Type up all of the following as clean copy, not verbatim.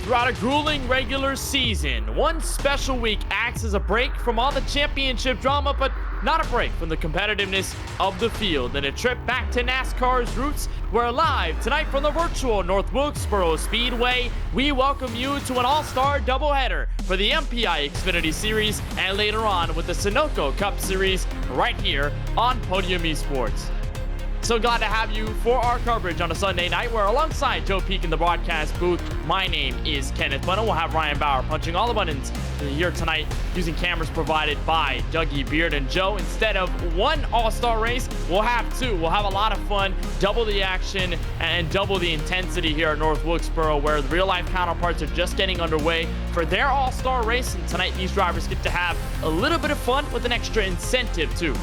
throughout a grueling regular season, one special week acts as a break from all the championship drama, but not a break from the competitiveness of the field. And a trip back to NASCAR's roots. We're live tonight from the virtual North Wilkesboro Speedway. We welcome you to an all-star doubleheader for the MPI Xfinity Series and later on with the Sunoco Cup Series right here on Podium Esports. So glad to have you for our coverage on a Sunday night. We're alongside Joe Peak in the broadcast booth. My name is Kenneth Bunna. We'll have Ryan Bauer punching all the buttons here tonight using cameras provided by Dougie Beard and Joe. Instead of one all-star race, we'll have two. We'll have a lot of fun, double the action and double the intensity here at North Wilkesboro, where the real-life counterparts are just getting underway for their all-star race. And tonight, these drivers get to have a little bit of fun with an extra incentive, too.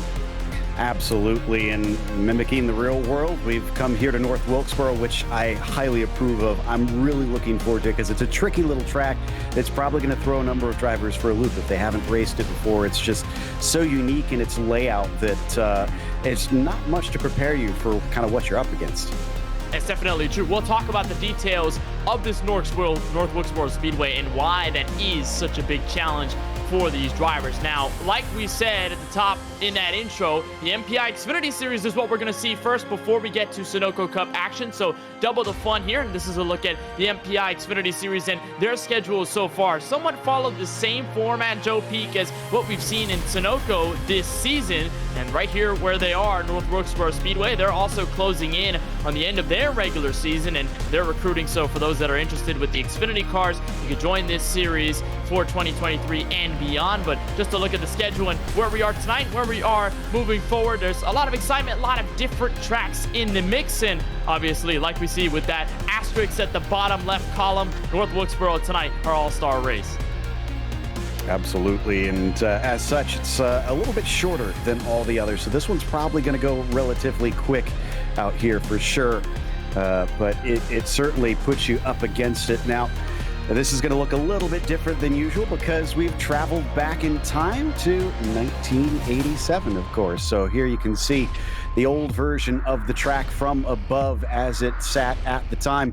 Absolutely, and mimicking the real world, we've come here to North Wilkesboro, which I highly approve of. I'm really looking forward to it because it's a tricky little track that's probably going to throw a number of drivers for a loop if they haven't raced it before. It's just so unique in its layout that it's not much to prepare you for kind of what you're up against. It's definitely true. We'll talk about the details of this North Wilkesboro Speedway and why that is such a big challenge for these drivers. Now, like we said at the top in that intro, the MPI Xfinity Series is what we're going to see first before we get to Sunoco Cup action. So double the fun here. And this is a look at the MPI Xfinity Series and their schedule so far. Somewhat followed the same format, Joe Peak, as what we've seen in Sunoco this season. And right here where they are, North Wilkesboro Speedway, they're also closing in on the end of their regular season and they're recruiting. So for those that are interested with the Xfinity cars, you can join this series for 2023 and beyond. But just to look at the schedule and where we are tonight, where we are moving forward, there's a lot of excitement, a lot of different tracks in the mix. And obviously, like we see with that asterisk at the bottom left column, North Wilkesboro tonight, our all-star race. Absolutely, and as such, it's a little bit shorter than all the others. So this one's probably going to go relatively quick out here for sure. But it certainly puts you up against it. Now, this is going to look a little bit different than usual because we've traveled back in time to 1987, of course. So here you can see the old version of the track from above as it sat at the time,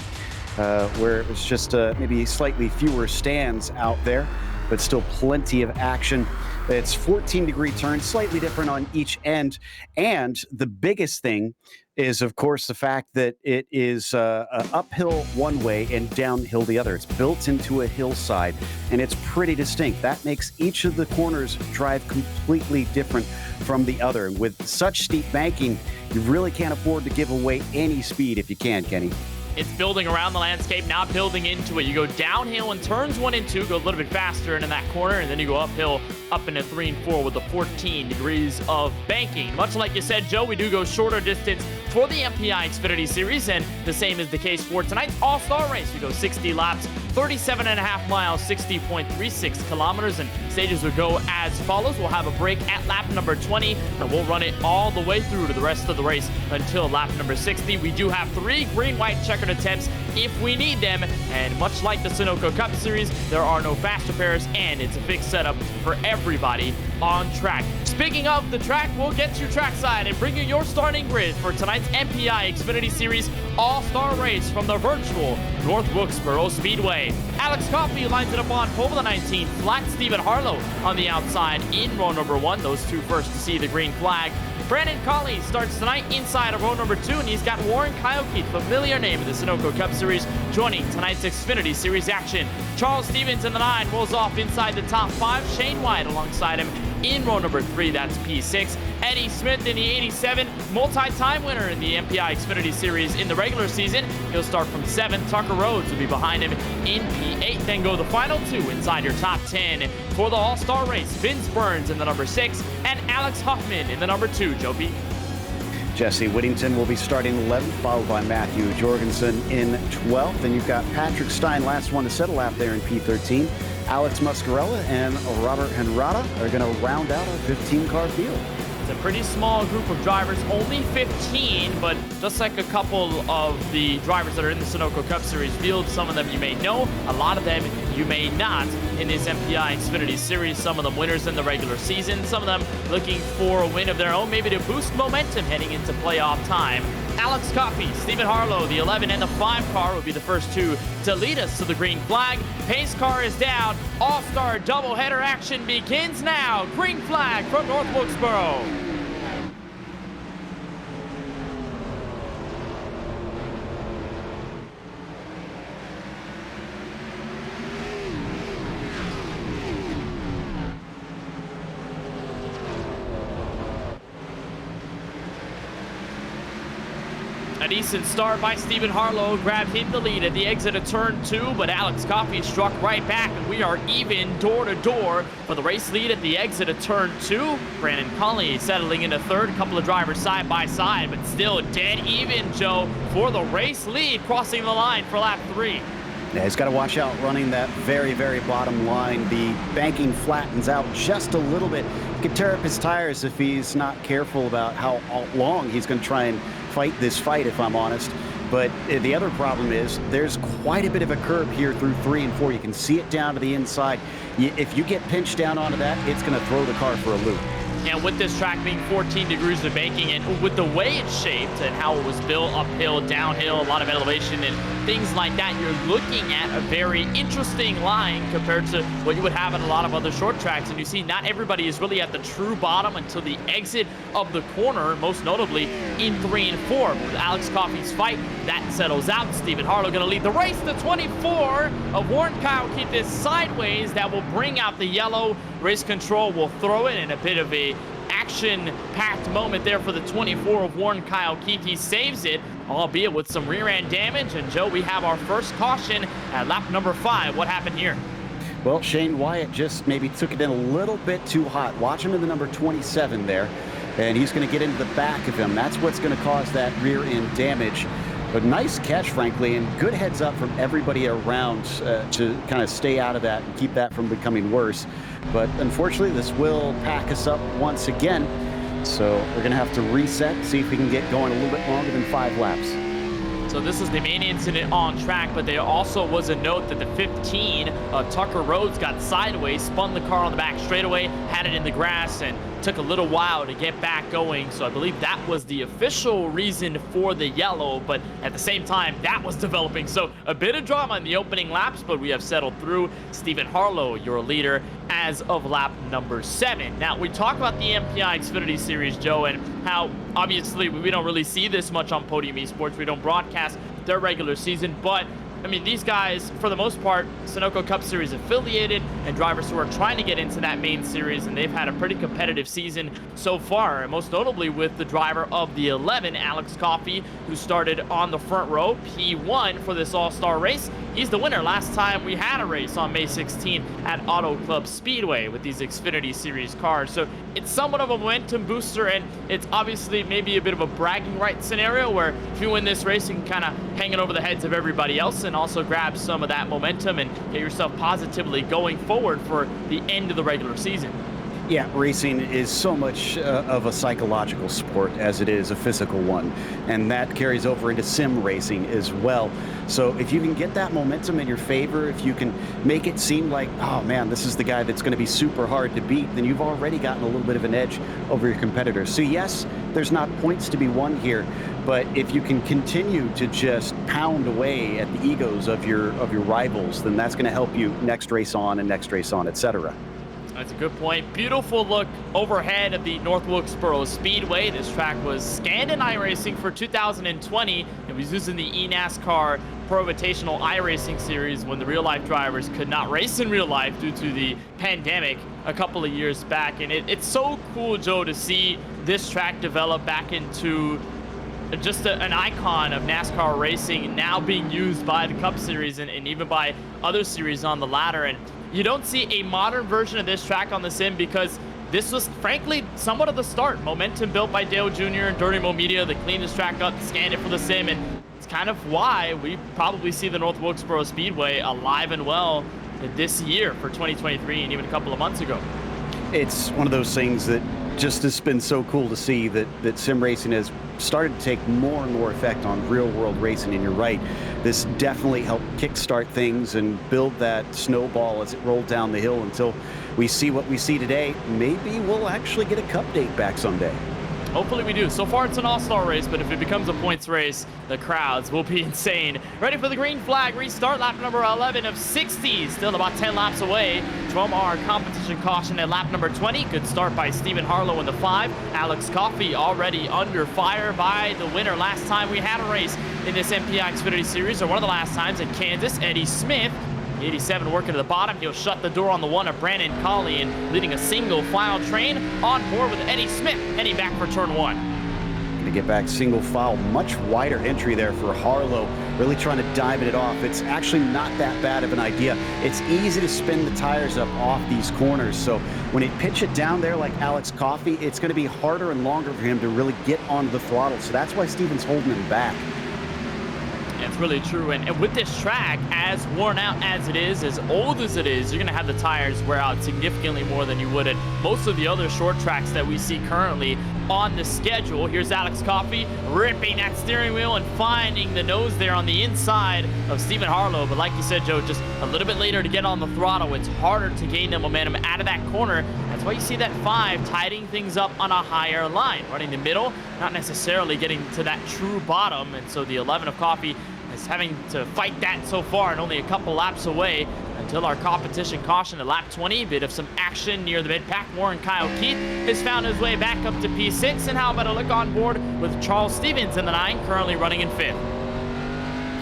where it was just maybe slightly fewer stands out there, but still plenty of action. It's 14-degree turns, slightly different on each end. And the biggest thing is, of course, the fact that it is uphill one way and downhill the other. It's built into a hillside, and it's pretty distinct. That makes each of the corners drive completely different from the other. And with such steep banking, you really can't afford to give away any speed if you can, Kenny. It's building around the landscape, not building into it. You go downhill in turns 1 and 2, go a little bit faster and in that corner, and then you go uphill up into 3 and 4 with the 14 degrees of banking. Much like you said, Joe, we do go shorter distance for the MPI Xfinity Series, and the same is the case for tonight's all-star race. We go 60 laps, 37.5 miles, 60.36 kilometers, and stages would go as follows. We'll have a break at lap number 20, and we'll run it all the way through to the rest of the race until lap number 60. We do have 3 green-white checkered attempts if we need them, and much like the Sunoco Cup Series, there are no fast repairs, and it's a fixed setup for everybody on track. Speaking of the track, we'll get you trackside and bring you your starting grid for tonight's MPI Xfinity Series All-Star Race from the virtual North Wilkesboro Speedway. Alex Coffey lines it up on pole the 19th, flat Stephen Harlow on the outside in row number 1. Those two first to see the green flag. Brandon Colley starts tonight inside of row number 2, and he's got Warren Kyoke, familiar name of the Sunoco Cup Series, joining tonight's Xfinity Series action. Charles Stevens in the 9 rolls off inside the top 5. Shane White alongside him in row number 3, that's P6. Eddie Smith in the 87, multi-time winner in the MPI Xfinity Series in the regular season. He'll start from 7. Tucker Rhodes will be behind him in P8. Then go the final 2 inside your top 10 for the All-Star race. Vince Burns in the number 6 and Alex Huffman in the number 2. Joe B. Jesse Whittington will be starting 11th, followed by Matthew Jorgensen in 12th. And you've got Patrick Stein, last one to settle lap there in P13. Alex Muscarella and Robert Henrata are going to round out our 15-car field. It's a pretty small group of drivers, only 15, but just like a couple of the drivers that are in the Sunoco Cup Series field, some of them you may know, a lot of them you may not in this MPI Xfinity Series. Some of them winners in the regular season, some of them looking for a win of their own, maybe to boost momentum heading into playoff time. Alex Coffey, Stephen Harlow, the 11 and the 5 car will be the first two to lead us to the green flag. Pace car is down. All-star doubleheader action begins now. Green flag from North Wilkesboro. A decent start by Stephen Harlow grabbed him the lead at the exit of turn 2, but Alex Coffey struck right back, and we are even door to door for the race lead at the exit of turn 2. Brandon Conley settling into third, a couple of drivers side by side, but still dead even, Joe, for the race lead, crossing the line for lap 3. Yeah, he's got to watch out running that very, very bottom line. The banking flattens out just a little bit. He could tear up his tires if he's not careful about how long he's going to try and fight this fight, if I'm honest. But the other problem is there's quite a bit of a curb here through 3 and 4. You can see it down to the inside. If you get pinched down onto that, it's going to throw the car for a loop. And with this track being 14 degrees of banking, and with the way it's shaped and how it was built, uphill, downhill, a lot of elevation and things like that, you're looking at a very interesting line compared to what you would have in a lot of other short tracks. And you see not everybody is really at the true bottom until the exit of the corner, most notably in 3 and 4. With Alex Coffey's fight, that settles out. Stephen Harlow going to lead the race. The 24 of Warren Kyle keep this sideways. That will bring out the yellow. Race control will throw it in a bit of a action-packed moment there for the 24 of Warren Kyle Keith. He saves it, albeit with some rear-end damage. And Joe, we have our first caution at lap number 5. What happened here? Well, Shane Wyatt just maybe took it in a little bit too hot. Watch him in the number 27 there, and he's going to get into the back of him. That's what's going to cause that rear-end damage. But nice catch, frankly, and good heads up from everybody around to kind of stay out of that and keep that from becoming worse. But unfortunately, this will pack us up once again. So we're going to have to reset, see if we can get going a little bit longer than 5 laps. So this is the main incident on track, but there also was a note that the 15 of Tucker Rhodes got sideways, spun the car on the back straightaway, had it in the grass, and took a little while to get back going. So I believe that was the official reason for the yellow, but at the same time, that was developing. So a bit of drama in the opening laps, but we have settled through. Stephen Harlow, your leader, as of lap number 7. Now, we talk about the MPI Xfinity Series, Joe, and how obviously we don't really see this much on Podium Esports. We don't broadcast their regular season, but I mean, these guys, for the most part, Sunoco Cup Series affiliated and drivers who are trying to get into that main series, and they've had a pretty competitive season so far, and most notably with the driver of the 11, Alex Coffey, who started on the front row, P1 for this all-star race. He's the winner last time we had a race on May 16 at Auto Club Speedway with these Xfinity Series cars. So it's somewhat of a momentum booster, and it's obviously maybe a bit of a bragging right scenario where if you win this race, you can kind of hang it over the heads of everybody else and also grab some of that momentum and get yourself positively going forward for the end of the regular season. Yeah, racing is so much of a psychological sport as it is a physical one, and that carries over into sim racing as well. So if you can get that momentum in your favor, if you can make it seem like, oh man, this is the guy that's going to be super hard to beat, then you've already gotten a little bit of an edge over your competitors. So yes, there's not points to be won here, but if you can continue to just pound away at the egos of your rivals, then that's going to help you next race on, etc. That's a good point. Beautiful look overhead of the North Wilkesboro Speedway. This track was scanned in iRacing for 2020. It was using the eNASCAR Pro Invitational iRacing Series when the real-life drivers could not race in real life due to the pandemic a couple of years back. And it's so cool, Joe, to see this track develop back into just an icon of NASCAR racing, now being used by the Cup Series and even by other series on the ladder. And you don't see a modern version of this track on the sim because this was, frankly, somewhat of the start. Momentum built by Dale Jr. and Dirty Mo Media. They cleaned this track up, scanned it for the sim, and it's kind of why we probably see the North Wilkesboro Speedway alive and well this year for 2023 and even a couple of months ago. It's one of those things that just has been so cool to see that sim racing has started to take more and more effect on real-world racing, and you're right. This definitely helped kickstart things and build that snowball as it rolled down the hill until we see what we see today. Maybe we'll actually get a cup date back someday. Hopefully we do. So far it's an all-star race, but if it becomes a points race, the crowds will be insane. Ready for the green flag restart, lap number 11 of 60. Still about 10 laps away from our competition caution at lap number 20. Good start by Stephen Harlow in the 5. Alex Coffey already under fire by the winner last time we had a race in this MPI Xfinity Series, or one of the last times in Kansas, Eddie Smith. 87 working to the bottom. He'll shut the door on the 1 of Brandon Colley and leading a single file train on board with Eddie Smith heading back for turn 1. Going to get back single file, much wider entry there for Harlow, really trying to diamond it off. It's actually not that bad of an idea. It's easy to spin the tires up off these corners, so when he pitch it down there like Alex Coffey, it's going to be harder and longer for him to really get onto the throttle, so that's why Steven's holding him back. It's really true, and with this track, as worn out as it is, as old as it is, you're going to have the tires wear out significantly more than you would at most of the other short tracks that we see currently on the schedule. Here's Alex Coffey ripping that steering wheel and finding the nose there on the inside of Stephen Harlow, but like you said, Joe, just a little bit later to get on the throttle. It's harder to gain the momentum out of that corner. That's why you see that 5 tidying things up on a higher line, running the middle, not necessarily getting to that true bottom, and so the 11 of Coffey is having to fight that so far and only a couple laps away until our competition caution at lap 20. Bit of some action near the mid-pack. Warren Kyle Keith has found his way back up to P6, and how about a look on board with Charles Stevens in the 9, currently running in 5th.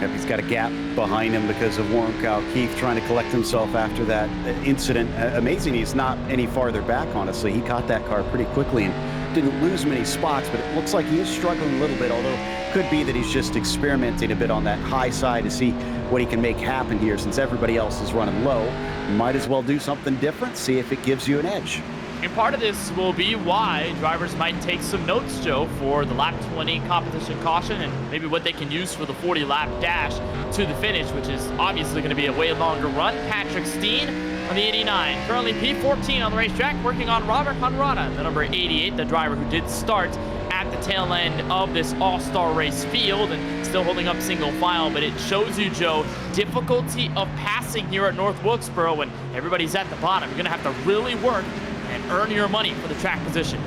Yep, he's got a gap behind him because of Warren Kyle Keith trying to collect himself after that incident. Amazing he's not any farther back, honestly. He caught that car pretty quickly and didn't lose many spots, but it looks like he is struggling a little bit, although could be that he's just experimenting a bit on that high side to see what he can make happen here. Since everybody else is running low, might as well do something different, see if it gives you an edge. And part of this will be why drivers might take some notes, Joe, for the lap 20 competition caution and maybe what they can use for the 40-lap dash to the finish, which is obviously going to be a way longer run. Patrick Steen on the 89, currently P14 on the racetrack, working on Robert Hunrada, the number 88, the driver who did start at the tail end of this all-star race field and still holding up single file. But it shows you, Joe, difficulty of passing here at North Wilkesboro when everybody's at the bottom. You're going to have to really work and earn your money for the track position.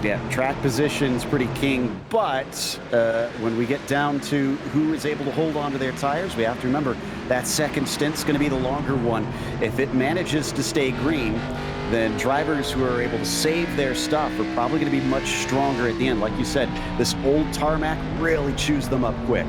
Yeah, track position's pretty king, but when we get down to who is able to hold on to their tires, we have to remember that second stint's going to be the longer one. If it manages to stay green, then drivers who are able to save their stuff are probably going to be much stronger at the end. Like you said, this old tarmac really chews them up quick.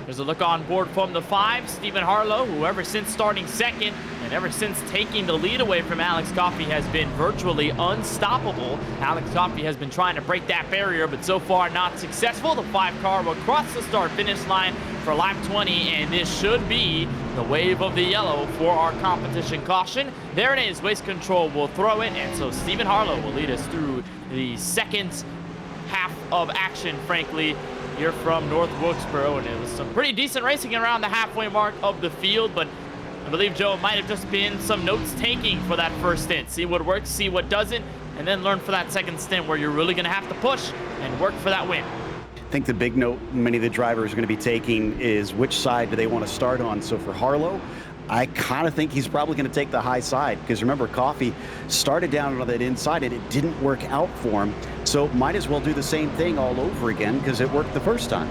There's a look on board from the 5, Stephen Harlow, who ever since starting second and ever since taking the lead away from Alex Coffey has been virtually unstoppable. Alex Coffey has been trying to break that barrier, but so far not successful. The 5 car will cross the start-finish line for lap 20, and this should be the wave of the yellow for our competition caution. There it is. Waste Control will throw it, and so Stephen Harlow will lead us through the second half of action, frankly, here from North Wilkesboro. And it was some pretty decent racing around the halfway mark of the field, but I believe, Joe, it might have just been some notes taking for that first stint. See what works, see what doesn't, and then learn for that second stint where you're really going to have to push and work for that win. I think the big note many of the drivers are going to be taking is which side do they want to start on. So for Harlow, I kind of think he's probably going to take the high side, because remember, Coffey started down on that inside and it didn't work out for him. So might as well do the same thing all over again because it worked the first time.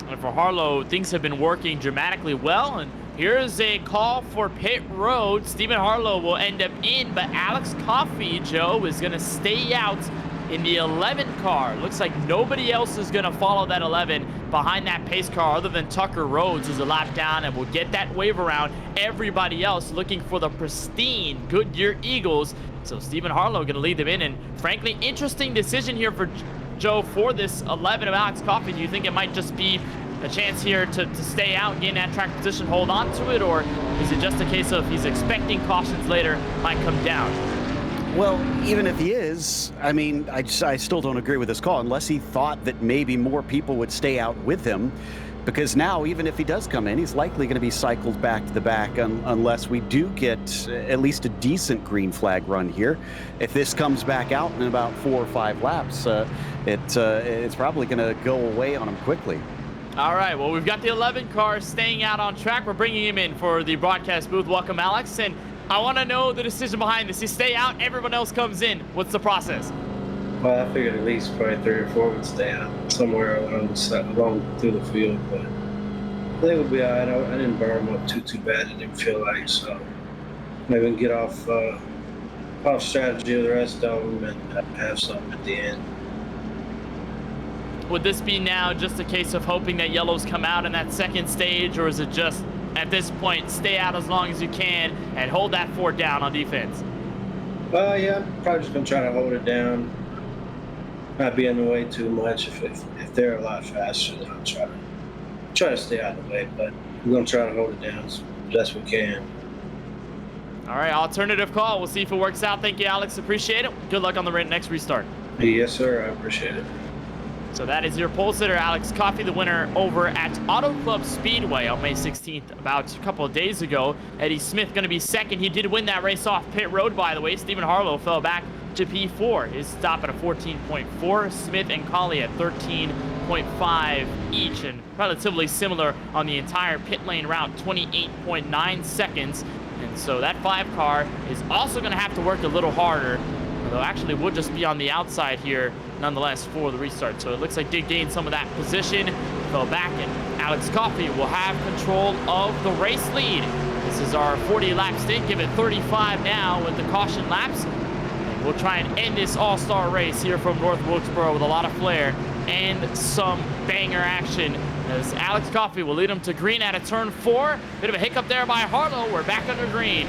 And for Harlow, things have been working dramatically well, and here's a call for pit road. Stephen Harlow will end up in, but Alex Coffey, Joe, is going to stay out in the 11 car. Looks like nobody else is going to follow that 11 behind that pace car other than Tucker Rhodes, who's a lap down and will get that wave around. Everybody else looking for the pristine Goodyear Eagles. So Stephen Harlow going to lead them in, and frankly, interesting decision here for Joe for this 11 of Alex Coffey. Do you think it might just be a chance here to stay out, gain that track position, hold on to it, or is it just a case of he's expecting cautions later might come down? Well, even if he is, I mean, I still don't agree with this call unless he thought that maybe more people would stay out with him, because now even if he does come in, he's likely going to be cycled back to the back unless we do get at least a decent green flag run here. If this comes back out in about 4 or 5 laps, it's probably going to go away on him quickly. All right, well, we've got the 11 car staying out on track. We're bringing him in for the broadcast booth. Welcome, Alex. And I want to know the decision behind this. You stay out, everyone else comes in. What's the process? Well, I figured at least probably 3 or 4 would stay out somewhere along through the field, but I think we'll be all right. I didn't burn them up too bad. It didn't feel like so. Maybe we can get off strategy of the rest of them and have something at the end. Would this be now just a case of hoping that yellows come out in that second stage, or is it just at this point stay out as long as you can and hold that fort down on defense? Yeah, I'm probably just gonna try to hold it down, not be in the way too much. If they're a lot faster, then I'll try to stay out of the way. But we're gonna try to hold it down as best we can. All right, alternative call. We'll see if it works out. Thank you, Alex. Appreciate it. Good luck on the next restart. Yes, sir. I appreciate it. So that is your pole sitter, Alex Coffey, the winner over at Auto Club Speedway on May 16th, about a couple of days ago. Eddie Smith going to be second. He did win that race off pit road, by the way. Stephen Harlow fell back to P4. His stop at a 14.4. Smith and Colley at 13.5 each, and relatively similar on the entire pit lane route, 28.9 seconds. And so that 5 car is also going to have to work a little harder, although actually would just be on the outside here nonetheless for the restart. So it looks like did gain some of that position, fell back, and Alex Coffey will have control of the race lead. This is our 40-lap stint. Give it 35 now with the caution laps. And we'll try and end this all-star race here from North Wilkesboro with a lot of flair and some banger action, as Alex Coffey will lead him to green at a turn 4. Bit of a hiccup there by Harlow. We're back under green.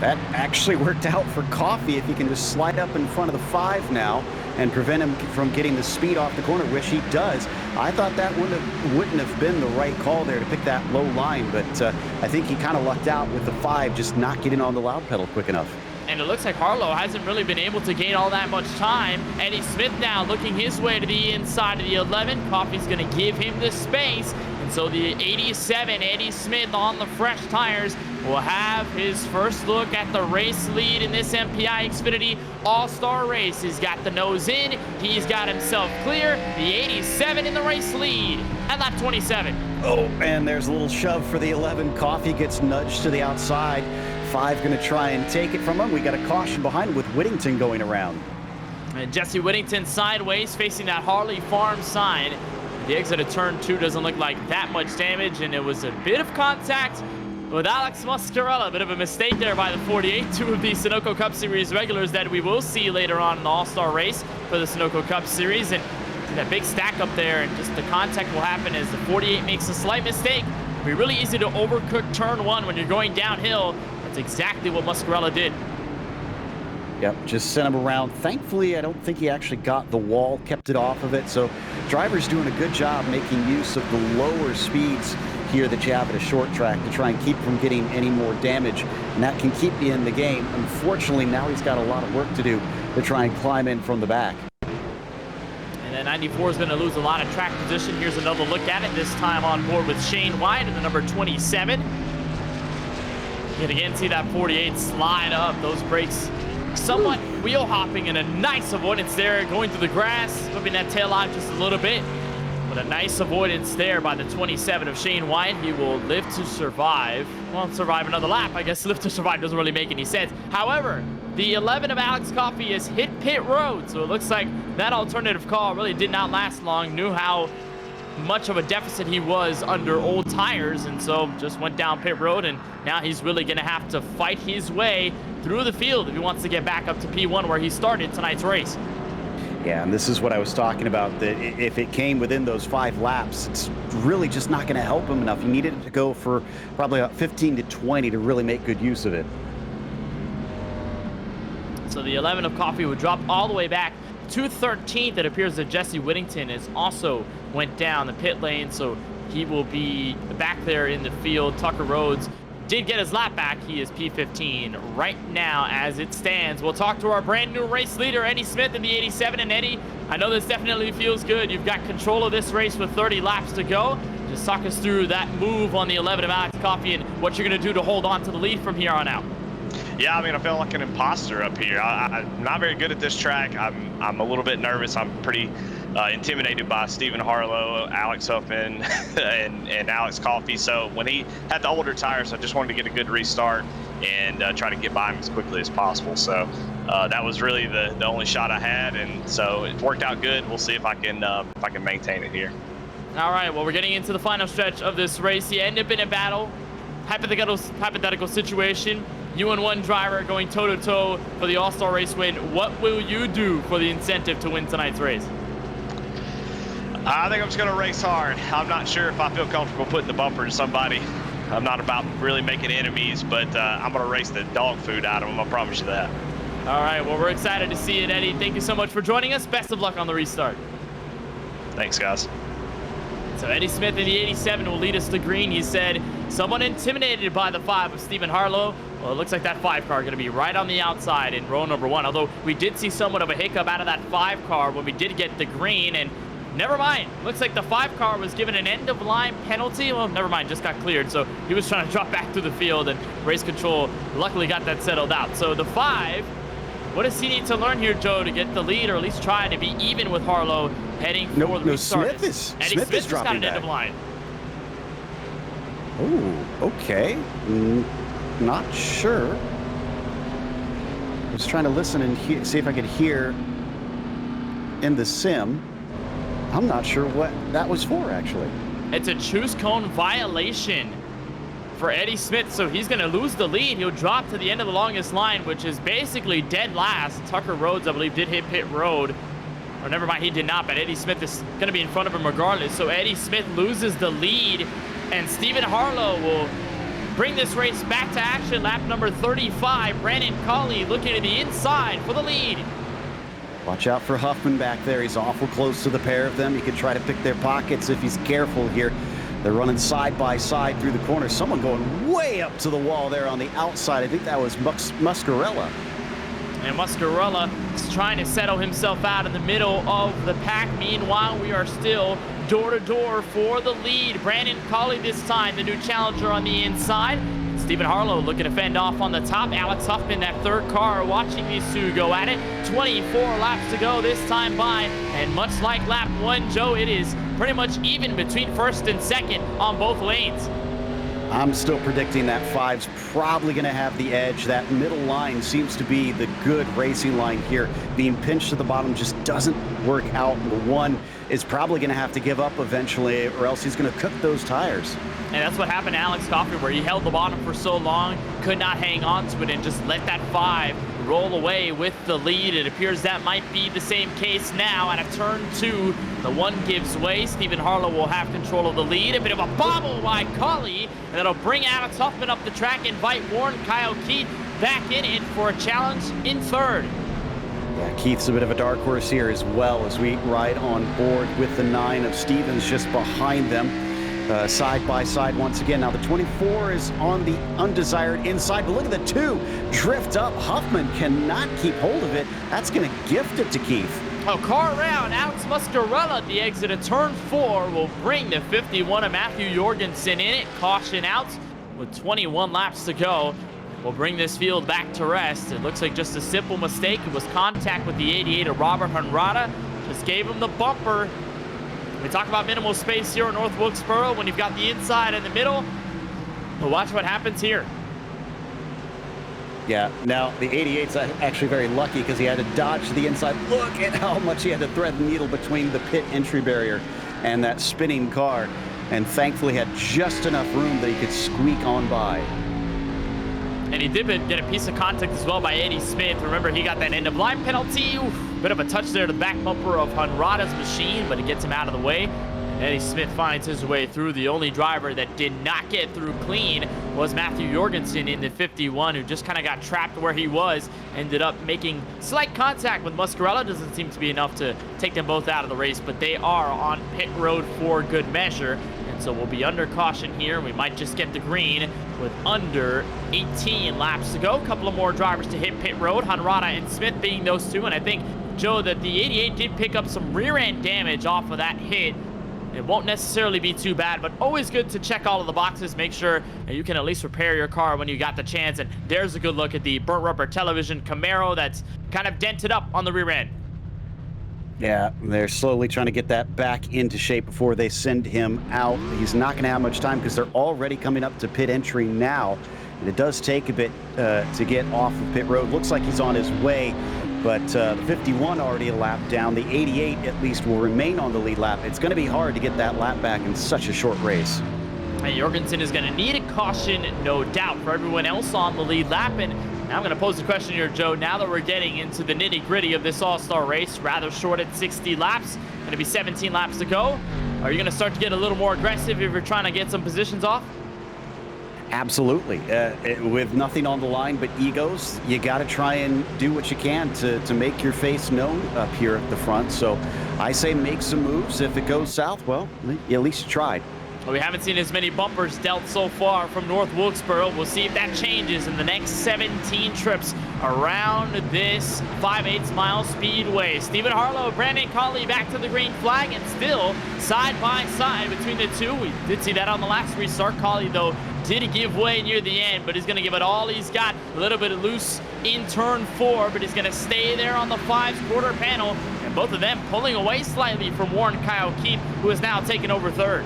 That actually worked out for Coffey if he can just slide up in front of the 5 now and prevent him from getting the speed off the corner, which he does. I thought that wouldn't have been the right call there to pick that low line, but I think he kind of lucked out with the 5 just not getting on the loud pedal quick enough. And it looks like Harlow hasn't really been able to gain all that much time. Eddie Smith now looking his way to the inside of the 11. Coffey's going to give him the space. And so the 87, Eddie Smith on the fresh tires, will have his first look at the race lead in this MPI Xfinity All-Star race. He's got the nose in. He's got himself clear. The 87 in the race lead at lap 27. Oh, and there's a little shove for the 11. Coffey gets nudged to the outside. 5 going to try and take it from him. We got a caution behind him with Whittington going around. And Jesse Whittington sideways facing that Harley Farm sign. The exit of turn 2 doesn't look like that much damage, and it was a bit of contact with Alex Muscarella. A bit of a mistake there by the 48. 2 of the Sunoco Cup Series regulars that we will see later on in the All-Star race for the Sunoco Cup Series. And that big stack up there, and just the contact will happen as the 48 makes a slight mistake. It'll be really easy to overcook turn 1 when you're going downhill. That's exactly what Muscarella did. Yep, just sent him around. Thankfully, I don't think he actually got the wall, kept it off of it. So driver's doing a good job making use of the lower speeds here that you have at a short track to try and keep from getting any more damage. And that can keep you in the game. Unfortunately, now he's got a lot of work to do to try and climb in from the back. And then 94 is going to lose a lot of track position. Here's another look at it, this time on board with Shane White in the number 27. You can again see that 48 slide up. Those brakes somewhat wheel hopping, and a nice avoidance there going through the grass, flipping that tail out just a little bit. But a nice avoidance there by the 27 of Shane White. He will live to survive. Well, survive another lap. I guess live to survive doesn't really make any sense. However, the 11 of Alex Coffey has hit pit road, so it looks like that alternative call really did not last long. Knew how much of a deficit he was under old tires, and so just went down pit road, and now he's really going to have to fight his way through the field if he wants to get back up to P1 where he started tonight's race. Yeah, and this is what I was talking about, that if it came within those 5 laps, it's really just not going to help him enough. He needed to go for probably about 15 to 20 to really make good use of it. So the 11 of Coffey would drop all the way back to 13th. It appears that Jesse Whittington has also went down the pit lane, so he will be back there in the field. Tucker Rhodes did get his lap back. He is P15 right now as it stands. We'll talk to our brand new race leader, Eddie Smith, in the 87. And Eddie, I know this definitely feels good. You've got control of this race with 30 laps to go. Just talk us through that move on the 11 of Alex Coffey and what you're going to do to hold on to the lead from here on out. Yeah, I mean, I feel like an imposter up here. I'm not very good at this track. I'm a little bit nervous. I'm pretty intimidated by Stephen Harlow, Alex Huffman, and Alex Coffey. So when he had the older tires, I just wanted to get a good restart and try to get by him as quickly as possible. So that was really the only shot I had, and so it worked out good. We'll see if I can maintain it here. All right, well, we're getting into the final stretch of this race. You end up in a battle, hypothetical situation. You and one driver going toe-to-toe for the All-Star race win. What will you do for the incentive to win tonight's race? I think I'm just going to race hard. I'm not sure if I feel comfortable putting the bumper to somebody. I'm not about really making enemies, but I'm going to race the dog food out of them. I promise you that. All right, well, we're excited to see it, Eddie. Thank you so much for joining us. Best of luck on the restart. Thanks, guys. So Eddie Smith in the 87 will lead us to green. He said, someone intimidated by the 5 of Stephen Harlow. Well, it looks like that 5 car going to be right on the outside in row number 1, although we did see somewhat of a hiccup out of that 5 car when we did get the green, and never mind. Looks like the 5 car was given an end-of-line penalty. Well, never mind, just got cleared, so he was trying to drop back through the field, and race control luckily got that settled out. So the 5, what does he need to learn here, Joe, to get the lead, or at least try to be even with Harlow heading for the restart? Eddie Smith has got an end of line. Oh, okay. Not sure. I was trying to listen and see if I could hear in the sim. I'm not sure what that was for, actually. It's a choose cone violation for Eddie Smith, so he's going to lose the lead. He'll drop to the end of the longest line, which is basically dead last. Tucker Rhodes, I believe, did hit pit road. Or never mind, he did not, but Eddie Smith is going to be in front of him regardless. So Eddie Smith loses the lead, and Stephen Harlow will bring this race back to action. Lap number 35, Brandon Colley looking to the inside for the lead. Watch out for Huffman back there. He's awful close to the pair of them. He could try to pick their pockets if he's careful here. They're running side by side through the corner. Someone going way up to the wall there on the outside. I think that was Muscarella. And Muscarella is trying to settle himself out in the middle of the pack. Meanwhile, we are still door-to-door for the lead. Brandon Colley this time, the new challenger on the inside. Stephen Harlow looking to fend off on the top. Alex Huffman, that 3rd car, watching these two go at it. 24 laps to go this time by. And much like lap 1, Joe, it is pretty much even between 1st and 2nd on both lanes. I'm still predicting that 5's probably going to have the edge. That middle line seems to be the good racing line here. Being pinched to the bottom just doesn't work out. The 1 is probably going to have to give up eventually, or else he's going to cook those tires. And that's what happened to Alex Coffey, where he held the bottom for so long, could not hang on to it, and just let that 5 roll away with the lead. It appears that might be the same case now. Out of turn 2, the 1 gives way. Stephen Harlow will have control of the lead. A bit of a bobble by Colley, and that'll bring Alex Huffman up the track, invite Warren Kyle Keith back in it for a challenge in 3rd. Yeah, Keith's a bit of a dark horse here as well, as we ride on board with the 9 of Stevens just behind them. Side by side once again. Now the 24 is on the undesired inside, but look at the 2 drift up. Huffman cannot keep hold of it. That's going to gift it to Keith. Oh, car around. Alex Muscarella at the exit of turn 4 will bring the 51 of Matthew Jorgensen in it. Caution out with 21 laps to go. We'll bring this field back to rest. It looks like just a simple mistake. It was contact with the 88 of Robert Hunrada. Just gave him the bumper. We talk about minimal space here in North Wilkesboro when you've got the inside and the middle. But watch what happens here. Yeah, now the 88's actually very lucky because he had to dodge to the inside. Look at how much he had to thread the needle between the pit entry barrier and that spinning car. And thankfully had just enough room that he could squeak on by. And he did get a piece of contact as well by Eddie Smith. Remember, he got that end-of-line penalty. Oof, bit of a touch there to the back bumper of Hunrada's machine, but it gets him out of the way. And Eddie Smith finds his way through. The only driver that did not get through clean was Matthew Jorgensen in the 51, who just kind of got trapped where he was. Ended up making slight contact with Muscarella. Doesn't seem to be enough to take them both out of the race, but they are on pit road for good measure. And so we'll be under caution here. We might just get the green with under 18 laps to go. A couple of more drivers to hit pit road, Hunrada and Smith being those 2. And I think, Joe, that the 88 did pick up some rear end damage off of that hit. It won't necessarily be too bad, but always good to check all of the boxes, make sure you can at least repair your car when you got the chance. And there's a good look at the burnt rubber television Camaro that's kind of dented up on the rear end. Yeah, they're slowly trying to get that back into shape before they send him out. He's not going to have much time because they're already coming up to pit entry now. And it does take a bit to get off of pit road. Looks like he's on his way, but the 51 already a lap down. The 88 at least will remain on the lead lap. It's going to be hard to get that lap back in such a short race. And Jorgensen is going to need a caution, no doubt, for everyone else on the lead lap. And now I'm going to pose the question here, Joe. Now that we're getting into the nitty-gritty of this all-star race, rather short at 60 laps, going to be 17 laps to go. Are you going to start to get a little more aggressive if you're trying to get some positions off? Absolutely. With nothing on the line but egos, you got to try and do what you can to make your face known up here at the front. So I say make some moves. If it goes south, well, you at least tried. Well, we haven't seen as many bumpers dealt so far from North Wilkesboro. We'll see if that changes in the next 17 trips around this 5/8 mile speedway. Stephen Harlow, Brandon Colley back to the green flag, and still side by side between the two. We did see that on the last restart. Colley, though, did give way near the end, but he's going to give it all he's got. A little bit loose in turn 4, but he's going to stay there on the 5's quarter panel, and both of them pulling away slightly from Warren Kyle Keith, who is now taking over 3rd.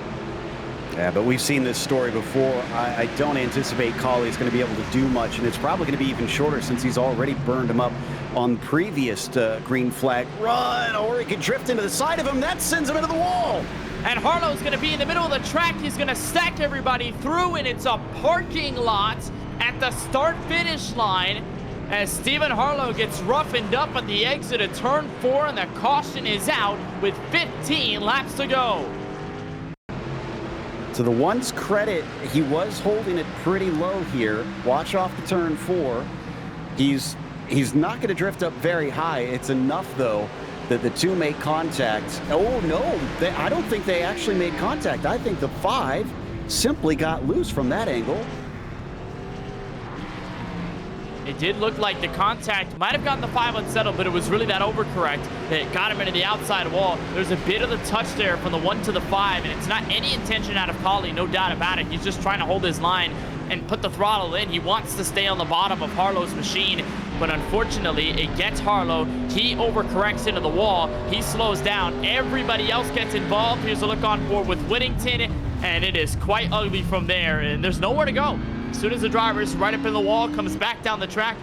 Yeah, but we've seen this story before. I don't anticipate Colley's going to be able to do much, and it's probably going to be even shorter since he's already burned him up on the previous green flag run, or he could drift into the side of him. That sends him into the wall. And Harlow's going to be in the middle of the track. He's going to stack everybody through, and it's a parking lot at the start-finish line as Stephen Harlow gets roughened up at the exit of turn 4, and the caution is out with 15 laps to go. To the one's credit, he was holding it pretty low here. Watch off the turn 4. He's not going to drift up very high. It's enough, though, that the two make contact. Oh, no, I don't think they actually made contact. I think the 5 simply got loose from that angle. It did look like the contact might have gotten the 5 unsettled, but it was really that overcorrect that got him into the outside wall. There's a bit of the touch there from the 1 to the 5, and it's not any intention out of Colley, no doubt about it. He's just trying to hold his line and put the throttle in. He wants to stay on the bottom of Harlow's machine, but unfortunately, it gets Harlow. He overcorrects into the wall. He slows down. Everybody else gets involved. Here's a look on board with Whittington, and it is quite ugly from there, and there's nowhere to go. As soon as the driver's right up in the wall, comes back down the track,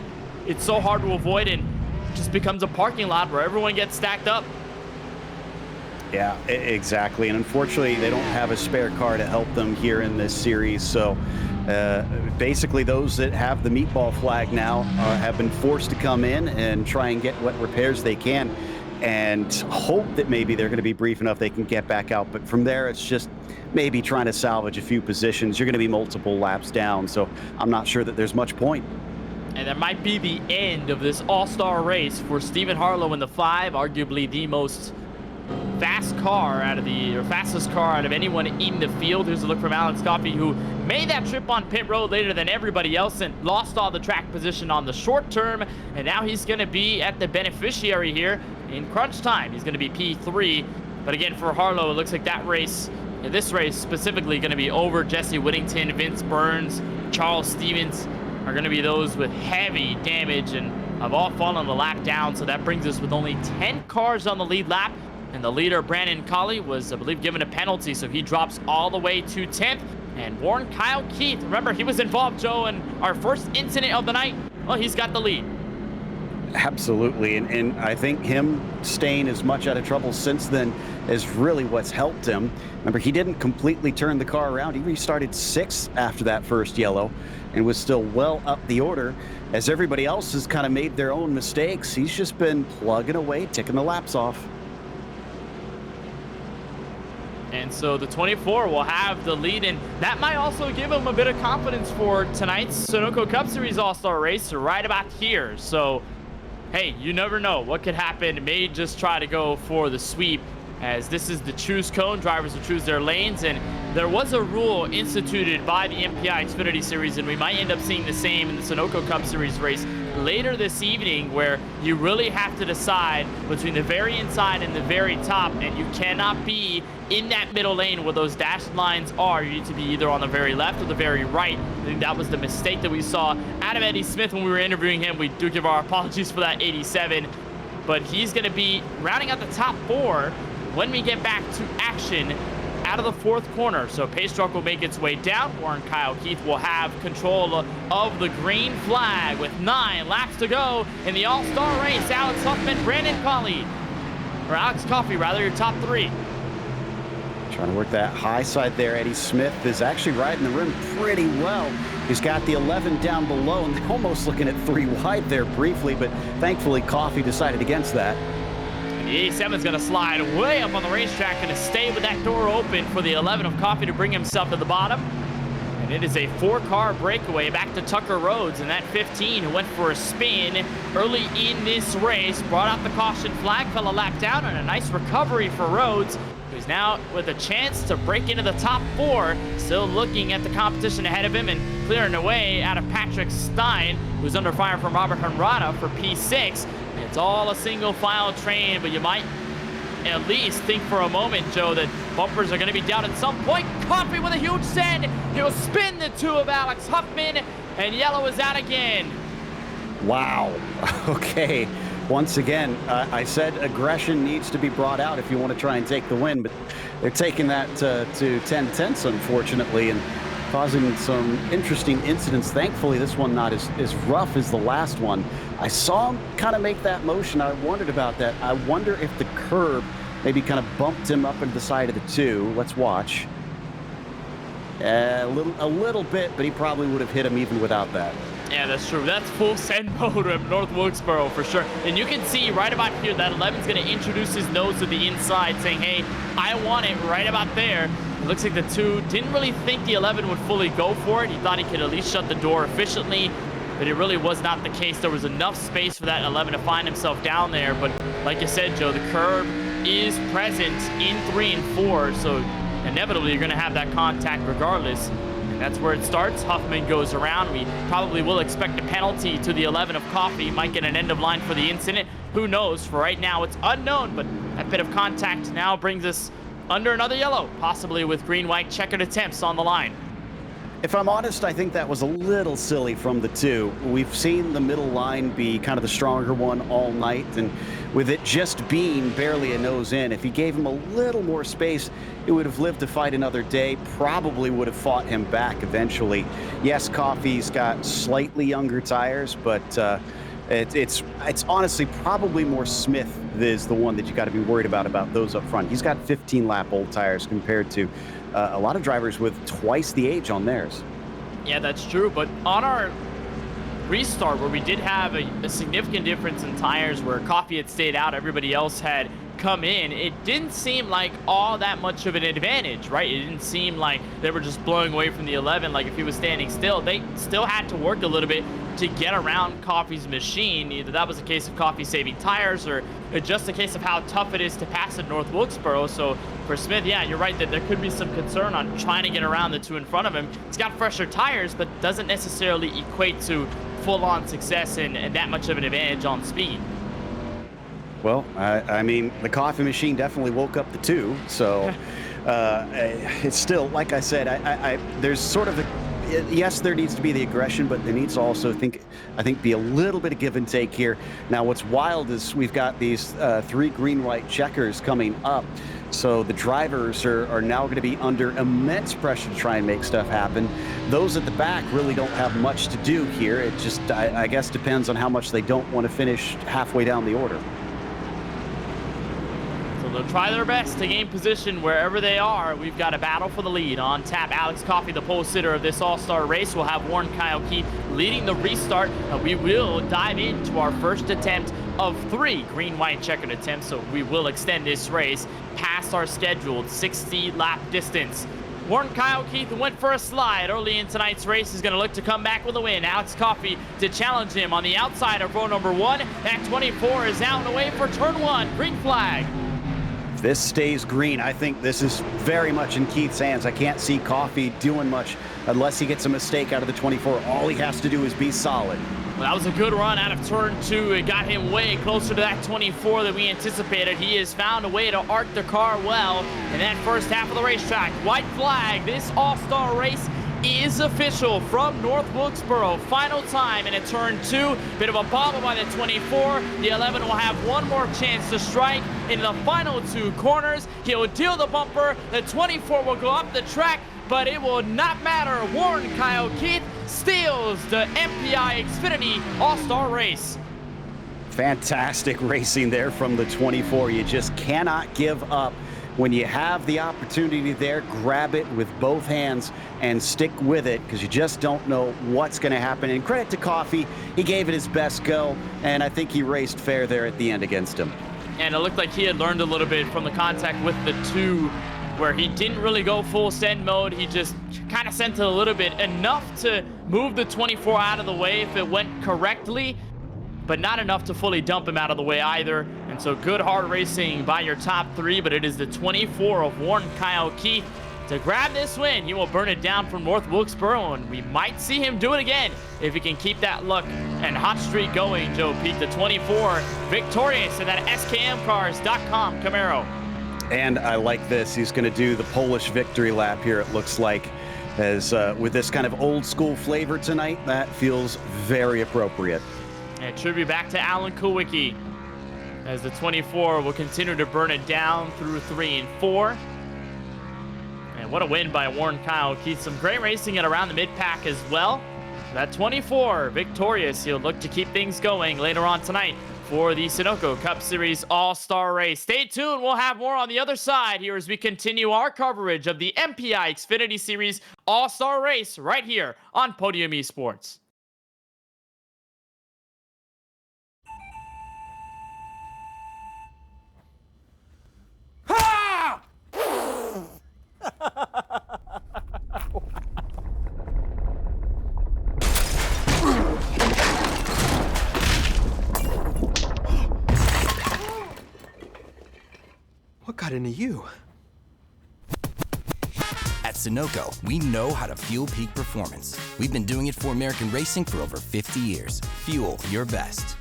it's so hard to avoid, and it just becomes a parking lot where everyone gets stacked up. Yeah, exactly. And unfortunately, they don't have a spare car to help them here in this series. So basically, those that have the meatball flag now have been forced to come in and try and get what repairs they can and hope that maybe they're going to be brief enough they can get back out. But from there, it's just maybe trying to salvage a few positions. You're going to be multiple laps down, so I'm not sure that there's much point. And that might be the end of this all-star race for Stephen Harlow in the 5, arguably the most fastest car out of anyone in the field. Here's a look from Alan Scoffey, who made that trip on pit road later than everybody else and lost all the track position on the short term, and now he's going to be at the beneficiary here in crunch time. He's going to be P3, but again, for Harlow, it looks like that race, this race specifically, going to be over. Jesse Whittington, Vince Burns, Charles Stevens are going to be those with heavy damage and have all fallen a lap down, so that brings us with only 10 cars on the lead lap. And the leader, Brandon Colley, was, I believe, given a penalty, so he drops all the way to 10th. And Warren Kyle Keith, remember, he was involved, Joe, in our first incident of the night. Well, he's got the lead. Absolutely, and I think him staying as much out of trouble since then is really what's helped him. Remember, he didn't completely turn the car around. He restarted 6th after that first yellow and was still well up the order. As everybody else has kind of made their own mistakes, he's just been plugging away, ticking the laps off. And so the 24 will have the lead, and that might also give him a bit of confidence for tonight's Sunoco Cup Series All-Star race right about here. So, hey, you never know what could happen. May just try to go for the sweep, as this is the choose cone. Drivers will choose their lanes, and there was a rule instituted by the MPI Xfinity Series, and we might end up seeing the same in the Sunoco Cup Series race later this evening, where you really have to decide between the very inside and the very top, and you cannot be in that middle lane where those dashed lines are. You need to be either on the very left or the very right. I think that was the mistake that we saw out of Eddie Smith when we were interviewing him. We do give our apologies for that 87, but he's going to be rounding out the top 4 when we get back to action out of the 4th corner. So pace truck will make its way down. Warren Kyle Keith will have control of the green flag with 9 laps to go in the all-star race. Alex Huffman, Brandon Colley, or Alex Coffey rather, your top 3. Trying to work that high side there. Eddie Smith is actually riding the rim pretty well. He's got the 11 down below and almost looking at 3 wide there briefly, but thankfully Coffey decided against that. And the 87 is going to slide way up on the racetrack and to stay with that door open for the 11 of Coffey to bring himself to the bottom. And it is a 4-car breakaway back to Tucker Rhodes, and that 15 who went for a spin early in this race brought out the caution flag, fell a lap down, and a nice recovery for Rhodes, who's now with a chance to break into the top 4, still looking at the competition ahead of him and clearing away out of Patrick Stein, who's under fire from Robert Henrada for P6. It's all a single file train, but you might at least think for a moment, Joe, that bumpers are going to be down at some point. Coffey with a huge send. He'll spin the 2 of Alex Huffman, and yellow is out again. Wow. Okay. Once again, I said aggression needs to be brought out if you want to try and take the win, but they're taking that to 10/10, unfortunately, and causing some interesting incidents. Thankfully, this one not as rough as the last one. I saw him kind of make that motion. I wondered about that. I wonder if the curb maybe kind of bumped him up into the side of the 2. Let's watch. A little bit, but he probably would have hit him even without that. Yeah, that's true. That's full send mode of North Wilkesboro for sure. And you can see right about here that 11's going to introduce his nose to the inside, saying, hey, I want it right about there. It looks like the 2 didn't really think the 11 would fully go for it. He thought he could at least shut the door efficiently, but it really was not the case. There was enough space for that 11 to find himself down there. But like you said, Joe, the curb is present in 3 and 4, so inevitably you're going to have that contact regardless. And that's where it starts. Huffman goes around. We probably will expect a penalty to the 11 of Coffey. Might get an end of line for the incident. Who knows? For right now, it's unknown, but that bit of contact now brings us under another yellow, possibly with green-white checkered attempts on the line. If I'm honest, I think that was a little silly from the 2. We've seen the middle line be kind of the stronger one all night, and with it just being barely a nose in, if he gave him a little more space, it would have lived to fight another day, probably would have fought him back eventually. Yes, Coffey's got slightly younger tires, but it's honestly probably more Smith is the one that you got to be worried about those up front. He's got 15-lap old tires compared to a lot of drivers with twice the age on theirs. Yeah, that's true. But on our restart, where we did have a significant difference in tires, where Coffey had stayed out, everybody else had come in, it didn't seem like all that much of an advantage, right? It didn't seem like they were just blowing away from the 11. Like if he was standing still, they still had to work a little bit to get around Coffey's machine. Either that was a case of Coffey saving tires, or just a case of how tough it is to pass at North Wilkesboro. So for Smith, yeah, you're right that there could be some concern on trying to get around the 2 in front of him. He's got fresher tires, but doesn't necessarily equate to full-on success and that much of an advantage on speed. Well, I mean, the Coffey machine definitely woke up the 2, so it's still, like I said, there's sort of yes, there needs to be the aggression, but there needs to also, I think, be a little bit of give and take here. Now, what's wild is we've got these 3 green-white checkers coming up, so the drivers are now going to be under immense pressure to try and make stuff happen. Those at the back really don't have much to do here. It just, I guess, depends on how much they don't want to finish halfway down the order. They'll try their best to gain position wherever they are. We've got a battle for the lead on tap. Alex Coffey, the pole sitter of this all-star race, will have Warren Kyle Keith leading the restart. We will dive into our first attempt of 3 green-white checkered attempts, so we will extend this race past our scheduled 60-lap distance. Warren Kyle Keith went for a slide early in tonight's race. Is going to look to come back with a win. Alex Coffey to challenge him on the outside of row number 1. That 24 is out and away for turn 1. Green flag. If this stays green, I think this is very much in Keith's hands. I can't see Coffey doing much unless he gets a mistake out of the 24. All he has to do is be solid. Well, that was a good run out of turn 2. It got him way closer to that 24 than we anticipated. He has found a way to arc the car well in that first half of the racetrack. White flag. This all-star race is official from North Wilkesboro. Final time in a turn 2. Bit of a bobble by the 24. The 11 will have one more chance to strike in the final 2 corners. He'll deal the bumper. The 24 will go up the track, but it will not matter. Warren Kyle Keith steals the MPI Xfinity All-Star race. Fantastic racing there from the 24. You just cannot give up. When you have the opportunity there, grab it with both hands and stick with it, because you just don't know what's going to happen. And credit to Coffey, he gave it his best go, and I think he raced fair there at the end against him. And it looked like he had learned a little bit from the contact with the 2, where he didn't really go full send mode. He just kind of sent it a little bit, enough to move the 24 out of the way if it went correctly, but not enough to fully dump him out of the way either. And so good hard racing by your top 3, but it is the 24 of Warren Kyle Keith to grab this win. He will burn it down from North Wilkesboro, and we might see him do it again if he can keep that luck and hot streak going. Joe Pete, the 24, victorious in that SKMcars.com Camaro. And I like this. He's going to do the Polish victory lap here, it looks like. As with this kind of old school flavor tonight, that feels very appropriate. And tribute back to Alan Kulwicki, as the 24 will continue to burn it down through 3 and 4. And what a win by Warren Kyle Keith. Some great racing at around the mid-pack as well. That 24 victorious. He'll look to keep things going later on tonight for the Sunoco Cup Series All-Star Race. Stay tuned. We'll have more on the other side here as we continue our coverage of the MPI Xfinity Series All-Star Race right here on Podium Esports. What got into you? At Sunoco, we know how to fuel peak performance. We've been doing it for American racing for over 50 years. Fuel your best.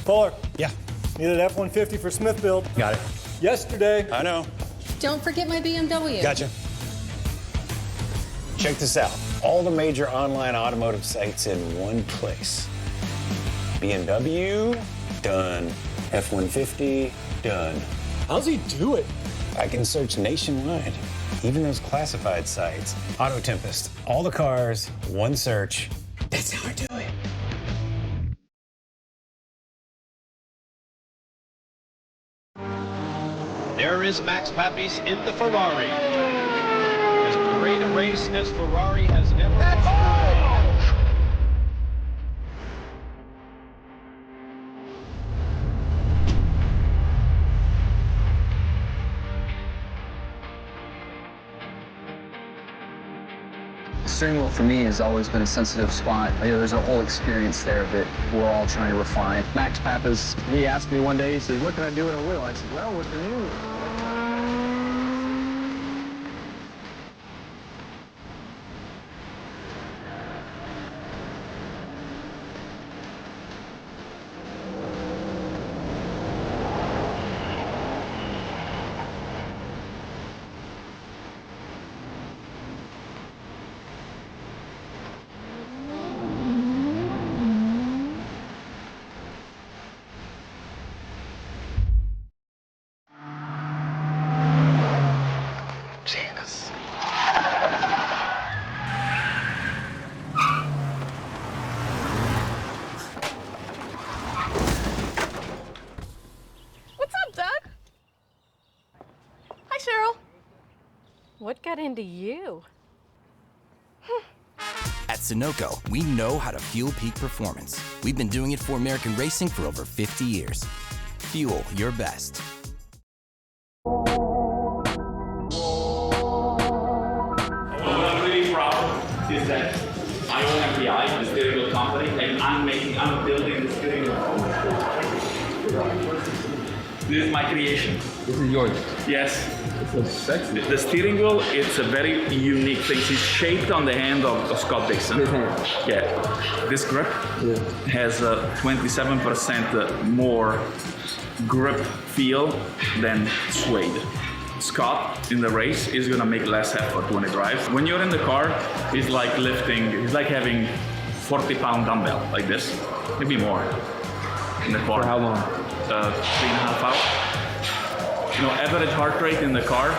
Fuller. Yeah. Needed F-150 for Smith build. Got it. Yesterday. I know. Don't forget my BMW. Gotcha. Check this out. All the major online automotive sites in one place. BMW, done. F-150, done. How's he do it? I can search nationwide. Even those classified sites. Auto Tempest. All the cars, one search. That's how I do it. There is Max Papis in the Ferrari. As great a race as Ferrari has ever won. Steering wheel for me has always been a sensitive spot. There's a whole experience there that we're all trying to refine. Max Pappas, he asked me one day, he said, what can I do in a wheel? I said, well, what can you? What got into you? At Sunoco, we know how to fuel peak performance. We've been doing it for American racing for over 50 years. Fuel your best. What I'm really proud is that I own MPI, the steering wheel company, and I'm building the steering wheel. This is my creation. This is yours? Yes. It's so sexy. The steering wheel, it's a very unique thing. It's shaped on the hand of Scott Dixon. His hand. Yeah. This grip has 27% more grip feel than suede. Scott in the race is gonna make less effort when he drives. When you're in the car, he's like having 40-pound dumbbell like this, maybe more in the car. For how long? 3.5 hours. You know, average heart rate in the car,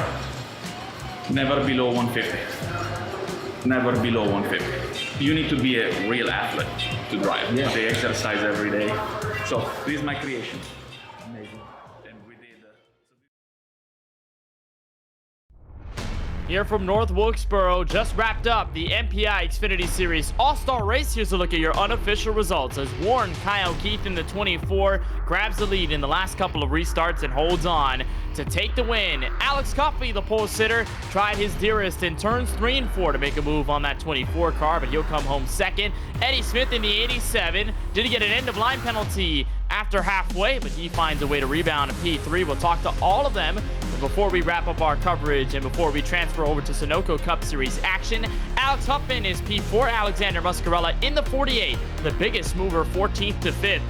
never below 150. Never below 150. You need to be a real athlete to drive. Yeah. They exercise every day. So this is my creation. Amazing. And we did. Here from North Wilkesboro, just wrapped up the MPI Xfinity Series All-Star Race. Here's a look at your unofficial results as Warren Kyle Keith in the 24 grabs the lead in the last couple of restarts and holds on to take the win. Alex Coffey, the pole sitter, tried his dearest in turns 3 and 4 to make a move on that 24 car, but he'll come home second. Eddie Smith in the 87 did get an end-of-line penalty after halfway, but he finds a way to rebound a P3. We'll talk to all of them before we wrap up our coverage and before we transfer over to Sunoco Cup Series action. Alex Huffman is P4, Alexander Muscarella in the 48, the biggest mover, 14th to 5th.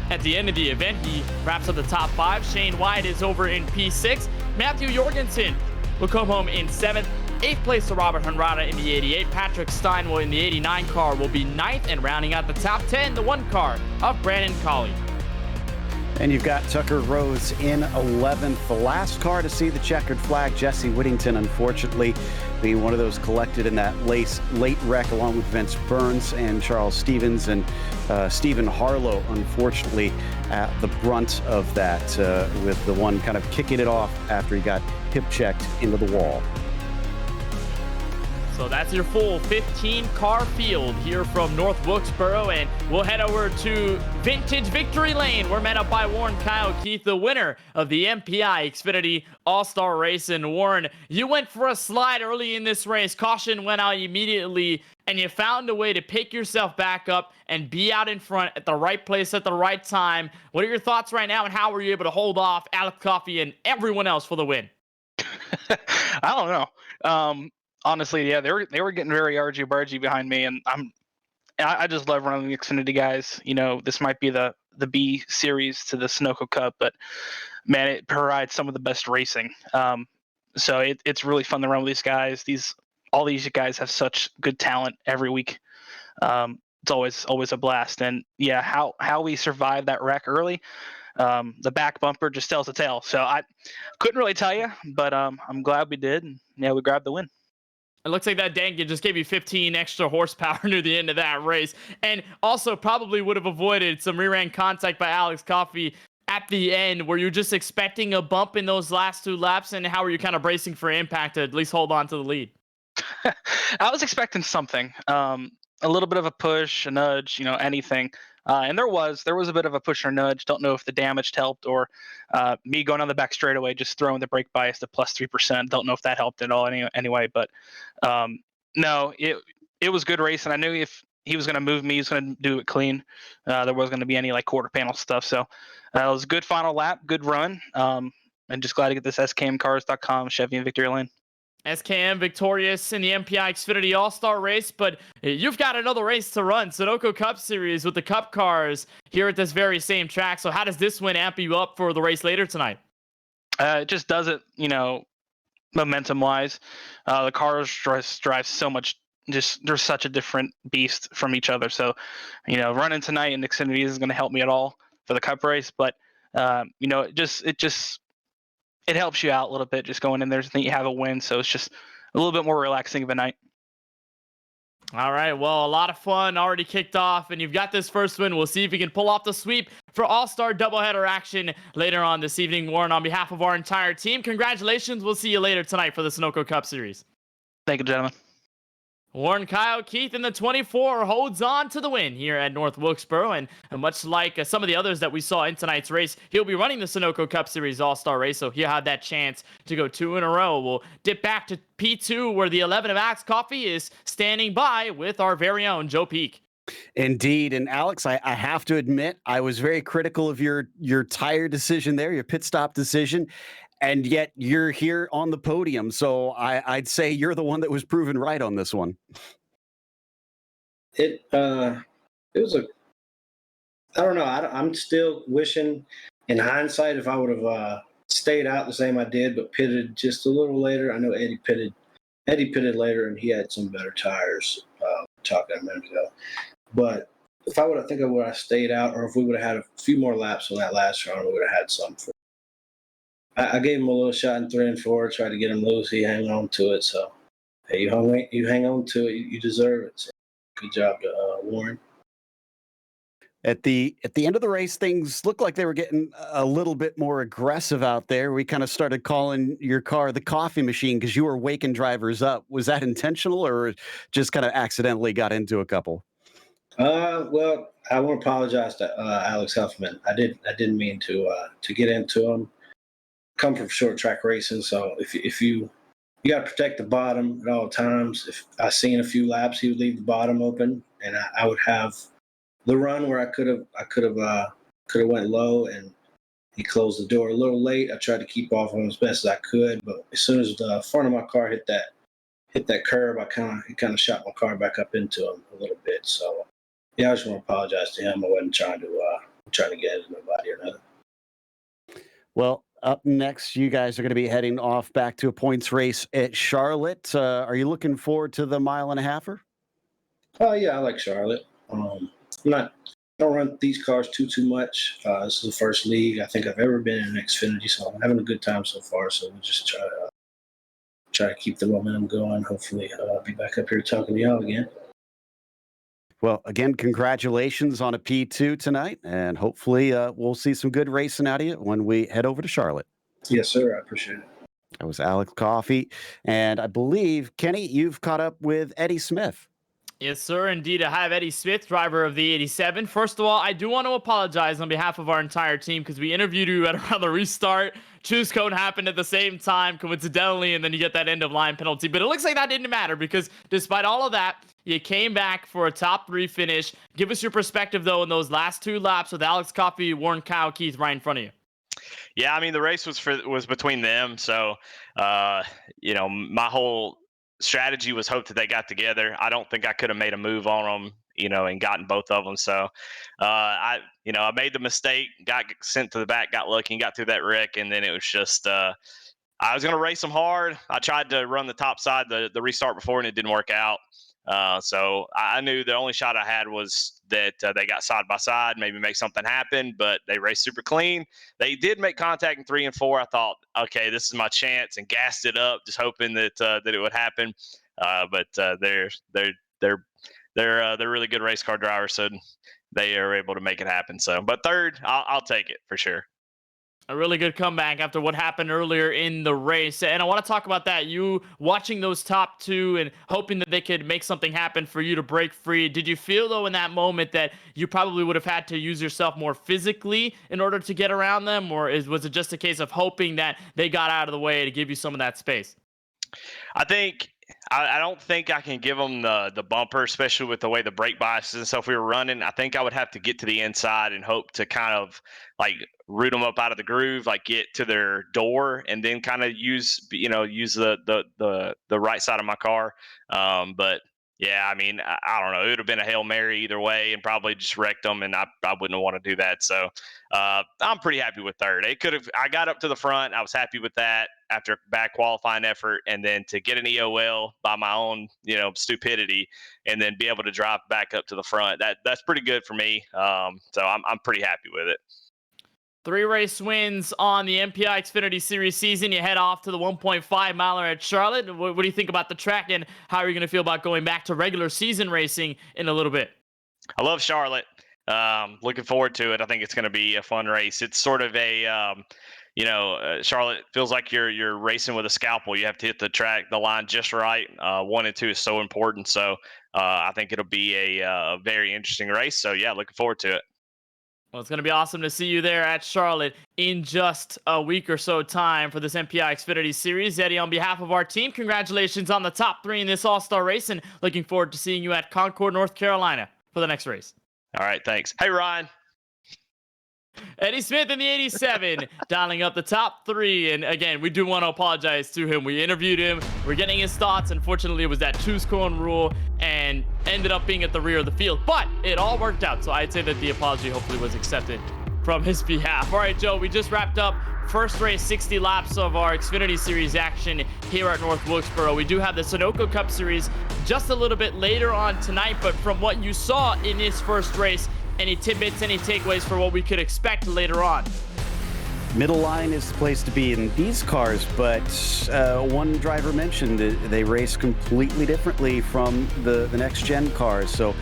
At the end of the event, he wraps up the top 5. Shane White is over in P6. Matthew Jorgensen will come home in 7th. 8th place to Robert Hunrada in the 88. Patrick Steinwell in the 89 car will be 9th, and rounding out the top 10, the 1 car of Brandon Colley. And you've got Tucker Rose in 11th. The last car to see the checkered flag, Jesse Whittington, unfortunately, being one of those collected in that late wreck along with Vince Burns and Charles Stevens, and Stephen Harlow, unfortunately, at the brunt of that, with the one kind of kicking it off after he got hip checked into the wall. So that's your full 15-car field here from North Wilkesboro, and we'll head over to Vintage Victory Lane. We're met up by Warren Kyle Keith, the winner of the MPI Xfinity All-Star Race. And Warren, you went for a slide early in this race. Caution went out immediately, and you found a way to pick yourself back up and be out in front at the right place at the right time. What are your thoughts right now, and how were you able to hold off Alex Coffey and everyone else for the win? I don't know. Honestly, yeah, they were getting very argy-bargy behind me, and I just love running the Xfinity guys. You know, this might be the B series to the Sunoco Cup, but man, it provides some of the best racing. So it's really fun to run with these guys. All these guys have such good talent every week. It's always a blast. And yeah, how we survived that wreck early. The back bumper just tells the tale. So I couldn't really tell you, but I'm glad we did. And yeah, we grabbed the win. It looks like that Dank just gave you 15 extra horsepower near the end of that race. And also probably would have avoided some rear-end contact by Alex Coffey at the end. Were you just expecting a bump in those last 2 laps? And how were you kind of bracing for impact to at least hold on to the lead? I was expecting something. A little bit of a push, a nudge, anything. And there was a bit of a push or nudge. Don't know if the damage helped or me going on the back straightaway, just throwing the brake bias to plus 3%. Don't know if that helped at all anyway. But no, it was good race. And I knew if he was going to move me, he was going to do it clean. There wasn't going to be any like quarter panel stuff. So it was a good final lap, good run. And just glad to get this skmcars.com Chevy in Victory Lane. SKM victorious in the MPI Xfinity All-Star Race, but you've got another race to run, Sunoco Cup Series with the Cup cars here at this very same track. So how does this win amp you up for the race later tonight? It just does it, momentum-wise. The cars drive so much, they're such a different beast from each other. So, running tonight in Xfinity isn't going to help me at all for the Cup race, but, it helps you out a little bit just going in there to think you have a win. So it's just a little bit more relaxing of a night. All right. Well, a lot of fun already kicked off, and you've got this first win. We'll see if you can pull off the sweep for All-Star doubleheader action later on this evening. Warren, on behalf of our entire team, congratulations. We'll see you later tonight for the Sunoco Cup Series. Thank you, gentlemen. Warren Kyle Keith in the 24 holds on to the win here at North Wilkesboro, and much like some of the others that we saw in tonight's race, he'll be running the Sunoco Cup Series All-Star Race, so he'll have that chance to go 2 in a row. We'll dip back to P2, where the 11 of Alex Coffey is standing by with our very own Joe Peak. Indeed. And Alex, I have to admit, I was very critical of your tire decision there, your pit stop decision. And yet you're here on the podium. So I'd say you're the one that was proven right on this one. It was I don't know. I'm still wishing in hindsight, if I would have stayed out the same I did, but pitted just a little later. I know Eddie pitted later, and he had some better tires. Talking a minute ago, but if I would have stayed out, or if we would have had a few more laps on that last round, we would have had something. I gave him a little shot in 3 and 4, tried to get him loose. He hung on to it. So, hey, you hang on to it. You deserve it. So, good job to Warren. At the end of the race, things looked like they were getting a little bit more aggressive out there. We kind of started calling your car the coffee machine because you were waking drivers up. Was that intentional, or just kind of accidentally got into a couple? Well, I want to apologize to Alex Huffman. I didn't mean to get into him. Come from short track racing, so if you got to protect the bottom at all times. If I seen a few laps, he would leave the bottom open, and I would have the run where I could have went low, and he closed the door a little late. I tried to keep off him as best as I could, but as soon as the front of my car hit that curb, it kind of shot my car back up into him a little bit. So yeah, I just want to apologize to him. I wasn't trying to get into nobody or nothing. Well, up next, you guys are going to be heading off back to a points race at Charlotte. Are you looking forward to the 1.5-miler? Oh yeah, I like Charlotte. I don't run these cars too much. This is the first league I think I've ever been in Xfinity, so I'm having a good time so far. So we'll just try to keep the momentum going. Hopefully, I'll be back up here talking to y'all again. Well, again, congratulations on a P2 tonight, and hopefully we'll see some good racing out of you when we head over to Charlotte. Yes, sir. I appreciate it. That was Alex Coffey, and I believe, Kenny, you've caught up with Eddie Smith. Yes, sir. Indeed, I have Eddie Smith, driver of the 87. First of all, I do want to apologize on behalf of our entire team because we interviewed you at around the restart. Choose code happened at the same time, coincidentally, and then you get that end of line penalty. But it looks like that didn't matter because despite all of that, you came back for a top 3 finish. Give us your perspective, though, in those last 2 laps with Alex Coffey, Warren, Kyle, Keith right in front of you. Yeah, I mean, the race was between them. So, my whole strategy was hope that they got together. I don't think I could have made a move on them, and gotten both of them. So, I made the mistake, got sent to the back, got lucky, and got through that wreck. And then it was just, I was going to race them hard. I tried to run the top side, the restart before, and it didn't work out. So I knew the only shot I had was that they got side by side, maybe make something happen, but they raced super clean. They did make contact in 3 and 4. I thought, okay, this is my chance, and gassed it up, just hoping that it would happen. But they're really good race car drivers, so they are able to make it happen. So, but third, I'll take it for sure. A really good comeback after what happened earlier in the race. And I want to talk about that. You watching those top 2 and hoping that they could make something happen for you to break free. Did you feel, though, in that moment that you probably would have had to use yourself more physically in order to get around them? Or was it just a case of hoping that they got out of the way to give you some of that space? I don't think I can give them the bumper, especially with the way the brake bias is and stuff we were running. I think I would have to get to the inside and hope to kind of like root them up out of the groove, like get to their door, and then kind of use the right side of my car. But yeah, I mean, I don't know. It would have been a Hail Mary either way and probably just wrecked them, and I wouldn't want to do that. So I'm pretty happy with third. I got up to the front. I was happy with that after a bad qualifying effort, and then to get an EOL by my own, stupidity, and then be able to drive back up to the front. That's pretty good for me. So I'm pretty happy with it. 3 race wins on the MPI Xfinity Series season. You head off to the 1.5-miler at Charlotte. What do you think about the track, and how are you going to feel about going back to regular season racing in a little bit? I love Charlotte. Looking forward to it. I think it's going to be a fun race. It's sort of a, Charlotte feels like you're racing with a scalpel. You have to hit the line just right. 1 and 2 is so important. So I think it'll be a very interesting race. So yeah, looking forward to it. Well, it's going to be awesome to see you there at Charlotte in just a week or so time for this MPI Xfinity Series. Eddie, on behalf of our team, congratulations on the top 3 in this all-star race, and looking forward to seeing you at Concord, North Carolina for the next race. All right, thanks. Hey, Ryan. Eddie Smith in the 87, dialing up the top 3. And again, we do want to apologize to him. We interviewed him. We're getting his thoughts. Unfortunately, it was that choose cone rule and ended up being at the rear of the field. But it all worked out. So I'd say that the apology hopefully was accepted from his behalf. All right, Joe, we just wrapped up first race, 60 laps of our Xfinity Series action here at North Wilkesboro. We do have the Sunoco Cup Series just a little bit later on tonight, but from what you saw in this first race, any tidbits, any takeaways for what we could expect later on? Middle line is the place to be in these cars, but one driver mentioned they race completely differently from the next-gen cars. So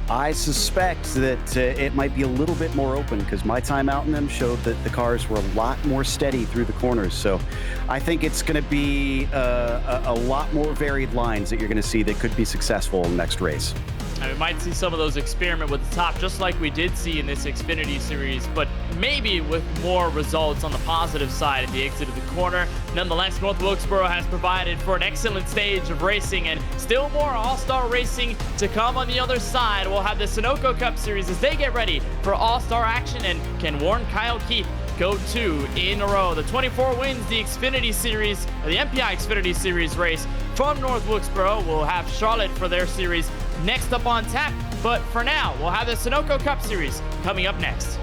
I suspect that it might be a little bit more open because my time out in them showed that the cars were a lot more steady through the corners. So I think it's going to be a lot more varied lines that you're going to see that could be successful in the next race. And we might see some of those experiment with the top, just like we did see in this Xfinity Series, but maybe with more results on the positive side at the exit of the corner. Nonetheless, North Wilkesboro has provided for an excellent stage of racing, and still more all-star racing to come on the other side. We'll have the Sunoco Cup Series as they get ready for all-star action, and can Warren Kyle Keith go 2 in a row. The 24 wins the Xfinity Series, or the MPI Xfinity Series race from North Wilkesboro. We'll have Charlotte for their series next up on tap, but for now, we'll have the Sunoco Cup Series coming up next.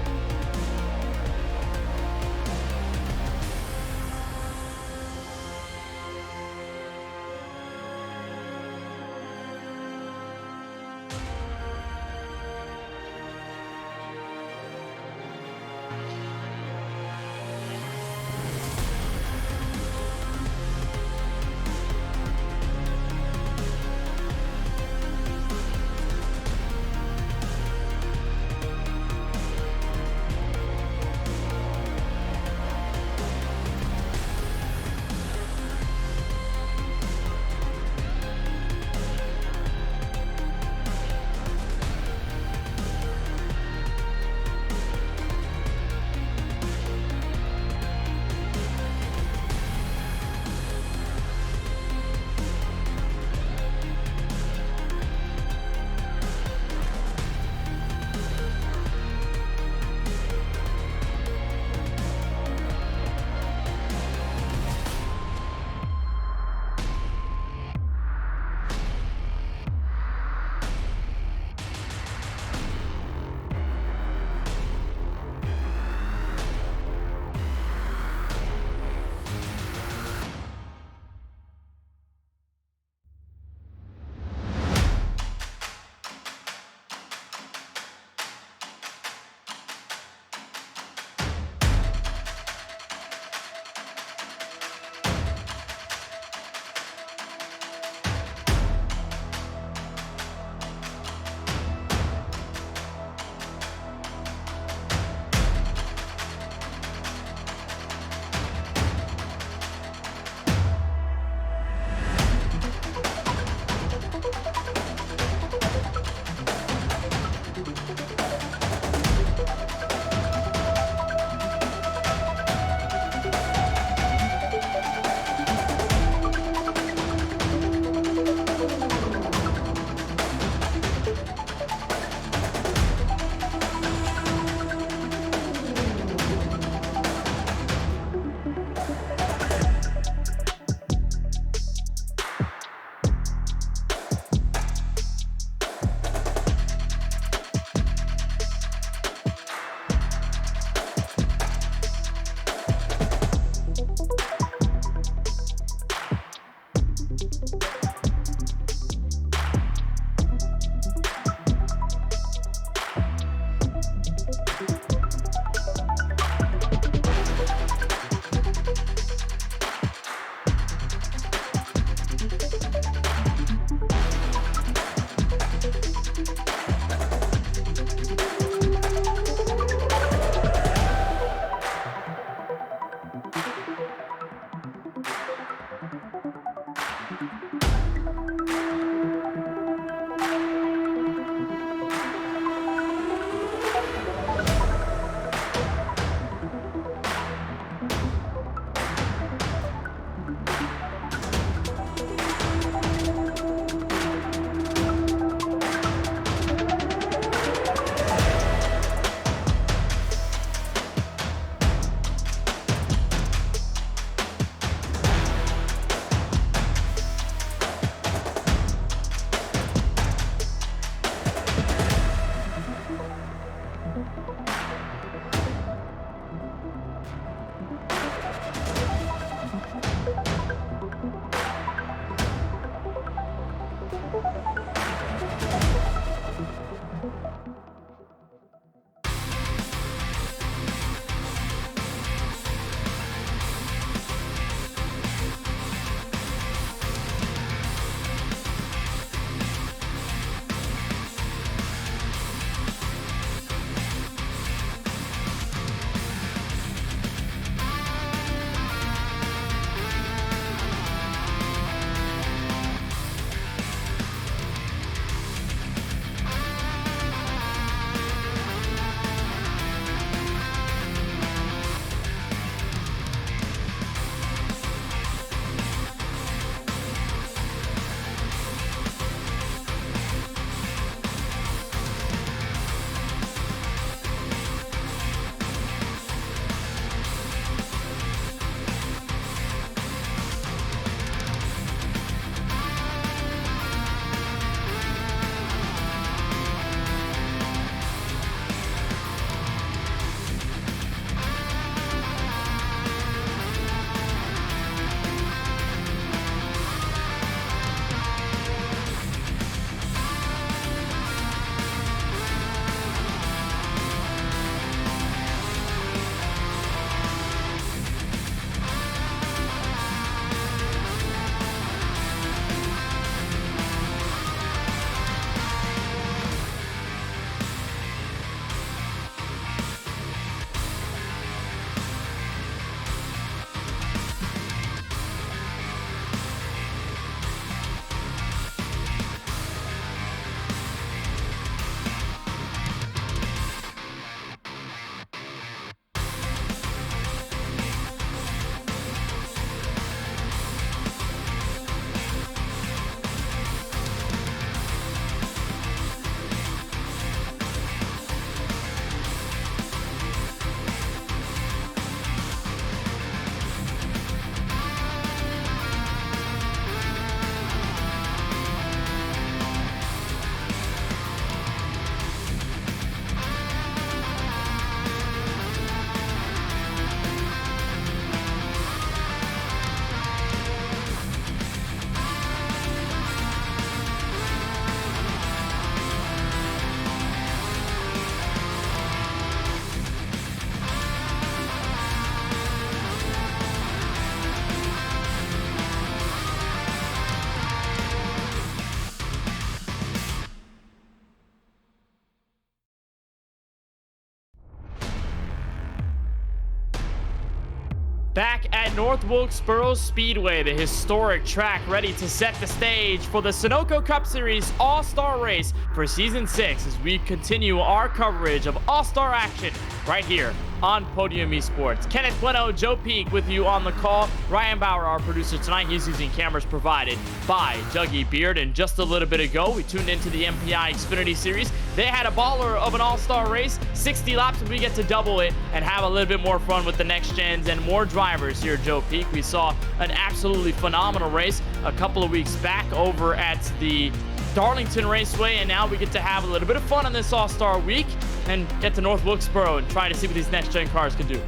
back at North Wilkesboro Speedway, the historic track ready to set the stage for the Sunoco Cup Series All-Star Race for Season 6 as we continue our coverage of All-Star action right here on Podium Esports. Kenneth Bueno, Joe Peak with you on the call. Ryan Bauer, our producer tonight, he's using cameras provided by Dougie Beard. And just a little bit ago, we tuned into the MPI Xfinity Series. They had a baller of an all-star race, 60 laps, and we get to double it and have a little bit more fun with the next gens and more drivers here, Joe Peak. We saw an absolutely phenomenal race a couple of weeks back over at the Darlington Raceway, and now we get to have a little bit of fun on this All-Star Week and get to North Wilkesboro and try to see what these next-gen cars can do.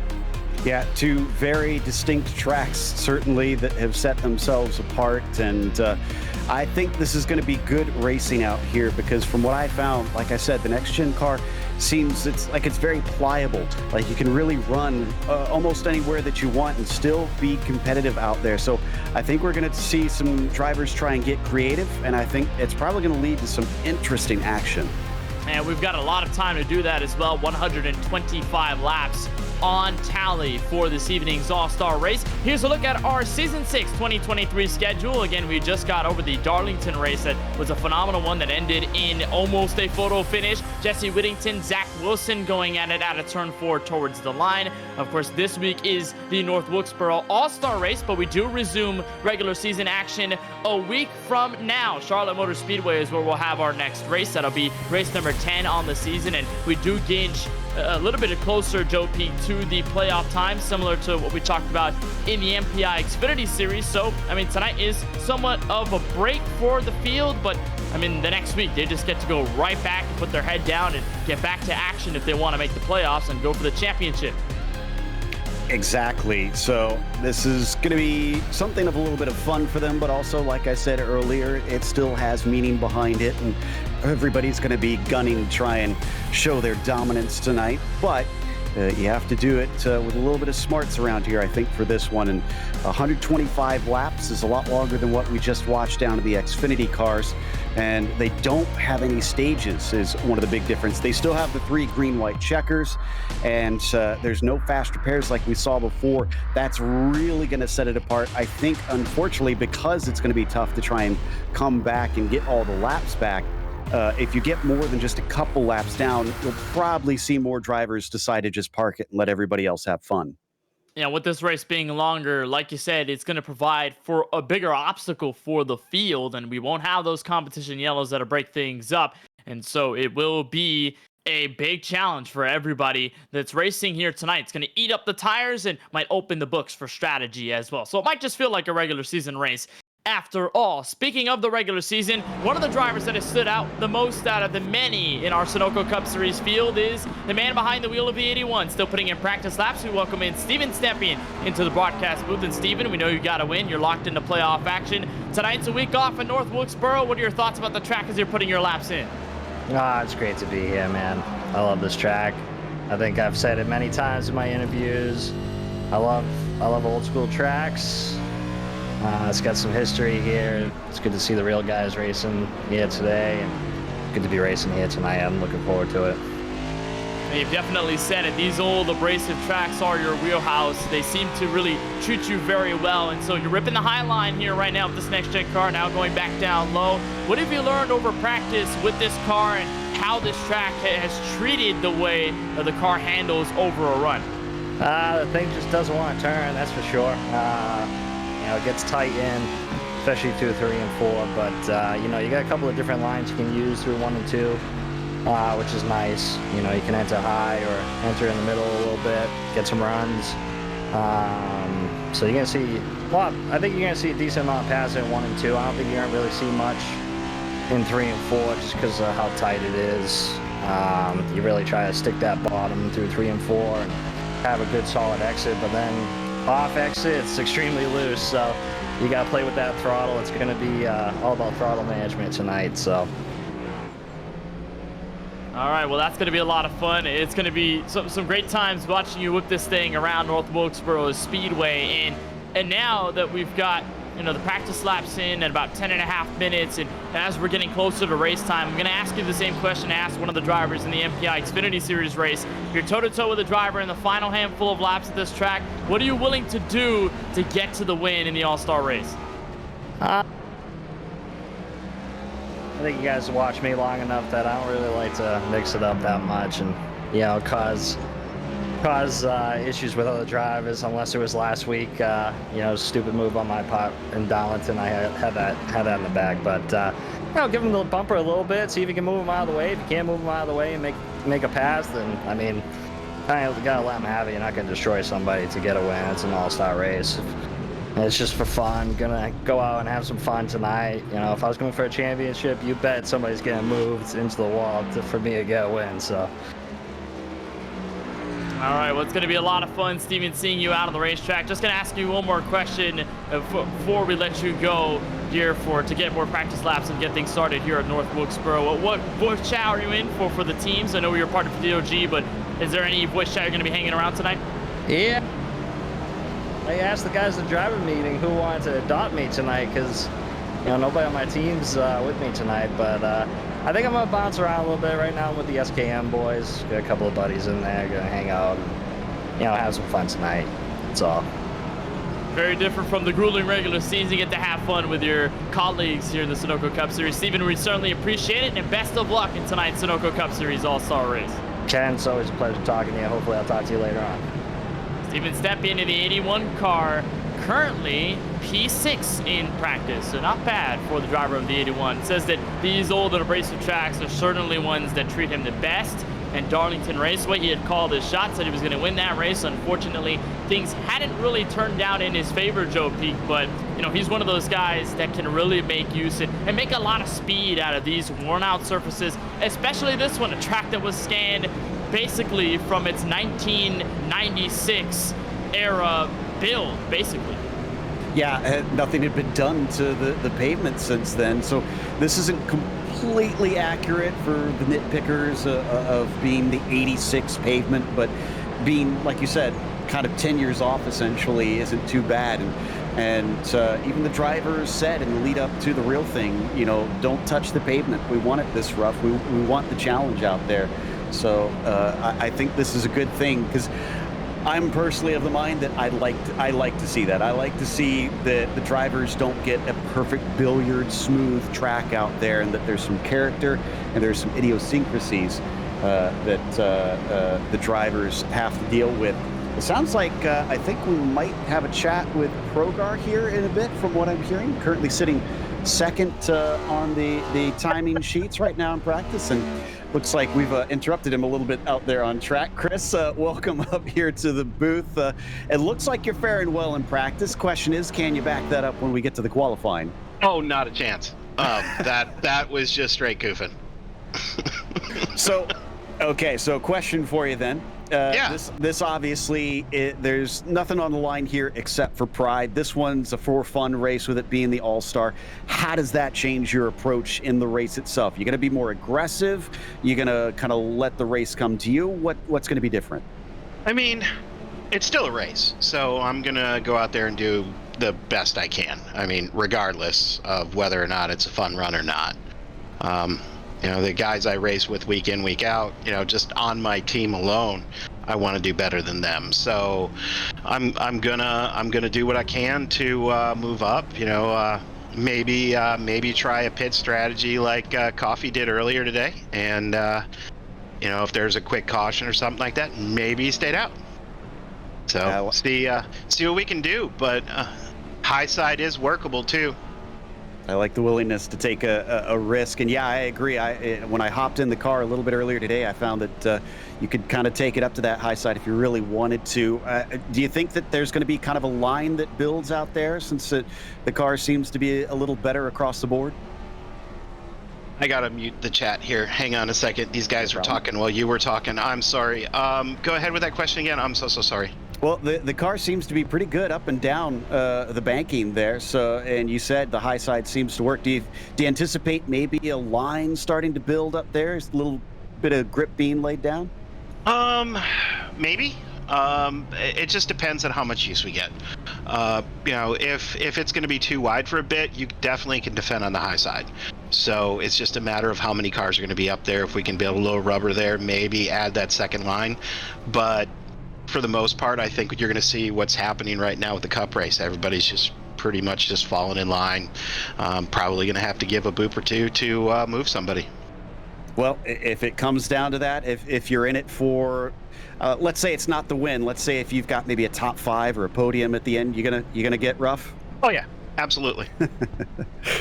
Yeah, two very distinct tracks, certainly, that have set themselves apart. And I think this is going to be good racing out here because from what I found, like I said, the next-gen car seems it's very pliable. Like you can really run almost anywhere that you want and still be competitive out there. So I think we're going to see some drivers try and get creative, and I think it's probably going to lead to some interesting action. And we've got a lot of time to do that as well. 125 laps on tally for this evening's All-Star Race. Here's a look at our Season 6 2023 schedule. Again, we just got over the Darlington race. That was a phenomenal one that ended in almost a photo finish. Jesse Whittington, Zach Wilson going at it out of turn 4 towards the line. Of course, this week is the North Wilkesboro All-Star Race, but we do resume regular season action a week from now. Charlotte Motor Speedway is where we'll have our next race. That'll be race number 10 on the season, and we do gauge a little bit closer, Joe Peak, to the playoff time, similar to what we talked about in the MPI Xfinity Series. So, I mean, tonight is somewhat of a break for the field, but, I mean, the next week they just get to go right back and put their head down and get back to action if they want to make the playoffs and go for the championship. Exactly. So this is going to be something of a little bit of fun for them, but also, like I said earlier, it still has meaning behind it, and everybody's going to be gunning to try and show their dominance tonight. But you have to do it with a little bit of smarts around here, I think, for this one. And 125 laps is a lot longer than what we just watched down to the Xfinity cars. And they don't have any stages is one of the big differences. They still have the 3 green-white checkers, and there's no fast repairs like we saw before. That's really going to set it apart. I think, unfortunately, because it's going to be tough to try and come back and get all the laps back, if you get more than just a couple laps down, you'll probably see more drivers decide to just park it and let everybody else have fun. Yeah, with this race being longer, like you said, it's going to provide for a bigger obstacle for the field, and we won't have those competition yellows that'll break things up. And so it will be a big challenge for everybody that's racing here tonight. It's going to eat up the tires and might open the books for strategy as well. So it might just feel like a regular season race. After all, speaking of the regular season, one of the drivers that has stood out the most out of the many in our Sunoco Cup Series field is the man behind the wheel of the 81, still putting in practice laps. We welcome in Steven Stepien into the broadcast booth. And Steven, we know you got to win. You're locked into playoff action. Tonight's a week off in North Wilkesboro. What are your thoughts about the track as you're putting your laps in? It's great to be here, man. I love this track. I think I've said it many times in my interviews. I love old school tracks. It's got some history here. It's good to see the real guys racing here today, and good to be racing here tonight. I'm looking forward to it. You've definitely said it. These old abrasive tracks are your wheelhouse. They seem to really treat you very well, and so you're ripping the high line here right now with this next-gen car, now going back down low. What have you learned over practice with this car and how this track has treated the way the car handles over a run? The thing just doesn't want to turn, that's for sure. It gets tight in, especially through 3 and 4, but you got a couple of different lines you can use through 1 and 2, which is nice. You can enter high or enter in the middle a little bit, get some runs. So you're gonna see, I think you're gonna see a decent amount of passing in 1 and 2. I don't think you're gonna really see much in 3 and 4 just because of how tight it is. You really try to stick that bottom through 3 and 4 and have a good solid exit, but then off exit, it's extremely loose, so you got to play with that throttle. It's going to be all about throttle management tonight. So, all right, well, that's going to be a lot of fun. It's going to be some great times watching you whip this thing around North Wilkesboro Speedway. And now that we've got the practice laps in at about 10.5 minutes, and as we're getting closer to race time, I'm going to ask you the same question I asked one of the drivers in the MPI Xfinity Series race. You're toe-to-toe with a driver in the final handful of laps at this track. What are you willing to do to get to the win in the All-Star race? I think you guys watch me long enough that I don't really like to mix it up that much and, cause issues with other drivers, unless it was last week, stupid move on my part in Darlington. I had that in the bag, but give him the bumper a little bit, see if you can move him out of the way. If you can't move him out of the way and make a pass, then I mean, I gotta let him have it. You're not gonna destroy somebody to get a win. It's an all-star race. It's just for fun. Gonna go out and have some fun tonight. If I was going for a championship, you bet somebody's getting moved into the wall for me to get a win. So. All right, well, it's going to be a lot of fun, Steven, seeing you out on the racetrack. Just going to ask you one more question before we let you go here to get more practice laps and get things started here at North Wilkesboro. What voice chat are you in for the teams? I know you're part of DOG, but is there any voice chat you're going to be hanging around tonight? Yeah. I asked the guys at the driver meeting who wanted to adopt me tonight because, nobody on my team's with me tonight, but I think I'm going to bounce around a little bit right now with the SKM boys. Got a couple of buddies in there, going to hang out and, have some fun tonight. That's all. Very different from the grueling regular season. You get to have fun with your colleagues here in the Sunoco Cup Series. Steven, we certainly appreciate it, and best of luck in tonight's Sunoco Cup Series All-Star Race. Ken, it's always a pleasure talking to you. Hopefully I'll talk to you later on. Steven Stepien in the 81 car, currently P6 in practice, so not bad for the driver of the 81. Says that these old and abrasive tracks are certainly ones that treat him the best. And Darlington Raceway, he had called his shot, said he was going to win that race. Unfortunately, things hadn't really turned down in his favor, Joe Peak, but he's one of those guys that can really make use and make a lot of speed out of these worn out surfaces, especially this one, a track that was scanned basically from its 1996 era build, basically. Yeah, nothing had been done to the pavement since then, so this isn't completely accurate for the nitpickers of being the 86 pavement, but being, like you said, kind of 10 years off essentially isn't too bad. And even the drivers said in the lead up to the real thing, don't touch the pavement. We want it this rough. We want the challenge out there. So I think this is a good thing, because I'm personally of the mind that I like to see that. I like to see that the drivers don't get a perfect billiard smooth track out there, and that there's some character and there's some idiosyncrasies that the drivers have to deal with. It sounds like I think we might have a chat with Progar here in a bit, from what I'm hearing. Currently sitting second on the timing sheets right now in practice, and looks like we've interrupted him a little bit out there on track. Chris, welcome up here to the booth. It looks like you're faring well in practice. Question is, can you back that up when we get to the qualifying? Oh, not a chance. That was just straight goofing. So question for you then. This obviously, there's nothing on the line here except for pride. This one's a for fun race, with it being the All-Star. How does that change your approach in the race itself? You're going to be more aggressive? You're going to kind of let the race come to you? What's going to be different? I mean, it's still a race, so I'm going to go out there and do the best I can. I mean, regardless of whether or not it's a fun run or not. The guys I race with week in, week out, just on my team alone, I want to do better than them. So I'm gonna do what I can to move up. Maybe try a pit strategy like Coffee did earlier today, and if there's a quick caution or something like that, maybe stayed out. So see what we can do. But high side is workable too. I like the willingness to take a risk. And yeah, I agree. When I hopped in the car a little bit earlier today, I found that you could kind of take it up to that high side if you really wanted to. Do you think that there's going to be kind of a line that builds out there, since the car seems to be a little better across the board? I got to mute the chat here. Hang on a second. These guys were talking while you were talking. I'm sorry. Go ahead with that question again. I'm so sorry. Well, the car seems to be pretty good up and down the banking there. So, and you said the high side seems to work. Do you anticipate maybe a line starting to build up there? Is a little bit of grip being laid down? Maybe. It just depends on how much use we get. If it's going to be too wide for a bit, you definitely can defend on the high side. So it's just a matter of how many cars are going to be up there. If we can build a little rubber there, maybe add that second line. But for the most part, I think you're going to see what's happening right now with the Cup race. Everybody's just pretty much just falling in line. Probably going to have to give a boop or two to move somebody. Well, if it comes down to that, if you're in it for, let's say it's not the win. Let's say if you've got maybe a top 5 or a podium at the end, you're gonna get rough. Oh yeah, absolutely,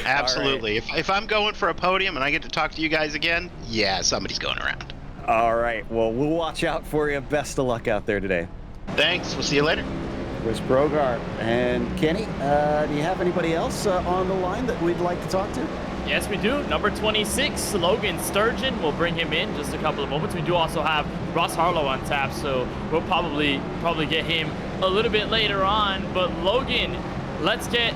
absolutely. Right. If I'm going for a podium and I get to talk to you guys again, yeah, somebody's going around. All right. Well, we'll watch out for you. Best of luck out there today. Thanks. We'll see you later. Chris Brogard and Kenny. Do you have anybody else on the line that we'd like to talk to? Yes, we do. Number 26, Logan Sturgeon. We'll bring him in just a couple of moments. We do also have Ross Harlow on tap, so we'll probably get him a little bit later on. But Logan, let's get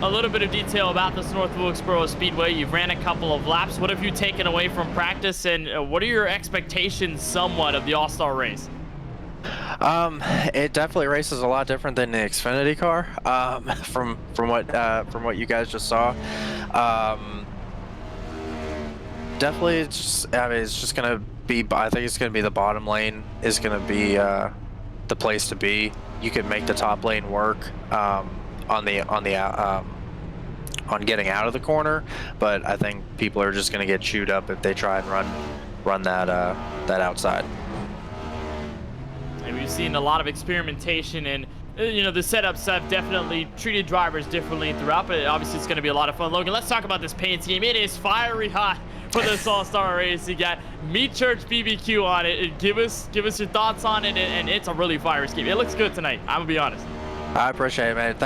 a little bit of detail about this North Wilkesboro Speedway. You've ran a couple of laps. What have you taken away from practice, and what are your expectations somewhat of the All-Star race? It definitely races a lot different than the Xfinity car. From what you guys just saw. Definitely, it's just gonna be. I think it's gonna be the bottom lane is gonna be the place to be. You can make the top lane work on getting out of the corner, but I think people are just gonna get chewed up if they try and run that outside. And we've seen a lot of experimentation, and the setups have definitely treated drivers differently throughout, but obviously it's going to be a lot of fun. Logan, let's talk about this paint scheme. It is fiery hot for this All-Star race. You got Meat Church BBQ on it. Give us your thoughts on it, and it's a really fiery scheme. It looks good tonight, I'm going to be honest. I appreciate it, man.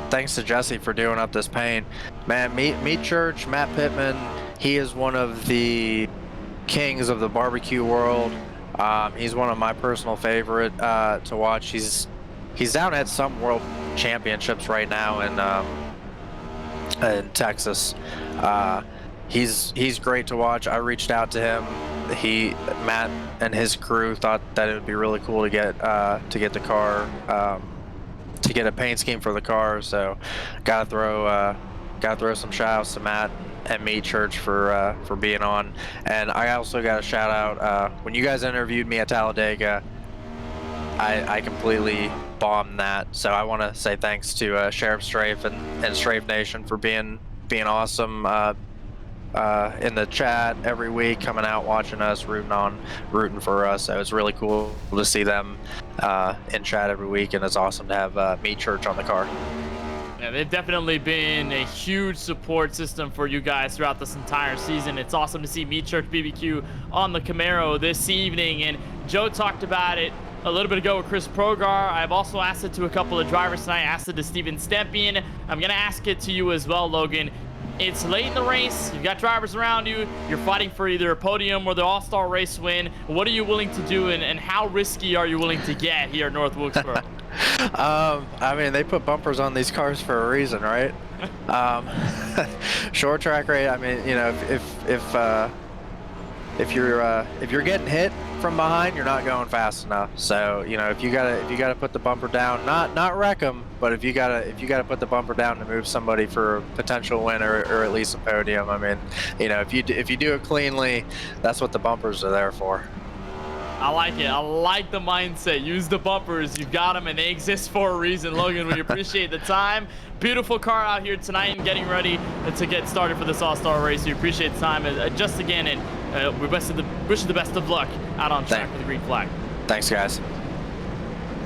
Thanks to Jesse for doing up this paint. Man, Meat Church, Matt Pittman, he is one of the kings of the barbecue world. He's one of my personal favorite to watch. He's down at some world championships right now in Texas. He's great to watch. I reached out to him. Matt and his crew thought that it would be really cool to get the car, to get a paint scheme for the car. So gotta throw some shout outs to Matt and Meat Church for being on. And I also got a shout out when you guys interviewed me at Talladega. I completely bombed that, so I want to say thanks to Sheriff Strafe and Strafe Nation for being awesome in the chat every week, coming out, watching us, rooting for us. So it's really cool to see them in chat every week, and it's awesome to have Meat Church on the car. Yeah, they've definitely been a huge support system for you guys throughout this entire season. It's awesome to see Meat Church BBQ on the Camaro this evening, and Joe talked about it a little bit ago with Chris Progar. I've also asked it to a couple of drivers tonight. I asked it to Steven Stempien. I'm going to ask it to you as well, Logan. It's late in the race. You've got drivers around you. You're fighting for either a podium or the All-Star race win. What are you willing to do, and how risky are you willing to get here at North Wilkesboro? I mean, they put bumpers on these cars for a reason, right? Short track rate. I mean, if you're getting hit from behind, you're not going fast enough. So if you gotta put the bumper down, not wreck them, but if you gotta put the bumper down to move somebody for a potential win or at least a podium. I mean, if you do it cleanly, that's what the bumpers are there for. I like it. I like the mindset. Use the bumpers. You've got them, and they exist for a reason. Logan, we appreciate the time. Beautiful car out here tonight and getting ready to get started for this All-Star race. We appreciate the time. Just again, and we wish you the best of luck out on track with the green flag. Thanks, guys.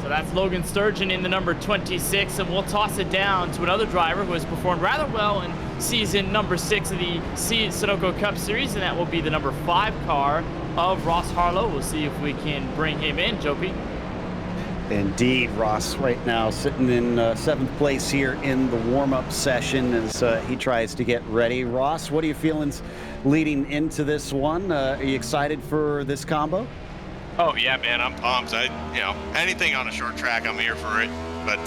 So that's Logan Sturgeon in the number 26, and we'll toss it down to another driver who has performed rather well in season number 6 of the Sunoco Cup Series, and that will be the number 5 car of Ross Harlow. We'll see if we can bring him in, Joe P. Indeed, Ross right now sitting in 7th place here in the warm-up session as he tries to get ready. Ross, what are your feelings leading into this one? Are you excited for this combo? Oh yeah, man, I'm pumped. Anything on a short track, I'm here for it. But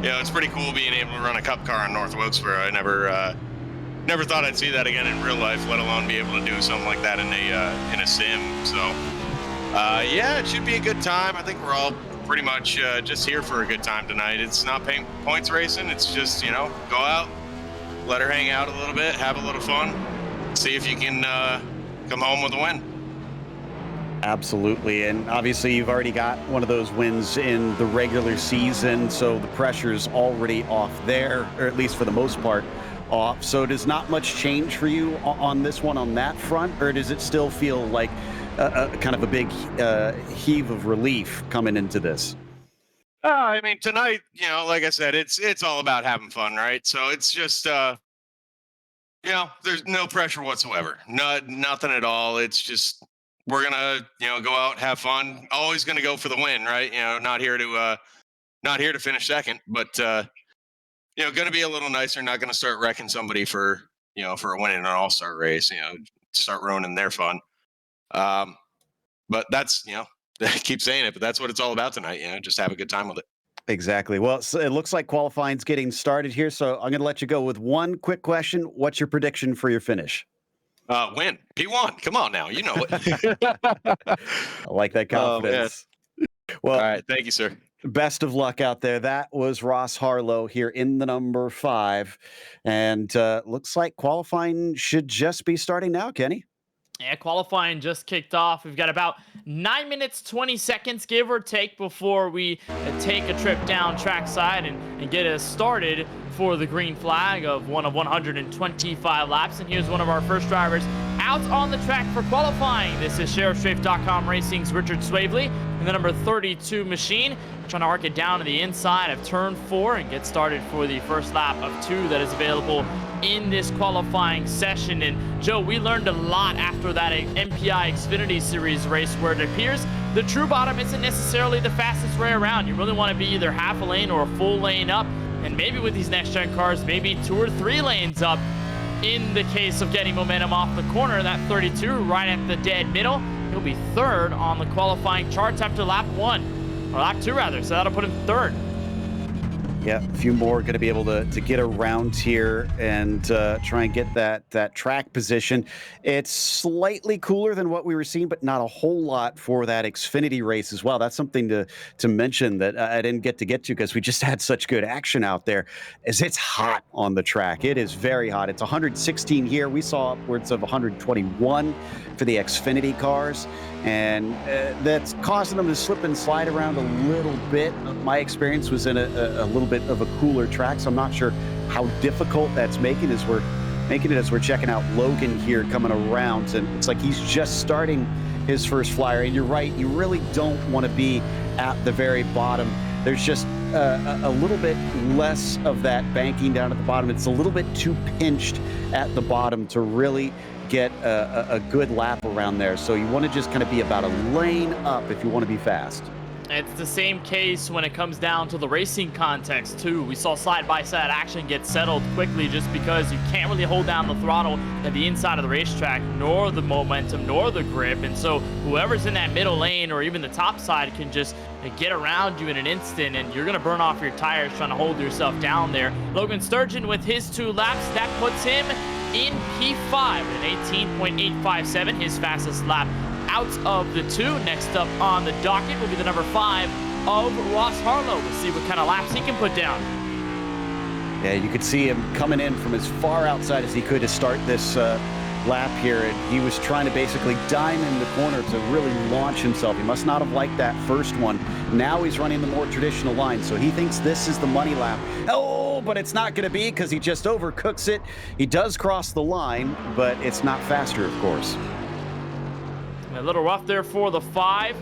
it's pretty cool being able to run a cup car on North Wilkesboro. I never thought I'd see that again in real life, let alone be able to do something like that in a sim. So it should be a good time. I think we're all pretty much just here for a good time tonight. It's not points racing. It's just, go out, let her hang out a little bit, have a little fun, see if you can come home with a win. Absolutely. And obviously you've already got one of those wins in the regular season, so the pressure's already off there, or at least for the most part off. So does not much change for you on this one on that front, or does it still feel like kind of a big heave of relief coming into this? I mean, tonight, like I said, it's all about having fun, right? So it's just, there's no pressure whatsoever. Nothing at all. It's just, we're gonna, go out, have fun. Always gonna go for the win, right? Not here to finish second, but gonna be a little nicer. Not gonna start wrecking somebody for a win in an all-star race. Start ruining their fun. But that's, I keep saying it, but that's what it's all about tonight. Just have a good time with it. Exactly. Well, so it looks like qualifying's getting started here, so I'm going to let you go with one quick question. What's your prediction for your finish? Win. P1. Come on now. You know it. I like that confidence. Well, all right. Thank you, sir. Best of luck out there. That was Ross Harlow here in the number 5. And looks like qualifying should just be starting now, Kenny. Yeah, qualifying just kicked off. We've got about 9 minutes, 20 seconds, give or take, before we take a trip down trackside and get us started for the green flag of one of 125 laps. And here's one of our first drivers out on the track for qualifying. This is SheriffStrafe.com Racing's Richard Swavely in the number 32 machine, trying to arc it down to the inside of turn 4 and get started for the first lap of 2 that is available in this qualifying session. And Joe, we learned a lot after that MPI Xfinity Series race, where it appears the true bottom isn't necessarily the fastest way around. You really want to be either half a lane or a full lane up, and maybe with these next gen cars, maybe 2 or 3 lanes up in the case of getting momentum off the corner. That 32 right at the dead middle, he'll be 3rd on the qualifying charts after lap 1, or lap 2 rather, so that'll put him 3rd. Yeah, a few more going to be able to get around here and try and get that track position. It's slightly cooler than what we were seeing, but not a whole lot for that Xfinity race as well. That's something to mention that I didn't get to because we just had such good action out there. As it's hot on the track. It is very hot. It's 116 here. We saw upwards of 121 for the Xfinity cars, and that's causing them to slip and slide around a little bit. My experience was in a little bit of a cooler track, so I'm not sure how difficult that's making as we're checking out Logan here coming around, and it's like he's just starting his first flyer. And you're right, you really don't want to be at the very bottom. There's just a little bit less of that banking down at the bottom. It's a little bit too pinched at the bottom to really get a good lap around there. So you want to just kind of be about a lane up if you want to be fast. It's the same case when it comes down to the racing context, too. We saw side-by-side action get settled quickly just because you can't really hold down the throttle at the inside of the racetrack, nor the momentum, nor the grip. And so whoever's in that middle lane or even the top side can just get around you in an instant, and you're going to burn off your tires trying to hold yourself down there. Logan Sturgeon with his 2 laps, that puts him in P5 at an 18.857, his fastest lap out of the 2. Next up on the docket will be the number 5 of Ross Harlow. We'll see what kind of laps he can put down. Yeah, you could see him coming in from as far outside as he could to start this lap here, and he was trying to basically dime in the corner to really launch himself. He must not have liked that first one. Now he's running the more traditional line, so he thinks this is the money lap. Oh, but it's not going to be, because he just overcooks it. He does cross the line, but it's not faster, of course. A little rough there for the 5.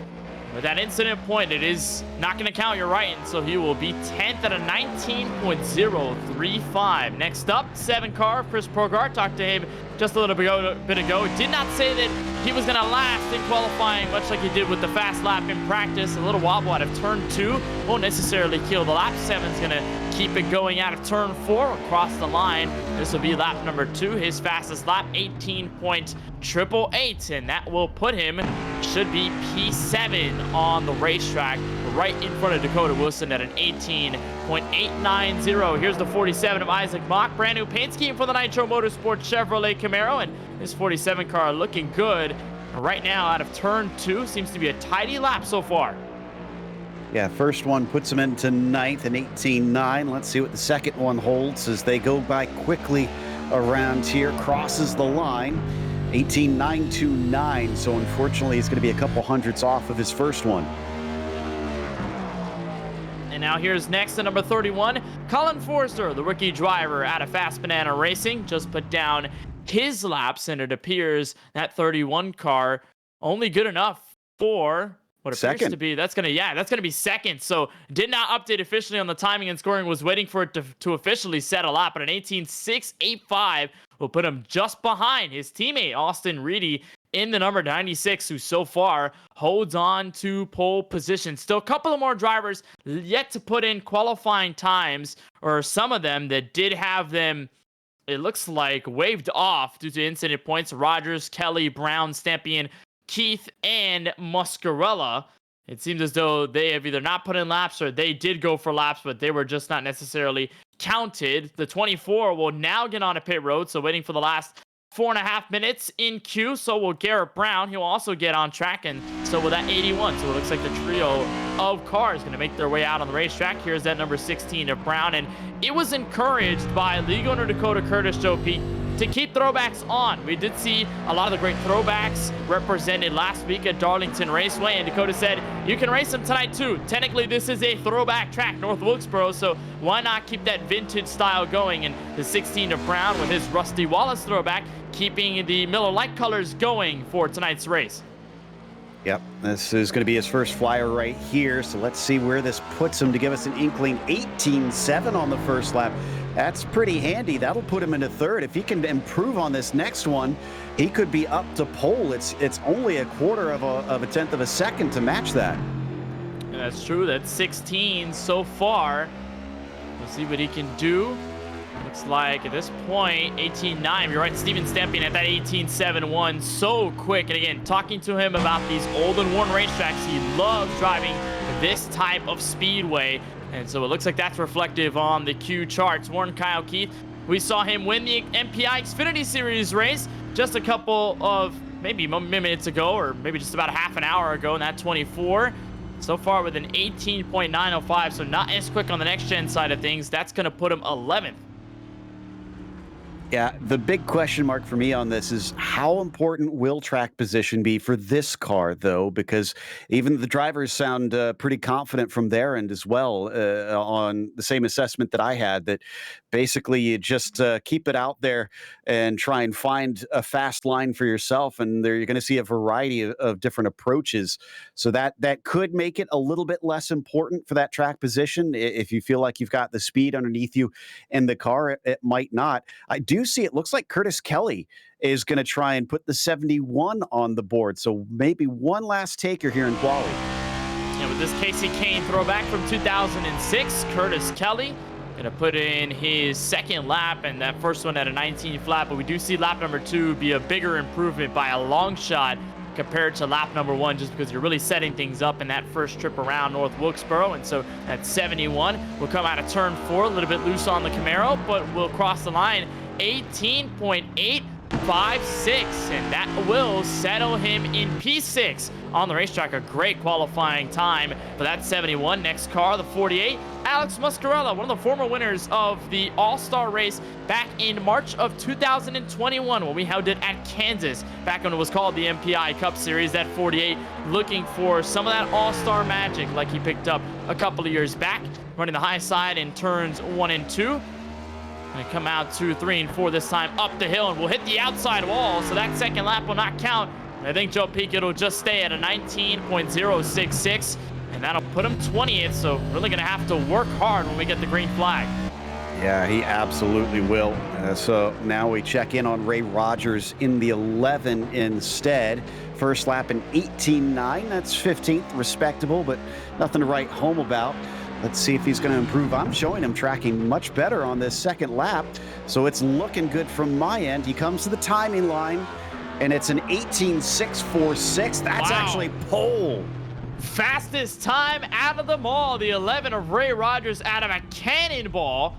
With that incident point, it is not going to count, you're right, and so he will be 10th at a 19.035. Next up, 7 car, Chris Progart. Talked to him just a little bit ago. Did not say that he was going to last in qualifying, much like he did with the fast lap in practice. A little wobble out of turn 2 won't necessarily kill the lap. 7's going to keep it going out of turn 4 across the line. This will be lap number 2, his fastest lap, 18.888, and that will put him, should be P7 on the racetrack, right in front of Dakota Wilson at an 18.890. Here's the 47 of Isaac Mock, brand new paint scheme for the Nitro Motorsports Chevrolet Camaro, and this 47 car looking good right now out of turn 2. Seems to be a tidy lap so far. Yeah, first one puts them into ninth and 18.9. Let's see what the second one holds as they go by quickly around here. Crosses the line, 18.929. So unfortunately, he's going to be a couple hundredths off of his first one. And now here's next to number 31, Colin Forster, the rookie driver out of Fast Banana Racing, just put down his laps, and it appears that 31 car only good enough for what appears to be that's gonna be second. So did not update officially on the timing and scoring, was waiting for it to officially set a lap, but an 18.685 will put him just behind his teammate Austin Reedy in the number 96, who so far holds on to pole position. Still a couple of more drivers yet to put in qualifying times, or some of them that did have them, it looks like, waived off due to incident points. Rogers, Kelly, Brown, Stampian, Keith, and Muscarella. It seems as though they have either not put in laps or they did go for laps, but they were just not necessarily counted. The 24 will now get on a pit road, so waiting for the last 4.5 minutes in queue. So will Garrett Brown. He'll also get on track, and so will that 81. So it looks like the trio of cars going to make their way out on the racetrack. Here's that number 16 of Brown, and it was encouraged by league owner Dakota Curtis, Joe Pete, to keep throwbacks on. We did see a lot of the great throwbacks represented last week at Darlington Raceway, and Dakota said, you can race them tonight too. Technically, this is a throwback track, North Wilkesboro, so why not keep that vintage style going? And the 16 of Brown with his Rusty Wallace throwback, keeping the Miller Lite colors going for tonight's race. Yep, this is going to be his first flyer right here, so let's see where this puts him to give us an inkling. 18.7 on the first lap. That's pretty handy. That'll put him into third. If he can improve on this next one, he could be up to pole. It's only a quarter of a tenth of a second to match that. And that's true. That's 16 so far. We'll see what he can do. Looks like at this point, 18.9. You're right, Steven Stampian at that 18.71. So quick. And again, talking to him about these old and worn racetracks, he loves driving this type of speedway. And so it looks like that's reflective on the Q charts. Warren Kyle Keith, we saw him win the MPI Xfinity Series race just a couple of maybe minutes ago, or maybe just about a half an hour ago in that 24. So far with an 18.905, so not as quick on the next gen side of things. That's going to put him 11th. Yeah, the big question mark for me on this is how important will track position be for this car, though, because even the drivers sound pretty confident from their end as well on the same assessment that I had, that basically you just keep it out there and try and find a fast line for yourself, and there you're going to see a variety of different approaches. So that could make it a little bit less important for that track position. If you feel like you've got the speed underneath you in the car, it might not. I do see it looks like Curtis Kelly is going to try and put the 71 on the board. So maybe one last taker here in quali. And with this Casey Kane throwback from 2006, Curtis Kelly going to put in his second lap, and that first one at a 19 flat. But we do see lap number 2 be a bigger improvement by a long shot compared to lap number 1, just because you're really setting things up in that first trip around North Wilkesboro. And so that 71 will come out of turn 4, a little bit loose on the Camaro, but will cross the line 18.856, and that will settle him in P6 on the racetrack. A great qualifying time for that 71. Next car, the 48, Alex Muscarella, one of the former winners of the All-Star race back in March of 2021 when we held it at Kansas, back when it was called the MPI Cup Series. That 48 looking for some of that All-Star magic like he picked up a couple of years back, running the high side in turns 1 and 2. Going to come out 2, 3, and 4 this time up the hill, and we'll hit the outside wall, so that second lap will not count. I think Joe Peak, it'll just stay at a 19.066, and that'll put him 20th, so really going to have to work hard when we get the green flag. Yeah, he absolutely will. So now we check in on Ray Rogers in the 11 instead. First lap in 18.9. That's 15th, respectable, but nothing to write home about. Let's see if he's going to improve. I'm showing him tracking much better on this second lap, so it's looking good from my end. He comes to the timing line, and it's an 18.646. That's actually pole. Fastest time out of them all. The 11 of Ray Rogers out of a cannonball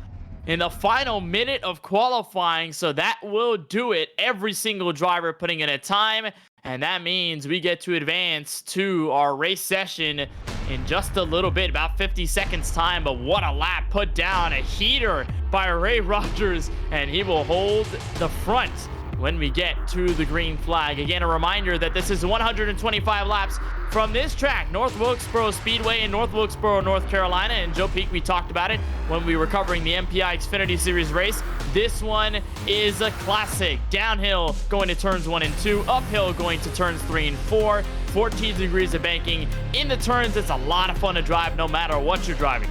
in the final minute of qualifying. So that will do it. Every single driver putting in a time, and that means we get to advance to our race session in just a little bit, about 50 seconds time. But what a lap put down, a heater by Ray Rogers, and he will hold the front when we get to the green flag. Again, a reminder that this is 125 laps from this track, North Wilkesboro Speedway in North Wilkesboro, North Carolina. And Joe Peak, we talked about it when we were covering the MPI Xfinity Series race. This one is a classic. Downhill going to turns 1 and 2, uphill going to turns 3 and 4, 14 degrees of banking in the turns. It's a lot of fun to drive no matter what you're driving.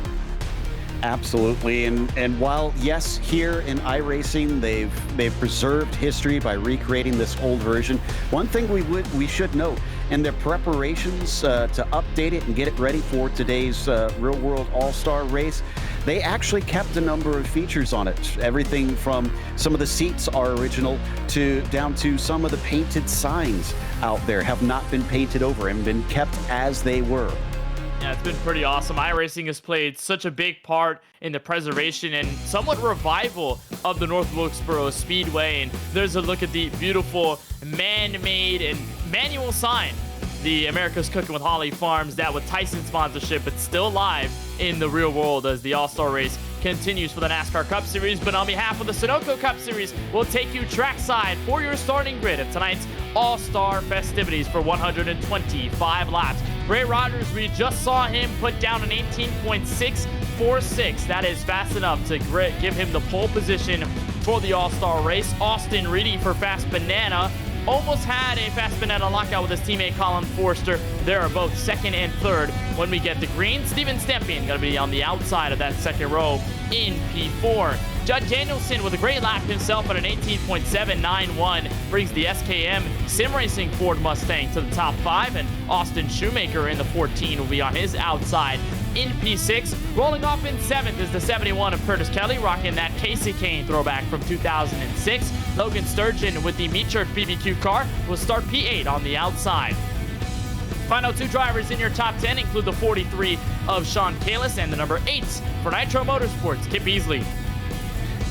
Absolutely, and while yes, here in iRacing they've preserved history by recreating this old version, one thing we should note in their preparations to update it and get it ready for today's real world all-star race, they actually kept a number of features on it. Everything from some of the seats are original to down to some of the painted signs out there have not been painted over and been kept as they were. Yeah, it's been pretty awesome. iRacing has played such a big part in the preservation and somewhat revival of the North Wilkesboro Speedway. And there's a look at the beautiful man-made and manual sign, the America's Cooking with Holly Farms, that with Tyson sponsorship, but still live in the real world as the All-Star race continues for the NASCAR Cup Series. But on behalf of the Sunoco Cup Series, we'll take you trackside for your starting grid of tonight's All-Star festivities for 125 laps. Ray Rogers, we just saw him put down an 18.646. That is fast enough to give him the pole position for the All-Star race. Austin Reedy for Fast Banana almost had a Fast Banana lockout with his teammate Colin Forster. They are both second and third when we get the green. Steven Stempien going to be on the outside of that second row in P4. Judd Danielson with a great lap himself at an 18.791 brings the SKM Sim Racing Ford Mustang to the top 5, and Austin Shoemaker in the 14 will be on his outside in P6. Rolling off in 7th is the 71 of Curtis Kelly, rocking that Casey Kane throwback from 2006. Logan Sturgeon with the Meachert BBQ car will start P8 on the outside. Final 2 drivers in your top 10 include the 43 of Sean Kalis and the number 8 for Nitro Motorsports, Kip Easley.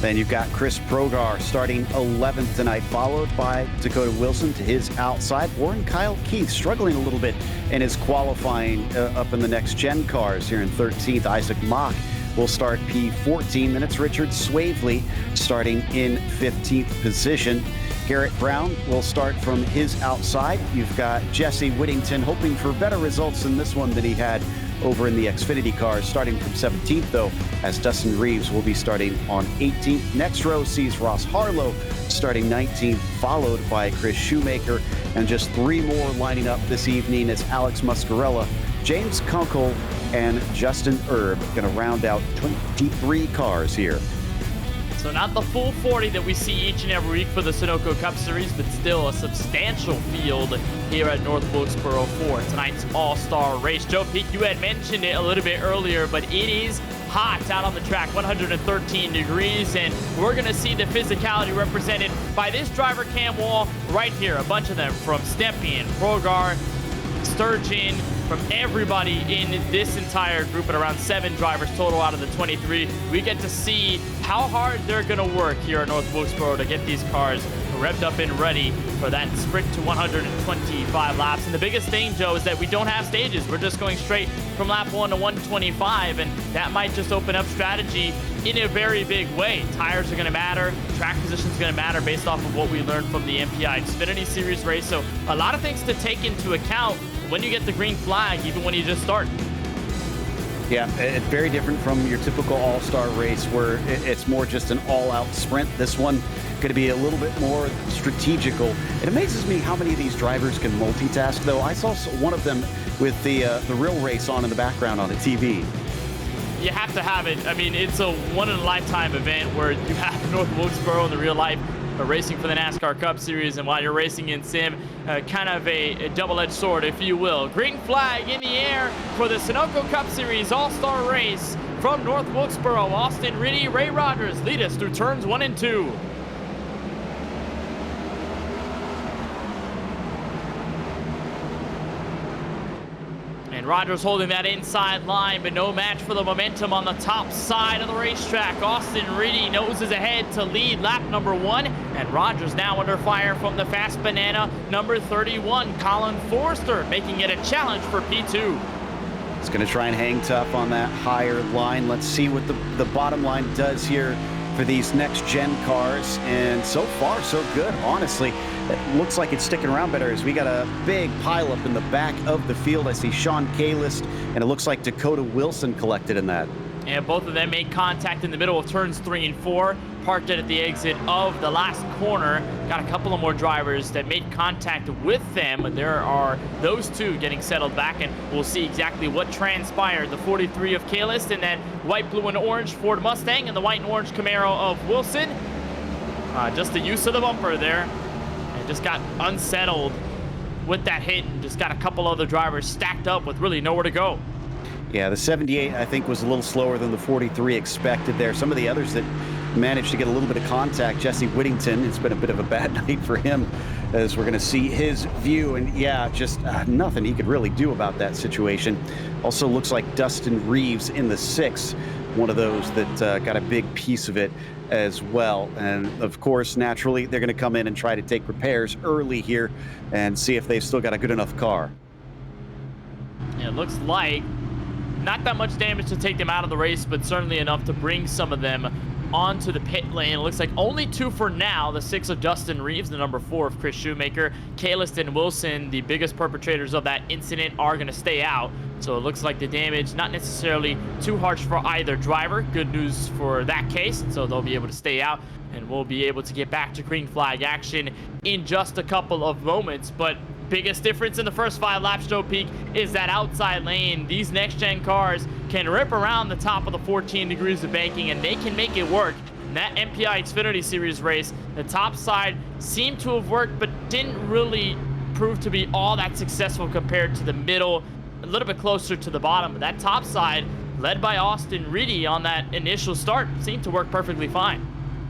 Then you've got Chris Progar starting 11th tonight, followed by Dakota Wilson to his outside. Warren Kyle Keith struggling a little bit in his qualifying up in the next gen cars here in 13th. Isaac Mock will start P14. Then it's Richard Swavely starting in 15th position. Garrett Brown will start from his outside. You've got Jesse Whittington hoping for better results in this one than he had over in the Xfinity cars, starting from 17th, though, as Dustin Reeves will be starting on 18th. Next row sees Ross Harlow starting 19th, followed by Chris Shoemaker, and just 3 more lining up this evening as Alex Muscarella, James Kunkel, and Justin Erb going to round out 23 cars here. So not the full 40 that we see each and every week for the Sunoco Cup Series, but still a substantial field here at North Wilkesboro for tonight's All-Star race. Joe Peak, you had mentioned it a little bit earlier, but it is hot out on the track, 113 degrees, and we're going to see the physicality represented by this driver cam wall right here. A bunch of them from Stempien, Progar, Sturgeon, from everybody in this entire group, and around 7 drivers total out of the 23. We get to see how hard they're going to work here at North Wilkesboro to get these cars revved up and ready for that sprint to 125 laps. And the biggest thing, Joe, is that we don't have stages. We're just going straight from lap 1 to 125, and that might just open up strategy in a very big way. Tires are going to matter. Track position is going to matter based off of what we learned from the MPI Xfinity Series race. So a lot of things to take into account when you get the green flag, even when you just start. Yeah, it's very different from your typical all-star race where it's more just an all-out sprint. This one going to be a little bit more strategical. It amazes me how many of these drivers can multitask, though. I saw one of them with the real race on in the background on the TV. You have to have it. I mean, it's a one-in-a-lifetime event where you have North Wilkesboro in the real life racing for the NASCAR Cup Series, and while you're racing in sim, kind of a double-edged sword, if you will. Green flag in the air for the Sunoco Cup Series All-Star race from North Wilkesboro. Austin Reedy, Ray Rogers lead us through turns 1 and 2. And Rogers holding that inside line, but no match for the momentum on the top side of the racetrack. Austin Reedy noses ahead to lead lap number 1, and Rogers now under fire from the Fast Banana number 31, Colin Forster, making it a challenge for P2. He's going to try and hang tough on that higher line. Let's see what the bottom line does here for these next-gen cars. And so far, so good, honestly. It looks like it's sticking around better as we got a big pileup in the back of the field. I see Sean Kalist, and it looks like Dakota Wilson collected in that. And both of them made contact in the middle of turns 3 and 4, parked it at the exit of the last corner. Got a couple of more drivers that made contact with them. There are those two getting settled back, and we'll see exactly what transpired. The 43 of Kalist and that white, blue, and orange Ford Mustang and the white and orange Camaro of Wilson. Just the use of the bumper there. And just got unsettled with that hit and just got a couple other drivers stacked up with really nowhere to go. Yeah, the 78, I think, was a little slower than the 43 expected there. Some of the others that managed to get a little bit of contact, Jesse Whittington, it's been a bit of a bad night for him as we're going to see his view. And yeah, just nothing he could really do about that situation. Also looks like Dustin Reeves in the 6, one of those that got a big piece of it as well. And of course, naturally, they're going to come in and try to take repairs early here and see if they've still got a good enough car. Yeah, it looks like not that much damage to take them out of the race, but certainly enough to bring some of them onto the pit lane. It looks like only 2 for now. The 6 of Dustin Reeves, the number 4 of Chris Shoemaker. Kalist and Wilson, the biggest perpetrators of that incident, are going to stay out. So it looks like the damage not necessarily too harsh for either driver. Good news for that case. So they'll be able to stay out, and we'll be able to get back to green flag action in just a couple of moments. But biggest difference in the first 5 laps, Joe Peak, is that outside lane. These next-gen cars can rip around the top of the 14 degrees of banking, and they can make it work. In that MPI Xfinity Series race, the top side seemed to have worked, but didn't really prove to be all that successful compared to the middle, a little bit closer to the bottom. But that top side, led by Austin Reedy on that initial start, seemed to work perfectly fine.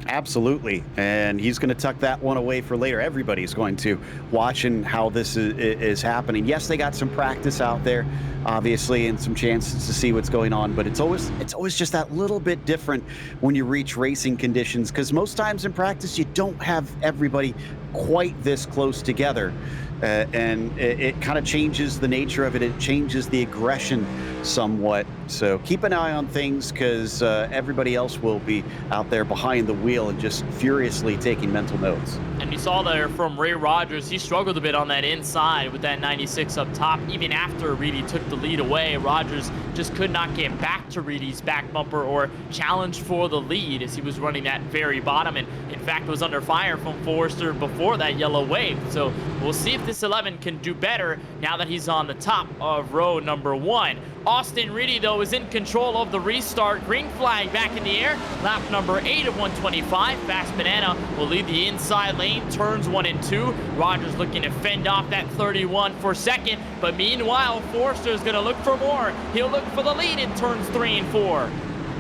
Absolutely, and he's going to tuck that one away for later. Everybody's going to watching how this is happening. Yes, they got some practice out there, obviously, and some chances to see what's going on, but it's always just that little bit different when you reach racing conditions, because most times in practice you don't have everybody quite this close together. And it kind of changes the nature of it. It changes the aggression somewhat. So keep an eye on things, because everybody else will be out there behind the wheel and just furiously taking mental notes. And you saw there from Ray Rogers, he struggled a bit on that inside with that 96 up top. Even after Reedy took the lead away, Rogers just could not get back to Reedy's back bumper or challenge for the lead as he was running that very bottom, and in fact was under fire from Forrester before that yellow wave. So we'll see if this 11 can do better now that he's on the top of row number 1. Austin Reedy, though, is in control of the restart. Green flag back in the air. Lap number 8 of 125. Fast Banana will lead the inside lane, turns 1 and 2. Rogers looking to fend off that 31 for second, but meanwhile, Forrester is going to look for more. He'll look for the lead in turns 3 and 4.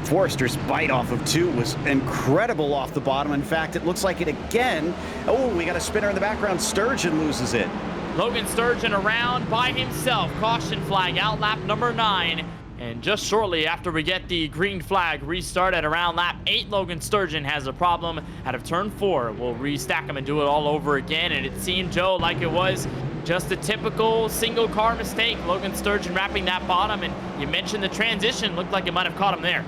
Forrester's bite off of 2 was incredible off the bottom. In fact, it looks like it again. Oh, we got a spinner in the background. Sturgeon loses it. Logan Sturgeon around by himself. Caution flag out, lap number 9. And just shortly after we get the green flag restart at around lap 8, Logan Sturgeon has a problem out of turn 4. We'll restack him and do it all over again. And it seemed, Joe, like it was just a typical single car mistake. Logan Sturgeon wrapping that bottom, and you mentioned the transition. Looked like it might have caught him there.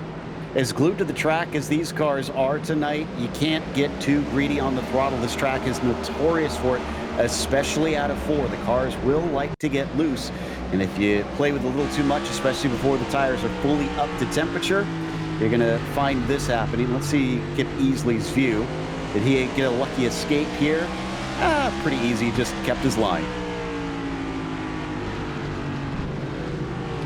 As glued to the track as these cars are tonight, you can't get too greedy on the throttle. This track is notorious for it, especially out of 4. The cars will like to get loose, and if you play with a little too much, especially before the tires are fully up to temperature, you're going to find this happening. Let's see Kip Easley's view. Did he get a lucky escape here? Pretty easy, just kept his line.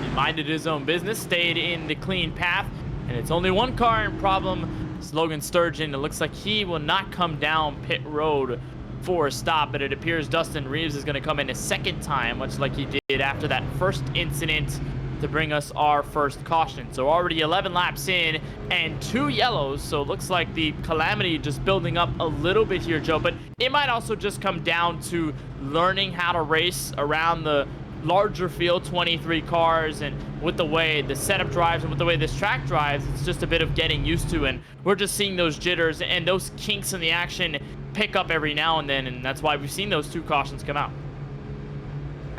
He minded his own business, stayed in the clean path. And it's only one car in problem. It's Logan Sturgeon. It looks like he will not come down pit road for a stop, but it appears Dustin Reeves is going to come in a second time, much like he did after that first incident, to bring us our first caution. So already 11 laps in and 2 yellows. So it looks like the calamity just building up a little bit here, Joe. But it might also just come down to learning how to race around the larger field, 23 cars, and with the way the setup drives and with the way this track drives, it's just a bit of getting used to, and we're just seeing those jitters and those kinks in the action pick up every now and then, and that's why we've seen those 2 cautions come out.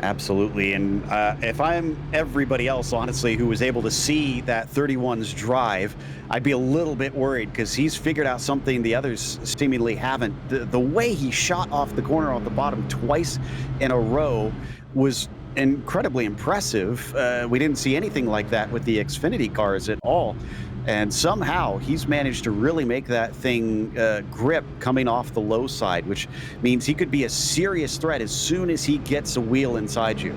Absolutely. And if I'm everybody else, honestly, who was able to see that 31's drive, I'd be a little bit worried because he's figured out something the others seemingly haven't. The way he shot off the corner off the bottom twice in a row was incredibly impressive. We didn't see anything like that with the Xfinity cars at all. And somehow he's managed to really make that thing grip coming off the low side, which means he could be a serious threat as soon as he gets a wheel inside you.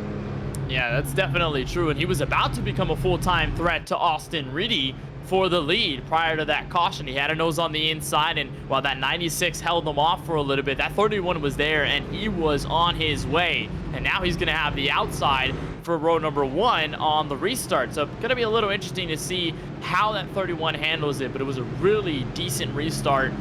Yeah, that's definitely true. And he was about to become a full-time threat to Austin Reedy for the lead prior to that caution. He had a nose on the inside, and while that 96 held him off for a little bit, that 31 was there, and he was on his way. And now he's going to have the outside for row number 1 on the restart. So going to be a little interesting to see how that 31 handles it, but it was a really decent restart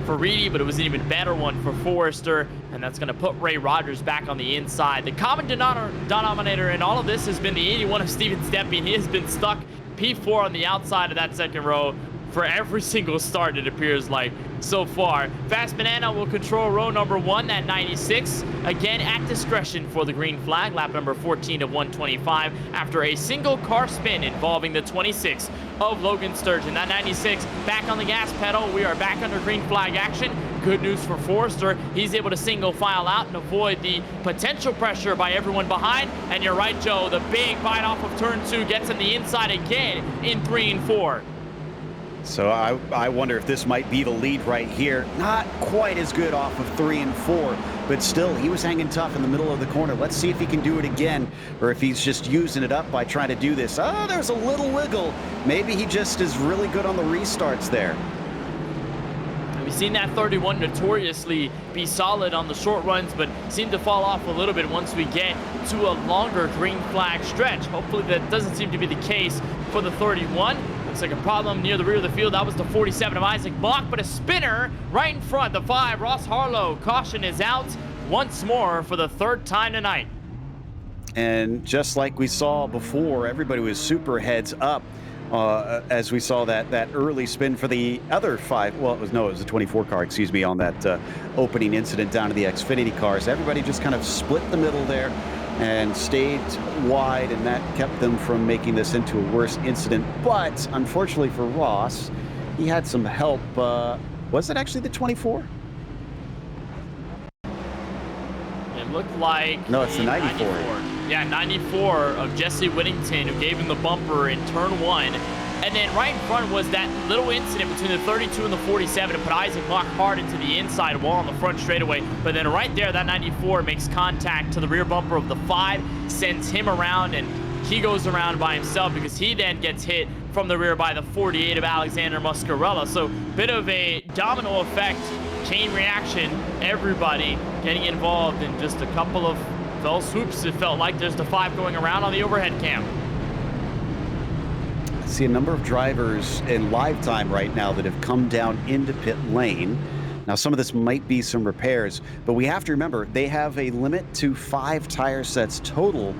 for Reedy, but it was an even better one for Forrester, and that's going to put Ray Rogers back on the inside. The common denominator in all of this has been the 81 of Steven Stempy, and he has been stuck P4 on the outside of that second row for every single start, it appears like, so far. Fast Banana will control row number 1, that 96. Again, at discretion for the green flag, lap number 14 of 125, after a single car spin involving the 26 of Logan Sturgeon. That 96 back on the gas pedal. We are back under green flag action. Good news for Forrester. He's able to single file out and avoid the potential pressure by everyone behind. And you're right, Joe, the big bite off of turn 2 gets him the inside again in 3 and 4. So I wonder if this might be the lead right here. Not quite as good off of 3 and 4, but still, he was hanging tough in the middle of the corner. Let's see if he can do it again, or if he's just using it up by trying to do this. Oh, there's a little wiggle. Maybe he just is really good on the restarts there. We've seen that 31 notoriously be solid on the short runs, but seem to fall off a little bit once we get to a longer green flag stretch. Hopefully that doesn't seem to be the case for the 31. Looks like a problem near the rear of the field. That was the 47 of Isaac Bach, but a spinner right in front. The 5, Ross Harlow. Caution is out once more for the 3rd time tonight. And just like we saw before, everybody was super heads up as we saw that early spin for the other 5. Well, it was a 24 car, excuse me, on that opening incident down to the Xfinity cars. Everybody just kind of split the middle there and stayed wide, and that kept them from making this into a worse incident. But unfortunately for Ross, he had some help. Was it actually the 24? It looked like... No, it's the 94. Yeah, 94 of Jesse Whittington, who gave him the bumper in turn 1. And then right in front was that little incident between the 32 and the 47 to put Isaac Bach hard into the inside wall on the front straightaway. But then right there, that 94 makes contact to the rear bumper of the 5, sends him around, and he goes around by himself because he then gets hit from the rear by the 48 of Alexander Muscarella. So bit of a domino effect, chain reaction, everybody getting involved in just a couple of fell swoops. It felt like there's the 5 going around on the overhead cam. I see a number of drivers in live time right now that have come down into pit lane. Now, some of this might be some repairs, but we have to remember they have a limit to 5 tire sets total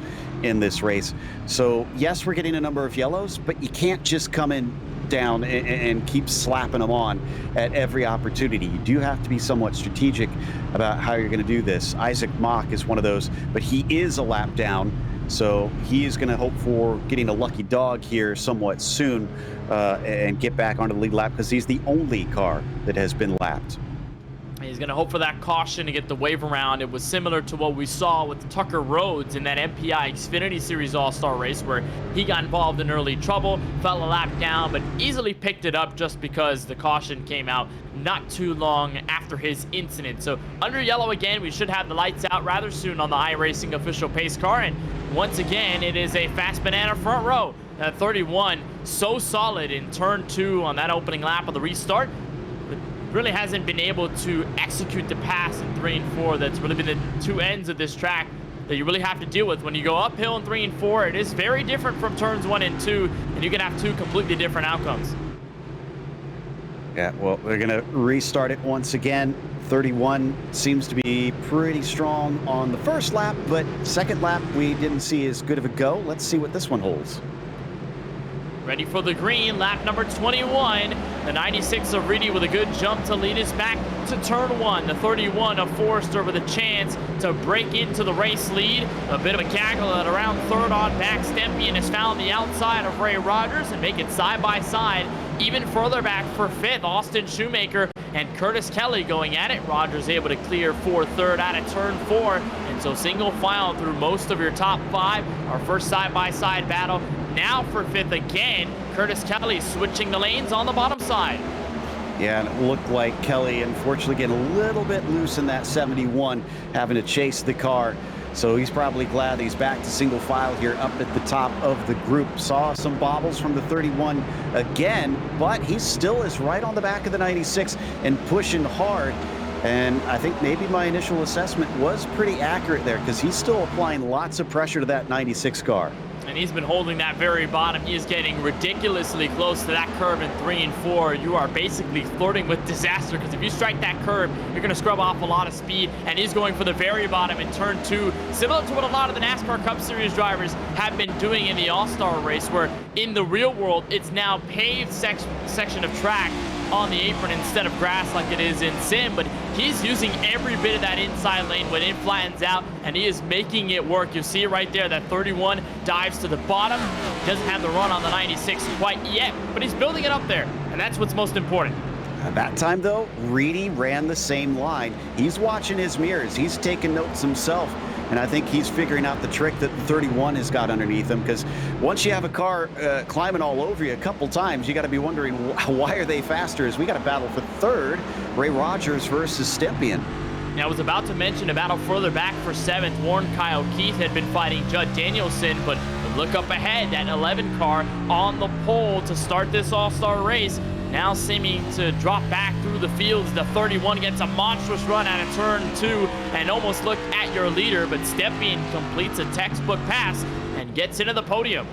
in this race. So, yes, we're getting a number of yellows, but you can't just come in down and keep slapping them on at every opportunity. You do have to be somewhat strategic about how you're going to do this. Isaac Mock is one of those, but he is a lap down. So he is going to hope for getting a lucky dog here somewhat soon and get back onto the lead lap because he's the only car that has been lapped. He's going to hope for that caution to get the wave around. It was similar to what we saw with Tucker Rhodes in that MPI Xfinity Series All-Star race where he got involved in early trouble, fell a lap down, but easily picked it up just because the caution came out not too long after his incident. So under yellow again, we should have the lights out rather soon on the iRacing official pace car. And once again, it is a Fast Banana front row. That 31 so solid in turn 2 on that opening lap of the restart. Really hasn't been able to execute the pass in 3 and 4. That's really been the 2 ends of this track that you really have to deal with. When you go uphill in 3 and 4, it is very different from turns 1 and 2, and you can have 2 completely different outcomes. Yeah, well, they're going to restart it once again. 31 seems to be pretty strong on the first lap, but second lap we didn't see as good of a go. Let's see what this one holds. ready for the green, lap number 21. The 96 of Reedy with a good jump to lead us back to turn 1. The 31 of Forrester with a chance to break into the race lead. A bit of a gaggle at around third on back. Stempien has found the outside of Ray Rogers and make it side by side. Even further back for fifth, Austin Shoemaker and Curtis Kelly going at it. Rogers able to clear for third out of turn 4. And so single file through most of your top 5. Our first side-by-side battle. Now for fifth again, Curtis Kelly switching the lanes on the bottom side. Yeah, and it looked like Kelly, unfortunately, getting a little bit loose in that 71, having to chase the car. So he's probably glad that he's back to single file here up at the top of the group. Saw some bobbles from the 31 again, but he still is right on the back of the 96 and pushing hard. And I think maybe my initial assessment was pretty accurate there because he's still applying lots of pressure to that 96 car. And he's been holding that very bottom. He is getting ridiculously close to that curve in 3 and 4. You are basically flirting with disaster because if you strike that curve, you're going to scrub off a lot of speed. And he's going for the very bottom in turn 2, similar to what a lot of the NASCAR Cup Series drivers have been doing in the All-Star race, where in the real world, it's now paved section of track on the apron instead of grass like it is in sim, but he's using every bit of that inside lane when it flattens out, and he is making it work. You see it right there, that 31 dives to the bottom. He doesn't have the run on the 96 quite yet, but he's building it up there, and that's what's most important. That time, though, Reedy ran the same line. He's watching his mirrors. He's taking notes himself. And I think he's figuring out the trick that the 31 has got underneath him, because once you have a car climbing all over you a couple times, you got to be wondering, why are they faster? As we got a battle for third, Ray Rogers versus Stempien. Now, I was about to mention a battle further back for 7th. Warren Kyle Keith had been fighting Judd Danielson, but look up ahead, that 11 car on the pole to start this all-star race. Now seeming to drop back through the fields. The 31 gets a monstrous run out of turn 2 and almost looked at your leader, but Stempien completes a textbook pass and gets into the podium.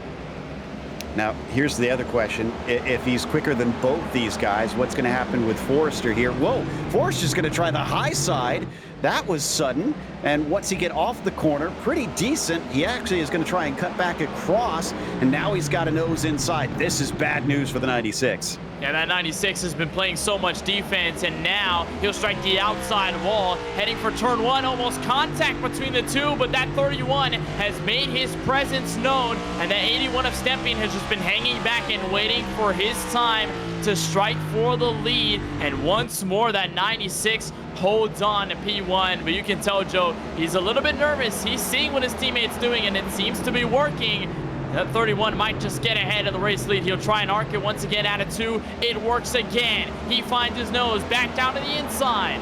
Now, here's the other question. If he's quicker than both these guys, what's going to happen with Forrester here? Whoa, Forrester's going to try the high side. That was sudden. And once he get off the corner, pretty decent. He actually is going to try and cut back across, and now he's got a nose inside. This is bad news for the 96. Yeah, that 96 has been playing so much defense, and now he'll strike the outside wall, heading for turn 1. Almost contact between the two, but that 31 has made his presence known, and that 81 of Stempien has just been hanging back and waiting for his time to strike for the lead. And once more, that 96 holds on to P1, but you can tell, Joe, he's a little bit nervous. He's seeing what his teammate's doing, and it seems to be working. That 31 might just get ahead of the race lead. He'll try and arc it once again out of 2. It works again. He finds his nose back down to the inside.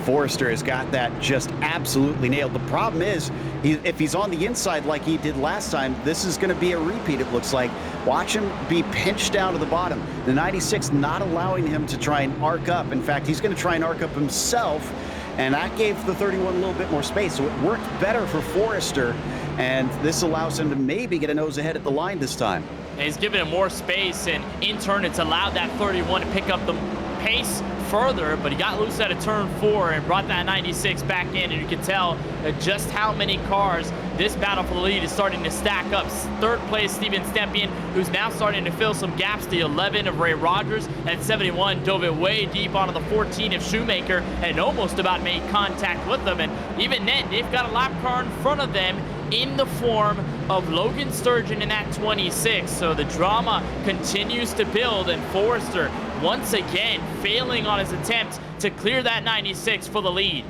Forrester has got that just absolutely nailed. The problem is, if he's on the inside like he did last time, this is going to be a repeat, it looks like. Watch him be pinched down to the bottom. The 96 not allowing him to try and arc up. In fact, he's going to try and arc up himself, and that gave the 31 a little bit more space, so it worked better for Forrester, and this allows him to maybe get a nose ahead at the line this time. And he's given him more space, and in turn, it's allowed that 31 to pick up the pace further, but he got loose out of turn 4 and brought that 96 back in, and you can tell just how many cars this battle for the lead is starting to stack up. Third place, Steven Stempien, who's now starting to fill some gaps. The 11 of Ray Rogers, and 71 dove it way deep onto the 14 of Shoemaker and almost about made contact with them. And even then, they've got a lap car in front of them in the form of Logan Sturgeon in that 26. So the drama continues to build, and Forrester once again failing on his attempt to clear that 96 for the lead.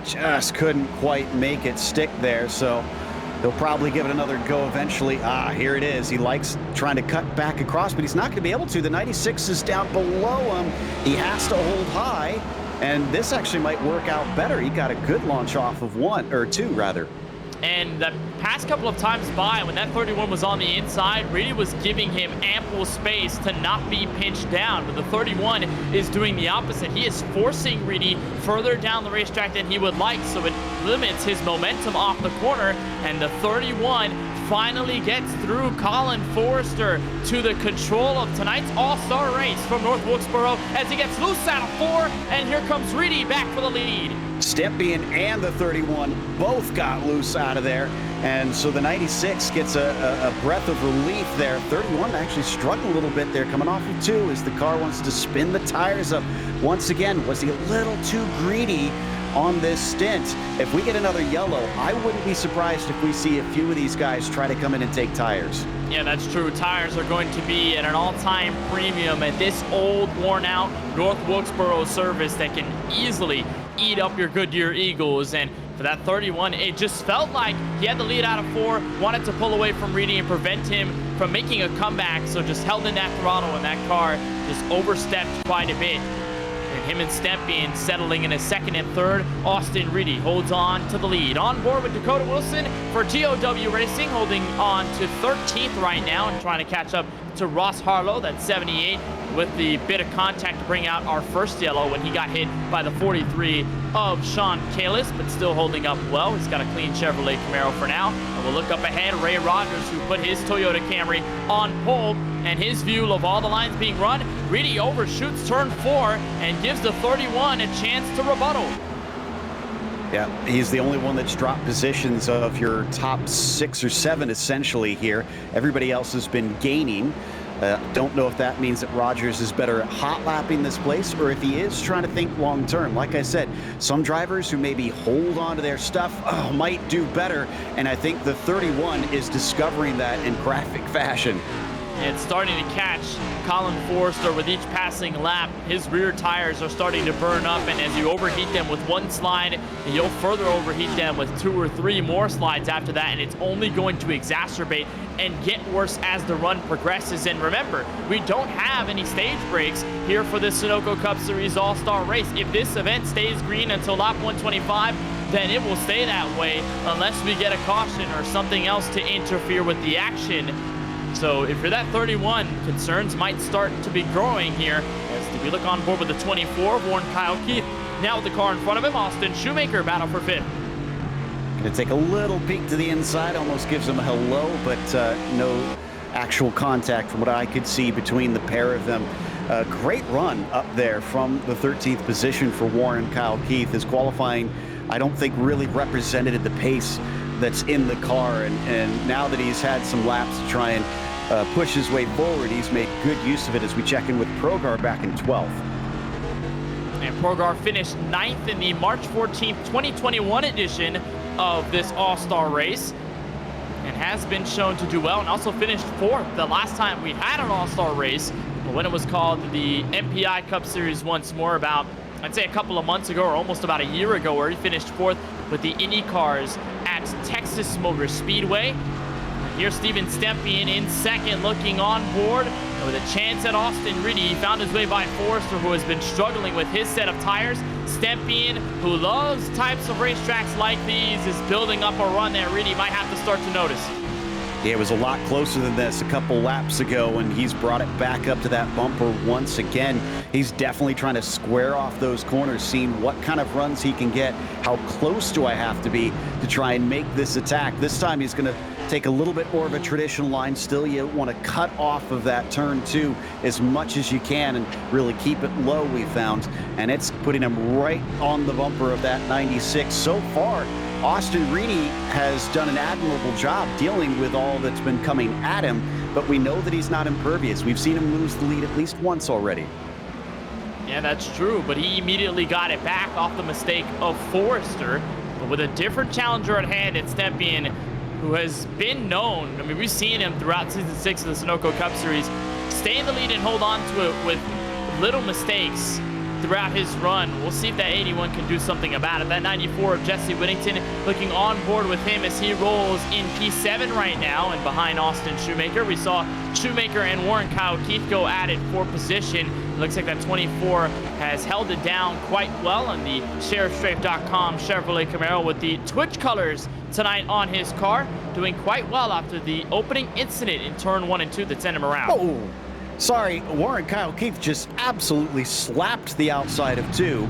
Just couldn't quite make it stick there, so he'll probably give it another go eventually. Here it is. He likes trying to cut back across, but he's not going to be able to. The 96 is down below him. He has to hold high, and this actually might work out better. He got a good launch off of 2 rather. And the past couple of times by, when that 31 was on the inside, Reedy was giving him ample space to not be pinched down. But the 31 is doing the opposite. He is forcing Reedy further down the racetrack than he would like, so it limits his momentum off the corner. And the 31 finally gets through Colin Forrester to the control of tonight's all-star race from North Wilkesboro as he gets loose out of 4, and here comes Reedy back for the lead. Stepien and the 31 both got loose out of there, and so the 96 gets a breath of relief there. 31 actually struggled a little bit there coming off of 2 as the car wants to spin the tires up. Once again, was he a little too greedy on this stint? If we get another yellow, I wouldn't be surprised if we see a few of these guys try to come in and take tires. Yeah, that's true. Tires are going to be at an all-time premium at this old, worn-out North Wilkesboro service that can easily eat up your Goodyear Eagles. And for that 31, it just felt like he had the lead out of 4, wanted to pull away from Reedy and prevent him from making a comeback, so just held in that throttle, and that car just overstepped quite a bit. And him and Stepien settling in a 2nd and 3rd. Austin Reedy holds on to the lead. On board with Dakota Wilson for TOW Racing, holding on to 13th right now and trying to catch up to Ross Harlow, that's 78, with the bit of contact to bring out our first yellow when he got hit by the 43 of Sean Kalis, but still holding up well. He's got a clean Chevrolet Camaro for now. And we'll look up ahead. Ray Rogers, who put his Toyota Camry on pole, and his view of all the lines being run. Reedy overshoots turn 4 and gives the 31 a chance to rebuttal. Yeah, he's the only one that's dropped positions of your top 6 or 7 essentially here. Everybody else has been gaining. Don't know if that means that Rogers is better at hot lapping this place or if he is trying to think long term. Like I said, some drivers who maybe hold on to their stuff might do better, and I think the 31 is discovering that in graphic fashion. It's starting to catch Colin Forrester with each passing lap. His rear tires are starting to burn up, and as you overheat them with 1 slide, you'll further overheat them with 2 or 3 more slides after that, and it's only going to exacerbate and get worse as the run progresses. And remember, we don't have any stage breaks here for the Sunoco Cup Series All-Star Race. If this event stays green until lap 125, then it will stay that way unless we get a caution or something else to interfere with the action. So if you're that 31, concerns might start to be growing here. As if you look on board with the 24, Warren Kyle Keith. Now with the car in front of him, Austin Shoemaker battle for 5th. Gonna take a little peek to the inside, almost gives him a hello, but no actual contact from what I could see between the pair of them. Great run up there from the 13th position for Warren Kyle Keith. His qualifying, I don't think, really represented the pace that's in the car, and now that he's had some laps to try and push his way forward, he's made good use of it as we check in with Progar back in 12th. And Progar finished 9th in the March 14th, 2021 edition of this All-Star race and has been shown to do well, and also finished 4th the last time we had an All-Star race when it was called the MPI Cup Series once more, about, I'd say, a couple of months ago or almost about a year ago, where he finished 4th with the Indy cars at Texas Motor Speedway. Here's Steven Stepien in 2nd, looking on board. And with a chance at Austin Reedy, he found his way by Forrester, who has been struggling with his set of tires. Stepien, who loves types of racetracks like these, is building up a run that Reedy might have to start to notice. Yeah, it was a lot closer than this a couple laps ago, and he's brought it back up to that bumper once again. He's definitely trying to square off those corners, seeing what kind of runs he can get. How close do I have to be to try and make this attack? This time he's going to take a little bit more of a traditional line. Still, you want to cut off of that turn 2 as much as you can and really keep it low, we found. And it's putting him right on the bumper of that 96. So far, Austin Reedy has done an admirable job dealing with all that's been coming at him, but we know that he's not impervious. We've seen him lose the lead at least once already. Yeah, that's true, but he immediately got it back off the mistake of Forrester. But with a different challenger at hand, it's Stepien, who has been known, I mean, we've seen him throughout Season 6 of the Sunoco Cup Series, stay in the lead and hold on to it with little mistakes throughout his run. We'll see if that 81 can do something about it. That 94 of Jesse Whittington looking on board with him as he rolls in P7 right now, and behind Austin Shoemaker. We saw Shoemaker and Warren Kyle Keith go at it for position. It looks like that 24 has held it down quite well on the sheriffstrafe.com Chevrolet Camaro with the Twitch colors tonight on his car, doing quite well after the opening incident in turn 1 and 2 that sent him around. Oh, sorry, Warren Kyle Keith just absolutely slapped the outside of 2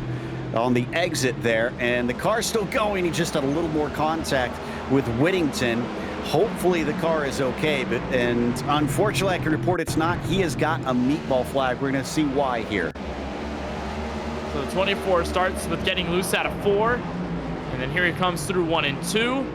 on the exit there, and the car's still going. He just had a little more contact with Whittington. Hopefully the car is okay, and unfortunately I can report it's not. He has got a meatball flag. We're going to see why here. So the 24 starts with getting loose out of 4, and then here he comes through 1 and 2.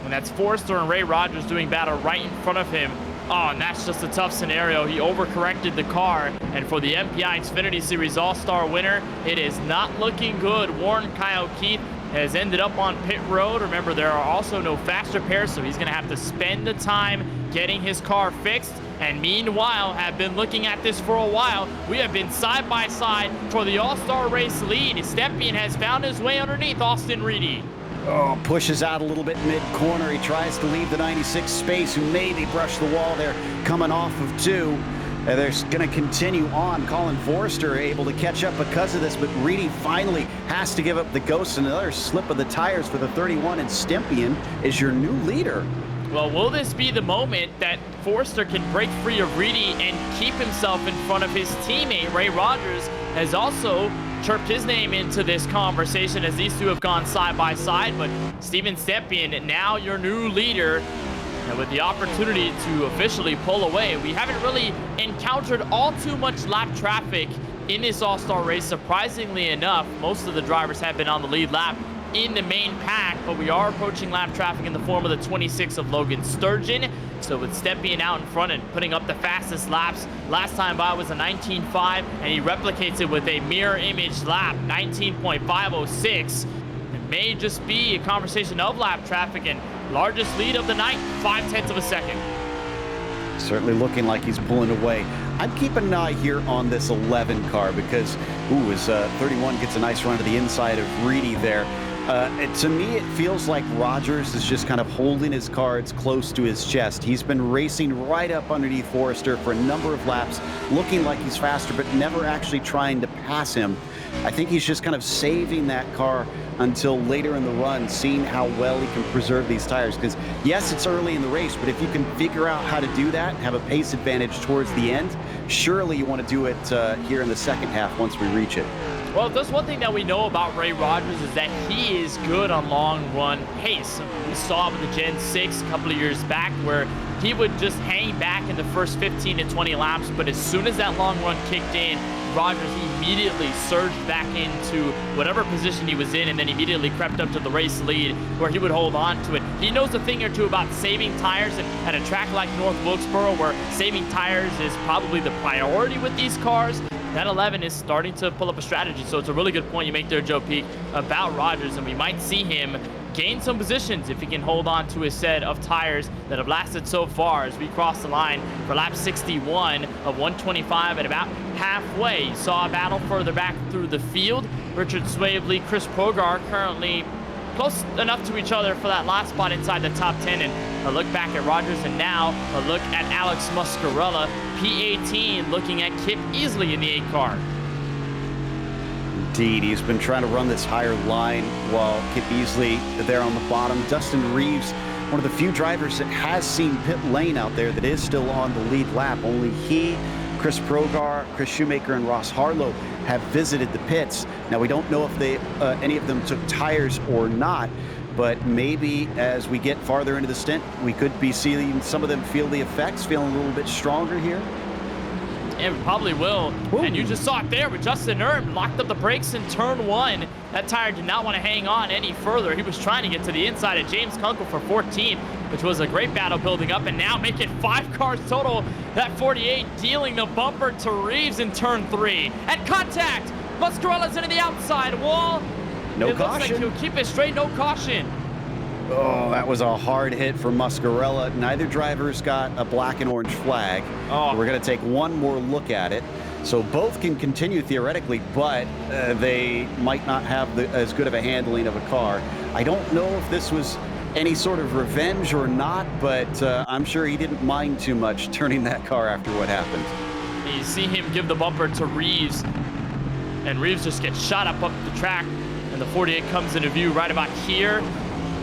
And that's Forster and Ray Rogers doing battle right in front of him. Oh, and that's just a tough scenario. He overcorrected the car, and for the MPI Xfinity Series All-Star winner, it is not looking good. Warren Kyle Keith has ended up on pit road. Remember, there are also no fast repairs, so he's going to have to spend the time getting his car fixed. And meanwhile, have been looking at this for a while. We have been side by side for the All-Star race lead. Stepien has found his way underneath Austin Reedy. Oh, pushes out a little bit mid-corner. He tries to leave the 96 space, who maybe brushed the wall there, coming off of 2. They're going to continue on. Colin Forster able to catch up because of this, but Reedy finally has to give up the ghost. Another slip of the tires for the 31, and Stepien is your new leader. Well, will this be the moment that Forster can break free of Reedy and keep himself in front of his teammate? Ray Rogers has also chirped his name into this conversation as these two have gone side by side, but Steven Stepien, now your new leader, and with the opportunity to officially pull away. We haven't really encountered all too much lap traffic in this All-Star race. Surprisingly enough, most of the drivers have been on the lead lap in the main pack, but we are approaching lap traffic in the form of the 26 of Logan Sturgeon. So with Stepien out in front and putting up the fastest laps, last time by was a 19.5, and he replicates it with a mirror image lap, 19.506. It may just be a conversation of lap traffic, and largest lead of the night, 0.5 of a second. Certainly looking like he's pulling away. I'm keeping an eye here on this 11 car because, as 31 gets a nice run to the inside of Reedy there. To me, it feels like Rogers is just kind of holding his cards close to his chest. He's been racing right up underneath Forster for a number of laps, looking like he's faster, but never actually trying to pass him. I think he's just kind of saving that car until later in the run, seeing how well he can preserve these tires. Because, yes, it's early in the race, but if you can figure out how to do that and have a pace advantage towards the end, surely you want to do it here in the second half once we reach it. Well, there's one thing that we know about Ray Rogers is that he is good on long run pace. We saw with the Gen 6 a couple of years back where he would just hang back in the first 15 to 20 laps, but as soon as that long run kicked in, Rogers immediately surged back into whatever position he was in and then immediately crept up to the race lead where he would hold on to it. He knows a thing or two about saving tires, and at a track like North Wilkesboro where saving tires is probably the priority with these cars, that 11 is starting to pull up a strategy. So it's a really good point you make there, Joe Peak, about Rogers, and we might see him gain some positions if he can hold on to his set of tires that have lasted so far as we cross the line for lap 61 of 125 at about halfway. You saw a battle further back through the field. Richard Swavely, Chris Progar currently close enough to each other for that last spot inside the top 10, and a look back at Rogers, and now a look at Alex Muscarella, P18, looking at Kip Easley in the 8 car. Indeed, he's been trying to run this higher line while Kip Easley there on the bottom. Dustin Reeves, one of the few drivers that has seen pit lane out there that is still on the lead lap. Only he, Chris Progar, Chris Shoemaker, and Ross Harlow have visited the pits. Now, we don't know if they any of them took tires or not, but maybe as we get farther into the stint, we could be seeing some of them feel the effects, feeling a little bit stronger here. Yeah, we probably will. Ooh. And you just saw it there with Justin Erb, locked up the brakes in turn 1. That tire did not want to hang on any further. He was trying to get to the inside of James Kunkel for 14, which was a great battle building up, and now making 5 cars total. That 48 dealing the bumper to Reeves in turn 3. And contact! Muscarella's into the outside wall. No it caution. Looks like he'll keep it straight, no caution. Oh, that was a hard hit for Muscarella. Neither driver's got a black and orange flag. Oh. We're going to take one more look at it. So both can continue theoretically, but they might not have as good of a handling of a car. I don't know if this was any sort of revenge or not, but I'm sure he didn't mind too much turning that car after what happened. You see him give the bumper to Reeves, and Reeves just gets shot up the track, and the 48 comes into view right about here.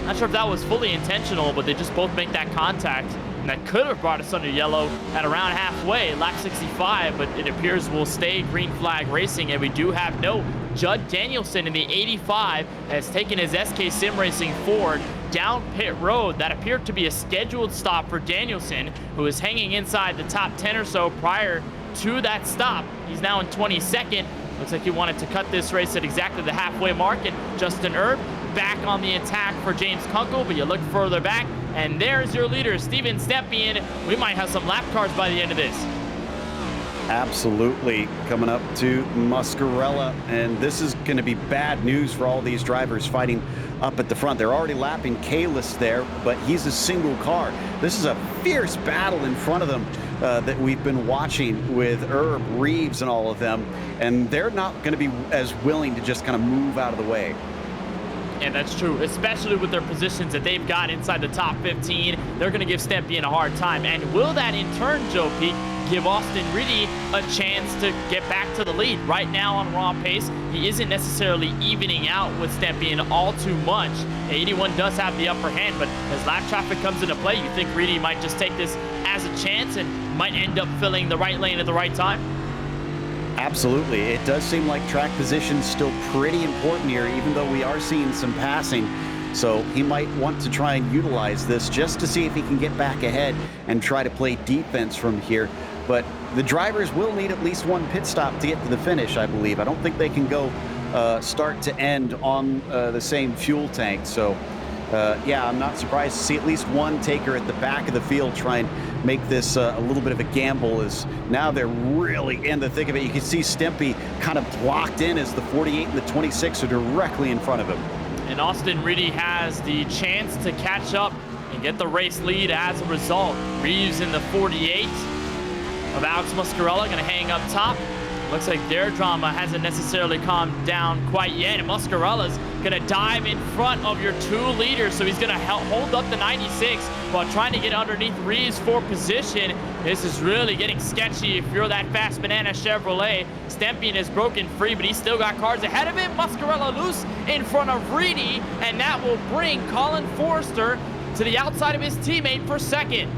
Not sure if that was fully intentional, but they just both make that contact, and that could have brought us under yellow at around halfway, lap 65, but it appears we'll stay green flag racing, and we do have no Judd Danielson in the 85 has taken his SK Sim Racing Ford down pit road. That appeared to be a scheduled stop for Danielson, who was hanging inside the top 10 or so prior to that stop. He's now in 22nd. Looks like he wanted to cut this race at exactly the halfway mark, and Justin Erb back on the attack for James Kunkel, but you look further back, and there's your leader, Steven Stepien. We might have some lap cars by the end of this. Absolutely. Coming up to Muscarella, and this is going to be bad news for all these drivers fighting up at the front. They're already lapping Kalis there, but he's a single car. This is a fierce battle in front of them that we've been watching with Erb, Reeves, and all of them, and they're not going to be as willing to just kind of move out of the way. And that's true, especially with their positions that they've got inside the top 15. They're going to give Stepien a hard time. And will that in turn, Joe Peak, give Austin Riddy a chance to get back to the lead? Right now on raw pace, he isn't necessarily evening out with Stepien all too much. 81 does have the upper hand, but as lap traffic comes into play, you think Riddy might just take this as a chance and might end up filling the right lane at the right time? Absolutely. It does seem like track position's still pretty important here, even though we are seeing some passing. So he might want to try and utilize this just to see if he can get back ahead and try to play defense from here. But the drivers will need at least one pit stop to get to the finish, I believe. I don't think they can go start to end on the same fuel tank. So, yeah, I'm not surprised to see at least one taker at the back of the field try and make this a little bit of a gamble, as now they're really in the thick of it. You can see Stempy kind of blocked in as the 48 and the 26 are directly in front of him. And Austin Riddy has the chance to catch up and get the race lead as a result. Reeves in the 48 of Alex Muscarella going to hang up top. Looks like their drama hasn't necessarily calmed down quite yet, and Muscarella's going to dive in front of your two leaders, so he's going to hold up the 96 while trying to get underneath Reeves for position. This is really getting sketchy if you're that Fast Banana Chevrolet. Stempien is broken free, but he's still got cars ahead of him. Muscarella loose in front of Reedy, and that will bring Colin Forrester to the outside of his teammate for second.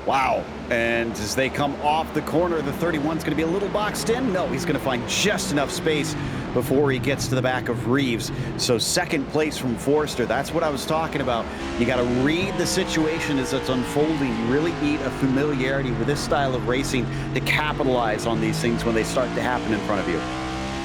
Wow. And as they come off the corner, the 31's going to be a little boxed in. No, he's going to find just enough space before he gets to the back of Reeves. So second place from Forrester. That's what I was talking about. You got to read the situation as it's unfolding. You really need a familiarity with this style of racing to capitalize on these things when they start to happen in front of you.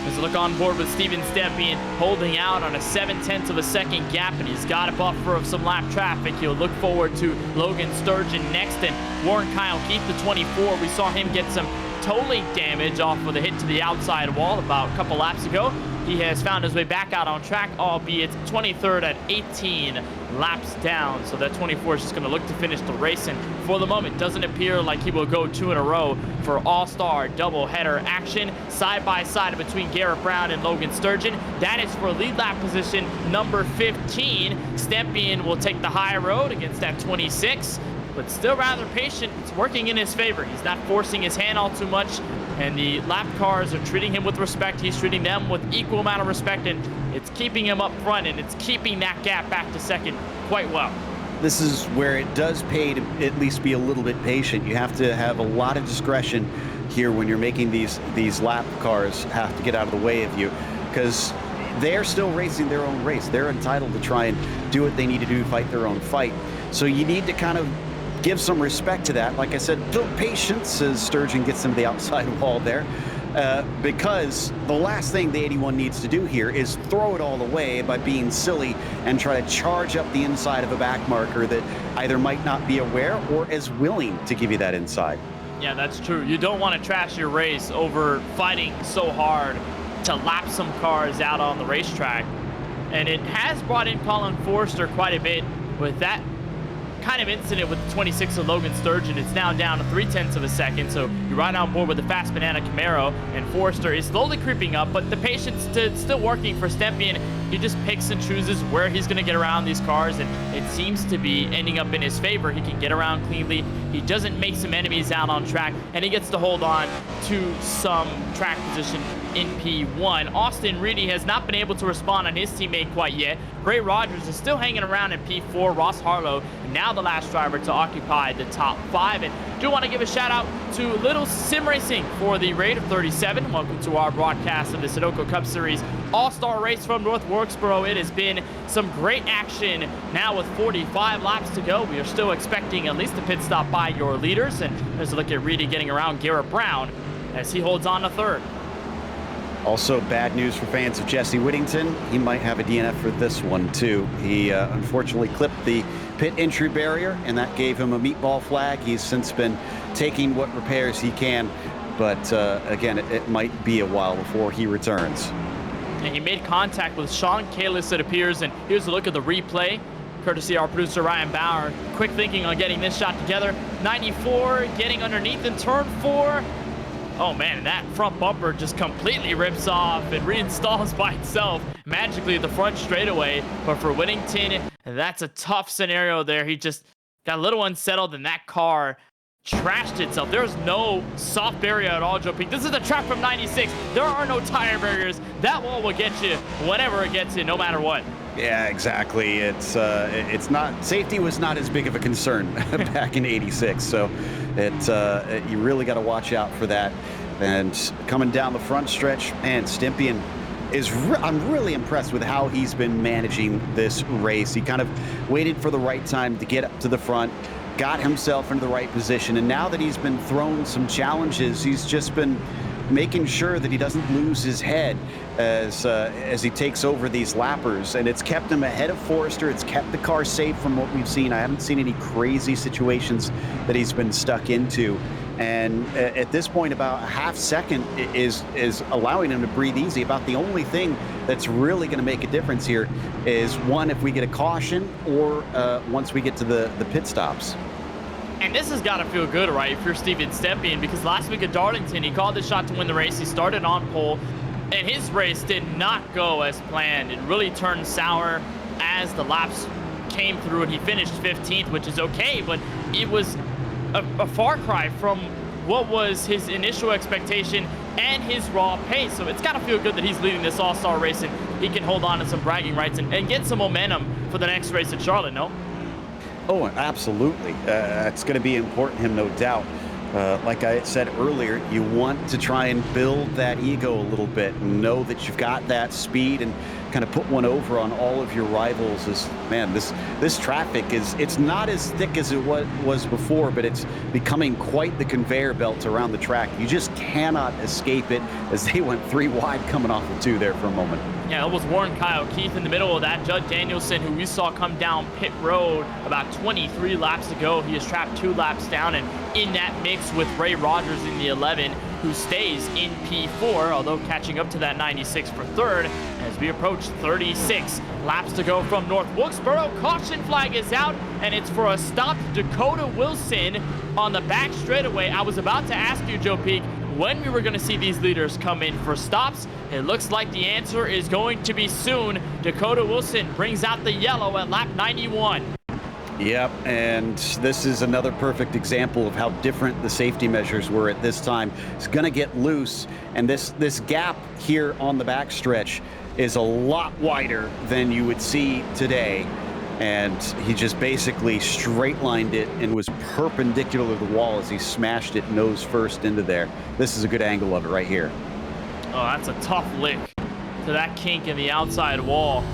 Let's look on board with Steven Stepien holding out on a 0.7 of a second gap, and he's got a buffer of some lap traffic. He'll look forward to Logan Sturgeon next, and Warren Kyle Keith, the 24. We saw him get some toe link damage off of a hit to the outside wall about a couple laps ago. He has found his way back out on track, albeit 23rd at 18 laps down. So that 24 is just going to look to finish the race, and for the moment, doesn't appear like he will go two in a row for all-star doubleheader action. Side-by-side between Garrett Brown and Logan Sturgeon. That is for lead lap position number 15. Stepien will take the high road against that 26. But still rather patient. It's working in his favor. He's not forcing his hand all too much, and the lap cars are treating him with respect. He's treating them with equal amount of respect, and it's keeping him up front, and it's keeping that gap back to second quite well. This is where it does pay to at least be a little bit patient. You have to have a lot of discretion here when you're making these lap cars have to get out of the way of you, because they're still racing their own race. They're entitled to try and do what they need to do, fight their own fight. So you need to kind of give some respect to that. Like I said, build patience as Sturgeon gets into the outside wall there, because the last thing the 81 needs to do here is throw it all away by being silly and try to charge up the inside of a back marker that either might not be aware or is willing to give you that inside. Yeah, that's true. You don't want to trash your race over fighting so hard to lap some cars out on the racetrack. And it has brought in Colin Forrester quite a bit with that kind of incident with the 26 of Logan Sturgeon. It's now down to 0.3 of a second, so you're right on board with the Fast Banana Camaro, and Forrester is slowly creeping up, but the patience still working for Stepien. He just picks and chooses where he's going to get around these cars, and it seems to be ending up in his favor. He can get around cleanly. He doesn't make some enemies out on track, and he gets to hold on to some track position in P1. Austin Reedy has not been able to respond on his teammate quite yet. Ray Rogers is still hanging around in P4. Ross Harlow, now the last driver to occupy the top 5. And do want to give a shout out to Little Sim Racing for the raid of 37. Welcome to our broadcast of the Sunoco Cup Series All-Star Race from North Wilkesboro. It has been some great action. Now with 45 laps to go, we are still expecting at least a pit stop by your leaders. And there's a look at Reedy getting around Garrett Brown as he holds on to third. Also, bad news for fans of Jesse Whittington. He might have a DNF for this one, too. He unfortunately clipped the pit entry barrier, and that gave him a meatball flag. He's since been taking what repairs he can, but again, it might be a while before he returns. And he made contact with Sean Kalis, it appears, and here's a look at the replay, courtesy our producer Ryan Bauer. Quick thinking on getting this shot together. 94 getting underneath in turn 4. Oh man, that front bumper just completely rips off and reinstalls by itself magically at the front straightaway. But for Whittington, that's a tough scenario there. He just got a little unsettled and that car trashed itself. There's no soft barrier at all, Joe Peak. This is the track from 96. There are no tire barriers. That wall will get you whenever it gets you, no matter what. Yeah, exactly. It's not, safety was not as big of a concern back in 86. So you really got to watch out for that. And coming down the front stretch, man, Stympian I'm really impressed with how he's been managing this race. He kind of waited for the right time to get up to the front, got himself into the right position. And now that he's been thrown some challenges, he's just been making sure that he doesn't lose his head as he takes over these lappers, and it's kept him ahead of Forrester. It's kept the car safe from what we've seen. I haven't seen any crazy situations that he's been stuck into, and at this point, about a half second is allowing him to breathe easy. About the only thing that's really going to make a difference here is, one, if we get a caution, or once we get to the pit stops. And this has got to feel good, right, if you're Steven Stympian, because last week at Darlington, he called this shot to win the race. He started on pole, and his race did not go as planned. It really turned sour as the laps came through, and he finished 15th, which is okay, but it was a far cry from what was his initial expectation and his raw pace. So it's got to feel good that he's leading this all-star race, and he can hold on to some bragging rights and get some momentum for the next race at Charlotte, no? Oh, absolutely. It's going to be important to him, no doubt. Like I said earlier, you want to try and build that ego a little bit and know that you've got that speed and kind of put one over on all of your rivals. Man, this traffic it's not as thick as it was before, but it's becoming quite the conveyor belt around the track. You just cannot escape it, as they went 3 wide coming off of 2 there for a moment. Yeah, it was Warren Kyle Keith in the middle of that. Judd Danielson, who we saw come down pit road about 23 laps ago, he is trapped 2 laps down, and in that mix with Ray Rogers in the 11, who stays in P4, although catching up to that 96 for third as we approach 36 laps to go from North Wilkesboro. Caution flag is out, and it's for a stopped Dakota Wilson on the back straightaway. I was about to ask you, Joe Peak, when we were going to see these leaders come in for stops. It looks like the answer is going to be soon. Dakota Wilson brings out the yellow at lap 91. Yep, and this is another perfect example of how different the safety measures were at this time. It's going to get loose, and this gap here on the backstretch is a lot wider than you would see today. And he just basically straight lined it and was perpendicular to the wall as he smashed it nose first into there. This is a good angle of it right here. Oh, that's a tough lick to that kink in the outside wall.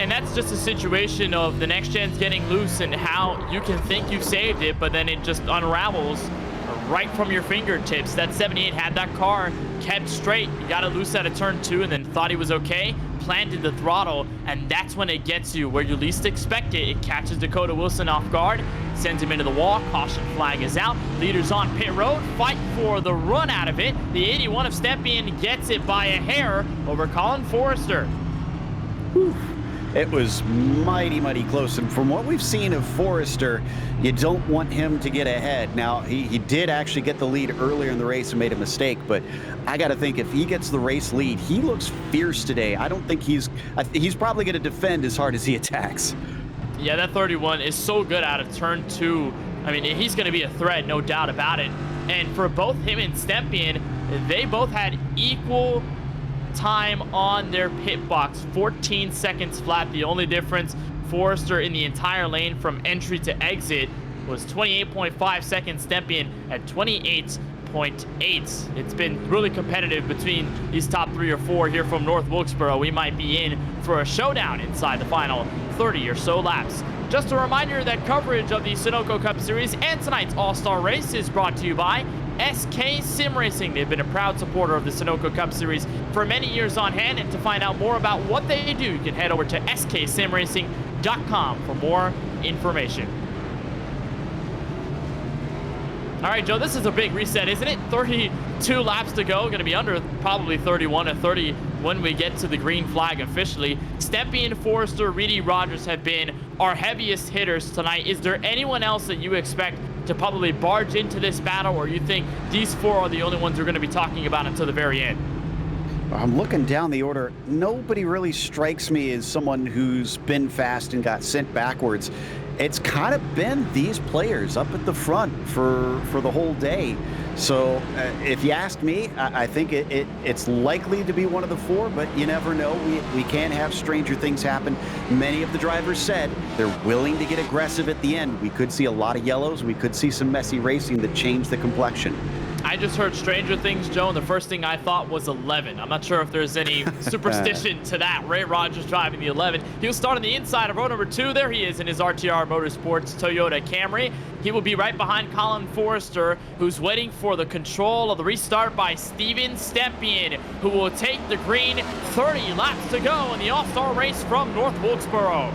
And that's just a situation of the next gen's getting loose and how you can think you've saved it, but then it just unravels right from your fingertips. That 78 had that car kept straight. He got it loose out of turn 2 and then thought he was okay, planted the throttle, and that's when it gets you where you least expect it. It catches Dakota Wilson off guard, sends him into the wall. Caution flag is out. Leaders on pit road fight for the run out of it. The 81 of Stympian gets it by a hair over Colin Forrester. Whew. It was mighty, mighty close. And from what we've seen of Forrester, you don't want him to get ahead. Now, he did actually get the lead earlier in the race and made a mistake, but I got to think if he gets the race lead, he looks fierce today. I don't think he's probably going to defend as hard as he attacks. Yeah, that 31 is so good out of turn 2. I mean, he's going to be a threat, no doubt about it. And for both him and Stympian, they both had equal time on their pit box, 14 seconds flat. The only difference, Forrester in the entire lane from entry to exit was 28.5 seconds, Stepien at 28.8. It's been really competitive between these top 3 or 4 here from North Wilkesboro. We might be in for a showdown inside the final 30 or so laps. Just a reminder that coverage of the Sunoco Cup Series and tonight's All-Star Race is brought to you by SK Sim Racing. They've been a proud supporter of the Sunoco Cup Series for many years on hand, and to find out more about what they do, you can head over to sksimracing.com for more information. All right, Joe, this is a big reset, isn't it? 32 laps to go. Going to be under probably 31 or 30 when we get to the green flag officially. Stepien, Forrester, Reedy, Rogers have been our heaviest hitters tonight. Is there anyone else that you expect to probably barge into this battle, or you think these 4 are the only ones we're going to be talking about until the very end? I'm looking down the order. Nobody really strikes me as someone who's been fast and got sent backwards. It's kind of been these players up at the front for the whole day. So if you ask me, I think it's likely to be one of the 4, but you never know. We can have stranger things happen. Many of the drivers said they're willing to get aggressive at the end. We could see a lot of yellows. We could see some messy racing that changed the complexion. I just heard stranger things, Joe, and the first thing I thought was 11. I'm not sure if there's any superstition to that. Ray Rogers driving the 11. He'll start on the inside of row number 2. There he is in his RTR Motorsports Toyota Camry. He will be right behind Colin Forrester, who's waiting for the control of the restart by Steven Stepien, who will take the green. 30 laps to go in the All-Star Race from North Wilkesboro.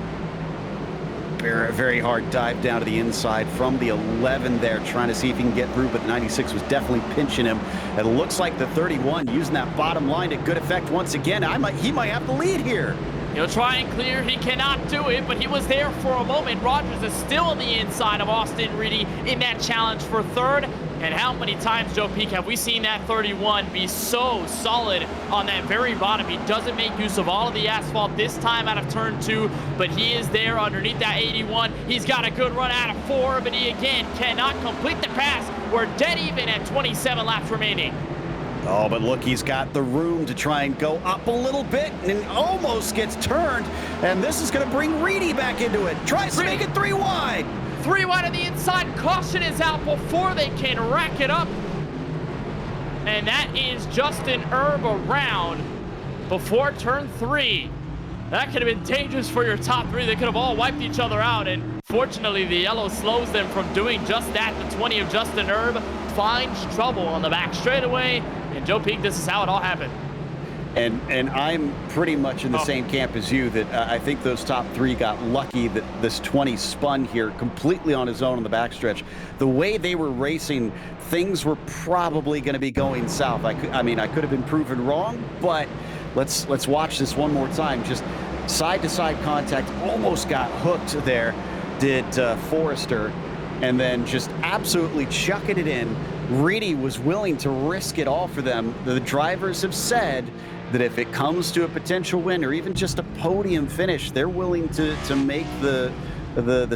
Very hard dive down to the inside from the 11 there, trying to see if he can get through, but the 96 was definitely pinching him. It looks like the 31 using that bottom line to good effect once again. He might have the lead here. He'll try and clear. He cannot do it, but he was there for a moment. Rogers is still on the inside of Austin Reedy in that challenge for 3rd. And how many times, Joe Peak, have we seen that 31 be so solid on that very bottom? He doesn't make use of all of the asphalt this time out of turn 2, but he is there underneath that 81. He's got a good run out of 4, but he again cannot complete the pass. We're dead even at 27 laps remaining. Oh, but look, he's got the room to try and go up a little bit, and almost gets turned. And this is going to bring Reedy back into it. Tries to make it 3 wide. 3 wide on the inside. Caution is out before they can rack it up. And that is Justin Erb around before turn 3. That could have been dangerous for your top 3. They could have all wiped each other out. And fortunately, the yellow slows them from doing just that. The 20 of Justin Erb finds trouble on the back straightaway. And Joe Peak, this is how it all happened. And I'm pretty much in the same camp as you, that I think those top 3 got lucky that this 20 spun here completely on his own on the backstretch. The way they were racing, things were probably going to be going south. I could have been proven wrong, but let's watch this one more time. Just side-to-side contact, almost got hooked there, did Forrester, and then just absolutely chucking it in. Reedy was willing to risk it all for them. The drivers have said that if it comes to a potential win or even just a podium finish, they're willing to make the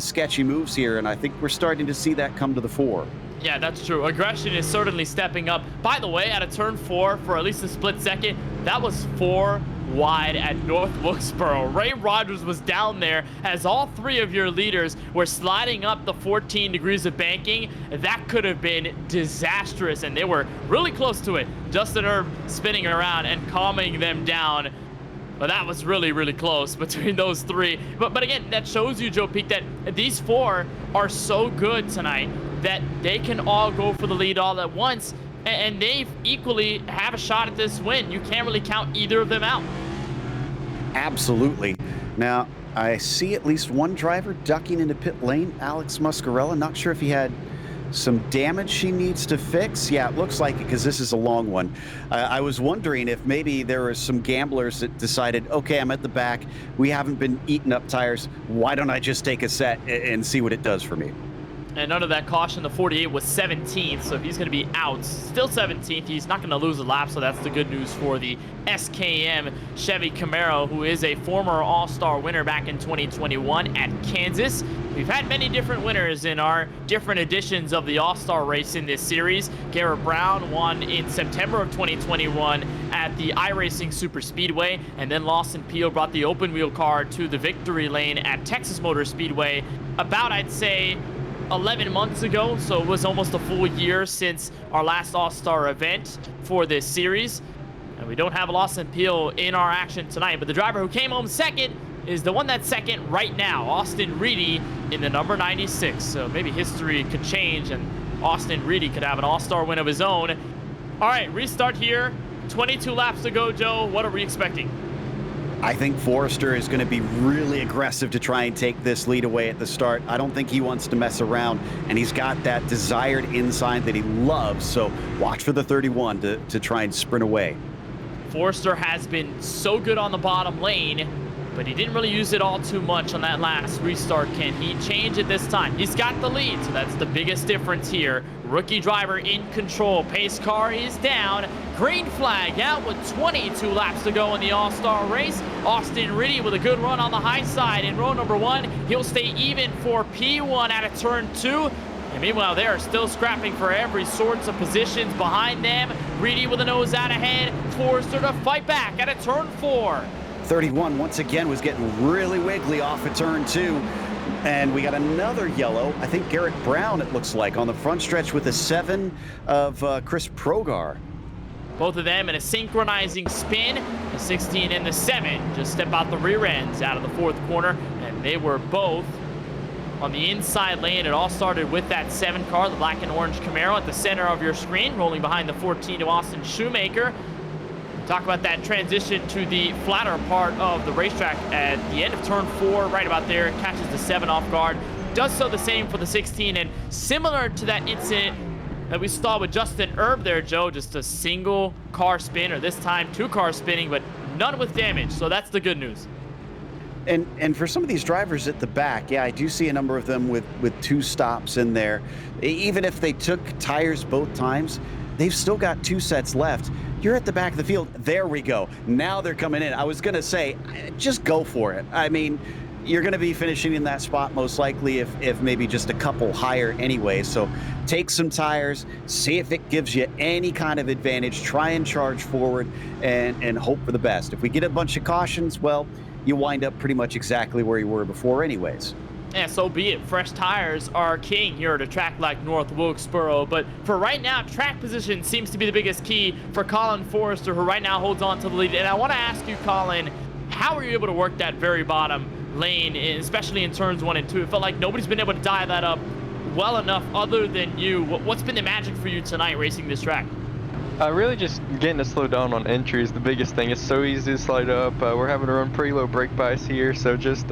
sketchy moves here, and I think we're starting to see that come to the fore. Yeah, that's true. Aggression is certainly stepping up. By the way, out of turn 4, for at least a split second, that was 4 wide at North Wilkesboro. Ray Rogers was down there as all 3 of your leaders were sliding up the 14 degrees of banking. That could have been disastrous, and they were really close to it. Justin Erb spinning around and calming them down. But that was really, really close between those 3. But again, that shows you, Joe Peak, that these 4 are so good tonight that they can all go for the lead all at once, and they equally have a shot at this win. You can't really count either of them out. Absolutely. Now, I see at least one driver ducking into pit lane, Alex Muscarella. Not sure if he had some damage he needs to fix. Yeah, it looks like it, because this is a long one. I was wondering if maybe there were some gamblers that decided, okay, I'm at the back. We haven't been eating up tires. Why don't I just take a set and see what it does for me? And under that caution, the 48 was 17th, so he's going to be out. Still 17th. He's not going to lose a lap, so that's the good news for the SKM Chevy Camaro, who is a former All-Star winner back in 2021 at Kansas. We've had many different winners in our different editions of the All-Star race in this series. Garrett Brown won in September of 2021 at the iRacing Super Speedway, and then Lawson Peel brought the open wheel car to the victory lane at Texas Motor Speedway about, I'd say, 11 months ago, so it was almost a full year since our last All-Star event for this series. And we don't have Lawson Peel in our action tonight, but the driver who came home second is the one that's second right now, Austin Reedy in the number 96. So maybe history could change and Austin Reedy could have an All-Star win of his own. All right, restart here. 22 laps to go, Joe. What are we expecting? I think Forrester is going to be really aggressive to try and take this lead away at the start. I don't think he wants to mess around, and he's got that desired inside that he loves, so watch for the 31 to try and sprint away. Forrester has been so good on the bottom lane, but he didn't really use it all too much on that last restart. Can he change it this time? He's got the lead, so that's the biggest difference here. Rookie driver in control. Pace car is down. Green flag out with 22 laps to go in the All-Star race. Austin Reedy with a good run on the high side in row number 1. He'll stay even for P1 out of turn 2. And meanwhile, they are still scrapping for every sorts of positions behind them. Reedy with a nose out ahead. Forrester to fight back out of turn 4. 31 once again was getting really wiggly off of turn 2. And we got another yellow. I think Garrett Brown, it looks like, on the front stretch with a 7 of Chris Progar. Both of them in a synchronizing spin. The 16 and the 7 just step out the rear ends out of the 4th corner. And they were both on the inside lane. It all started with that 7 car, the black and orange Camaro at the center of your screen, rolling behind the 14 to Austin Shoemaker. Talk about that transition to the flatter part of the racetrack at the end of turn 4, right about there. Catches the 7 off guard. Does so the same for the 16, and similar to that incident that we saw with Justin Erb there, Joe, just a single car spin, or this time 2 cars spinning, but none with damage, so that's the good news. And for some of these drivers at the back, yeah, I do see a number of them with 2 stops in there. Even if they took tires both times, they've still got 2 sets left. You're at the back of the field. There we go. Now they're coming in. I was going to say, just go for it. I mean, you're going to be finishing in that spot most likely if maybe just a couple higher anyway. So take some tires, see if it gives you any kind of advantage. Try and charge forward and hope for the best. If we get a bunch of cautions, well, you wind up pretty much exactly where you were before anyways. Yeah, so be it. Fresh tires are king here at a track like North Wilkesboro. But for right now, track position seems to be the biggest key for Colin Forrester, who right now holds on to the lead. And I want to ask you, Colin, how are you able to work that very bottom lane, especially in turns 1 and 2? It felt like nobody's been able to dial that up well enough other than you. What's been the magic for you tonight racing this track? Really just getting to slow down on entry is the biggest thing. It's so easy to slide up. We're having to run pretty low brake bias here, so just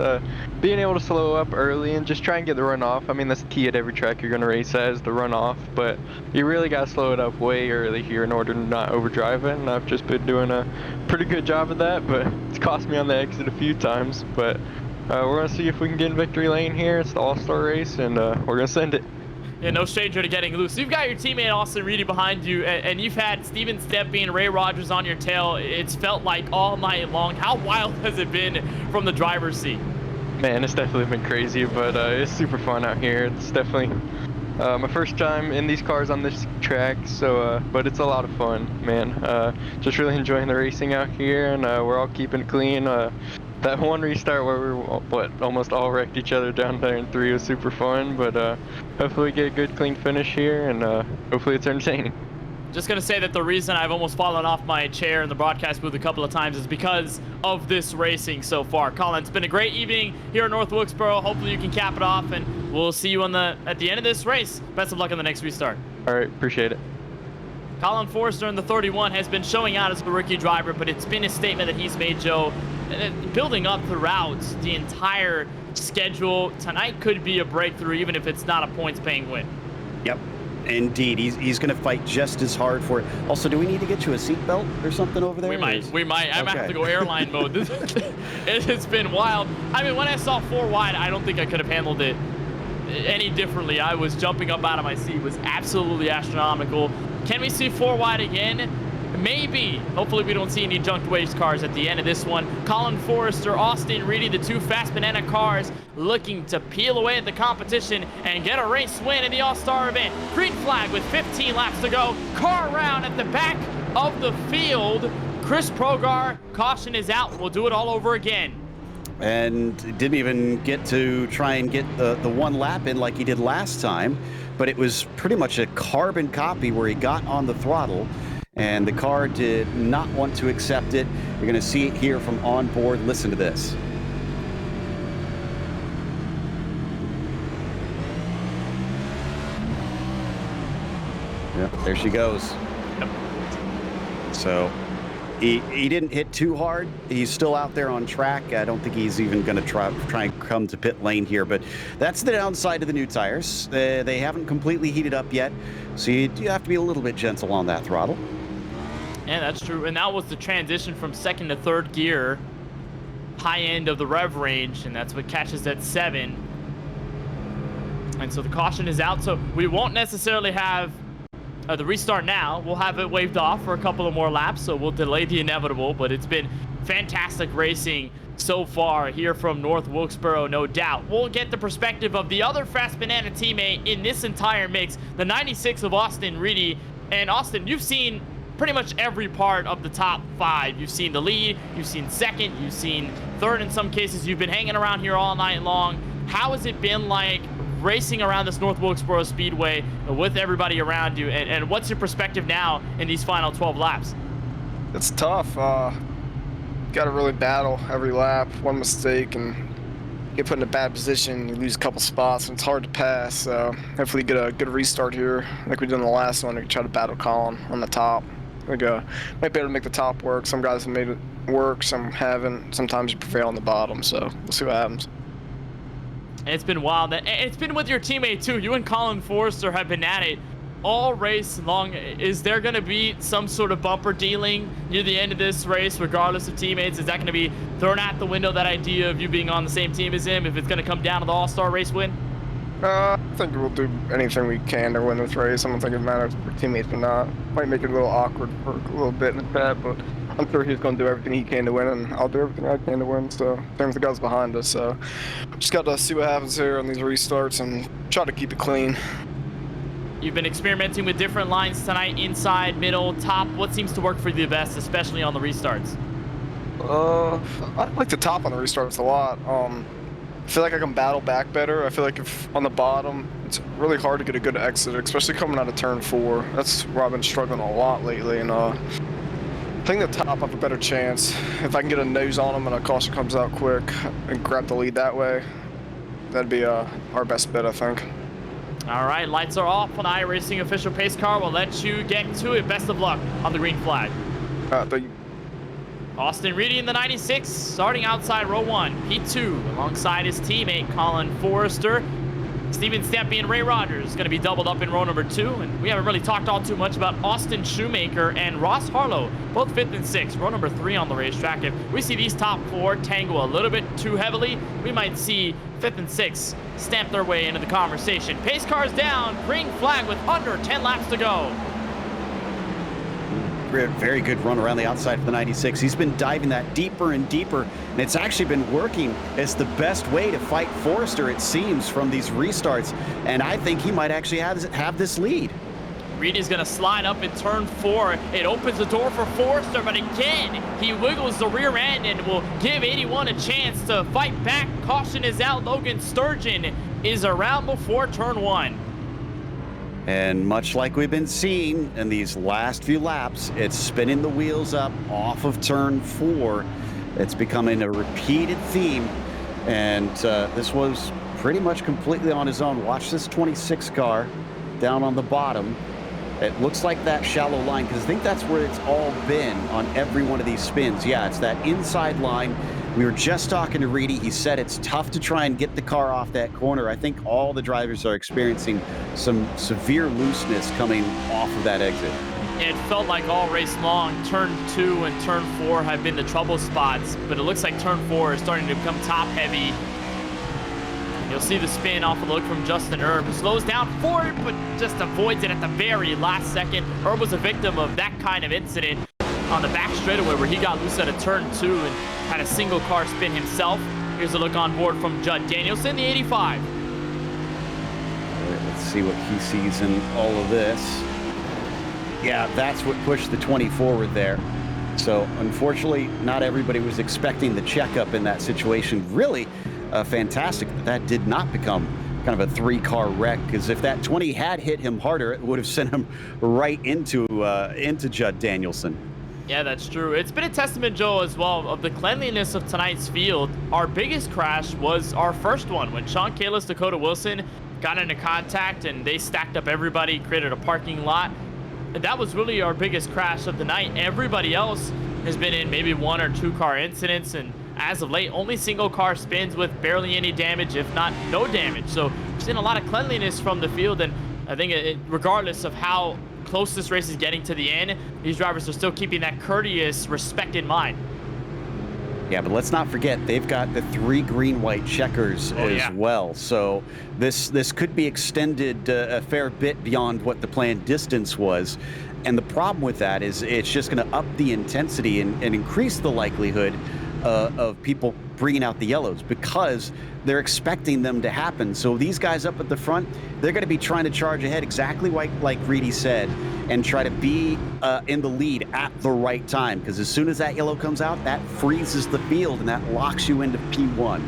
being able to slow up early and just try and get the run off. I mean, that's the key at every track you're going to race at is the run off, but you really got to slow it up way early here in order to not overdrive it, and I've just been doing a pretty good job of that, but it's cost me on the exit a few times. But we're going to see if we can get in victory lane here. It's the All-Star race, and we're going to send it. Yeah, no stranger to getting loose. You've got your teammate Austin Reedy behind you, and you've had Steven Stepney and Ray Rogers on your tail. It's felt like all night long. How wild has it been from the driver's seat? Man, it's definitely been crazy, but it's super fun out here. It's definitely my first time in these cars on this track, so but it's a lot of fun, man. Just really enjoying the racing out here, and we're all keeping it clean. That one restart where we almost all wrecked each other down there in 3 was super fun, but hopefully we get a good clean finish here, and hopefully it's entertaining. Just going to say that the reason I've almost fallen off my chair in the broadcast booth a couple of times is because of this racing so far. Colin, it's been a great evening here in North Wilkesboro. Hopefully you can cap it off, and we'll see you at the end of this race. Best of luck in the next restart. All right, appreciate it. Colin Forrester in the 31 has been showing out as a rookie driver, but it's been a statement that he's made, Joe, building up throughout the entire schedule. Tonight could be a breakthrough, even if it's not a points-paying win. Yep, indeed. He's going to fight just as hard for it. Also, do we need to get you a seatbelt or something over there? We might. I might have to go airline mode. It's been wild. I mean, when I saw 4 wide, I don't think I could have handled it. any differently. I was jumping up out of my seat. It was absolutely astronomical. Can we see 4 wide again? Maybe. Hopefully we don't see any junked waste cars at the end of this one. Colin Forrester, Austin Reedy, the 2 Fast Banana cars looking to peel away at the competition and get a race win in the All-Star event. Green flag with 15 laps to go. Car round at the back of the field. Chris Progar, caution is out. We'll do it all over again. And didn't even get to try and get the 1 lap in like he did last time, but it was pretty much a carbon copy where he got on the throttle and the car did not want to accept it. You're going to see it here from on board. Listen to this. Yep, there she goes. Yep. So he didn't hit too hard. He's still out there on track. I don't think he's even going to try and come to pit lane here, but that's the downside of the new tires. They haven't completely heated up yet, so you have to be a little bit gentle on that throttle. Yeah, that's true. And that was the transition from 2nd to 3rd gear, high end of the rev range, and that's what catches at 7. And so the caution is out, so we won't necessarily have the restart now. We'll have it waved off for a couple of more laps, so we'll delay the inevitable, but it's been fantastic racing so far here from North Wilkesboro, no doubt. We'll get the perspective of the other Fast Banana teammate in this entire mix, the 96 of Austin Reedy. And Austin, you've seen pretty much every part of the top 5. You've seen the lead, you've seen 2nd, you've seen 3rd in some cases. You've been hanging around here all night long. How has it been like racing around this North Wilkesboro Speedway with everybody around you, and what's your perspective now in these final 12 laps? It's tough. Got to really battle every lap. One mistake and get put in a bad position, you lose a couple spots, and it's hard to pass. So hopefully get a good restart here like we did in the last one. We can try to battle Colin on the top. Might be able to make the top work. Some guys have made it work, some haven't. Sometimes you prevail on the bottom, so we'll see what happens. It's been wild. It's been with your teammate too. You and Colin Forrester have been at it all race long. Is there going to be some sort of bumper dealing near the end of this race, regardless of teammates? Is that going to be thrown out the window, that idea of you being on the same team as him, if it's going to come down to the All-Star race win? I think we'll do anything we can to win this race. I don't think it matters if we're teammates or not. Might make it a little awkward for a little bit in the pit, but I'm sure he's going to do everything he can to win, and I'll do everything I can to win. So same with the guys behind us. So just got to see what happens here on these restarts and try to keep it clean. You've been experimenting with different lines tonight, inside, middle, top. What seems to work for you the best, especially on the restarts? I like the top on the restarts a lot. I feel like I can battle back better. I feel like if on the bottom, it's really hard to get a good exit, especially coming out of turn 4. That's where I've been struggling a lot lately, and I think the top I have a better chance. If I can get a nose on them and a caution comes out quick and grab the lead that way, that'd be our best bet, I think. All right, lights are off on the iRacing official pace car. We'll let you get to it. Best of luck on the green flag. Thank you. Austin Reedy in the 96, starting outside row 1, P2, alongside his teammate Colin Forrester. Steven Stempy and Ray Rogers going to be doubled up in row number 2, and we haven't really talked all too much about Austin Shoemaker and Ross Harlow, both 5th and 6th, row number 3 on the racetrack. If we see these top 4 tangle a little bit too heavily, we might see 5th and 6th stamp their way into the conversation. Pace cars down, green flag with under 10 laps to go. Very good run around the outside of the 96. He's been diving that deeper and deeper, and it's actually been working. It's the best way to fight Forrester, it seems, from these restarts, and I think he might actually have this lead. Reedy's going to slide up in turn 4. It opens the door for Forrester, but again, he wiggles the rear end and will give 81 a chance to fight back. Caution is out. Logan Sturgeon is around before turn 1. And much like we've been seeing in these last few laps, it's spinning the wheels up off of turn 4. It's becoming a repeated theme, and this was pretty much completely on his own. Watch this 26 car down on the bottom. It looks like that shallow line, because I think that's where it's all been on every one of these spins. Yeah, it's that inside line. We were just talking to Reedy. He said it's tough to try and get the car off that corner. I think all the drivers are experiencing some severe looseness coming off of that exit. It felt like all race long, turn 2 and turn 4 have been the trouble spots, but it looks like turn 4 is starting to become top heavy. You'll see the spin off a look from Justin Erb, who slows down for it, but just avoids it at the very last second. Erb was a victim of that kind of incident on the back straightaway where he got loose at a turn 2 and had a single car spin himself. Here's a look on board from Judd Danielson, the 85. Let's see what he sees in all of this. Yeah, that's what pushed the 20 forward there. So unfortunately, not everybody was expecting the checkup in that situation. Really fantastic that that did not become kind of a 3-car wreck, because if that 20 had hit him harder, it would have sent him right into Judd Danielson. Yeah, that's true. It's been a testament, Joe, as well, of the cleanliness of tonight's field. Our biggest crash was our first one when Sean Kalis, Dakota Wilson got into contact and they stacked up everybody, created a parking lot. And that was really our biggest crash of the night. Everybody else has been in maybe 1 or 2 car incidents, and as of late, only single car spins with barely any damage, if not no damage. So we've seen a lot of cleanliness from the field, and I think regardless of how close this race is getting to the end, these drivers are still keeping that courteous respect in mind. Yeah, but let's not forget, they've got the 3 green-white checkers as well. So this could be extended a fair bit beyond what the planned distance was. And the problem with that is it's just going to up the intensity and increase the likelihood of people bringing out the yellows, because they're expecting them to happen. So these guys up at the front, they're going to be trying to charge ahead exactly like Reedy said, and try to be in the lead at the right time, because as soon as that yellow comes out, that freezes the field and that locks you into P1.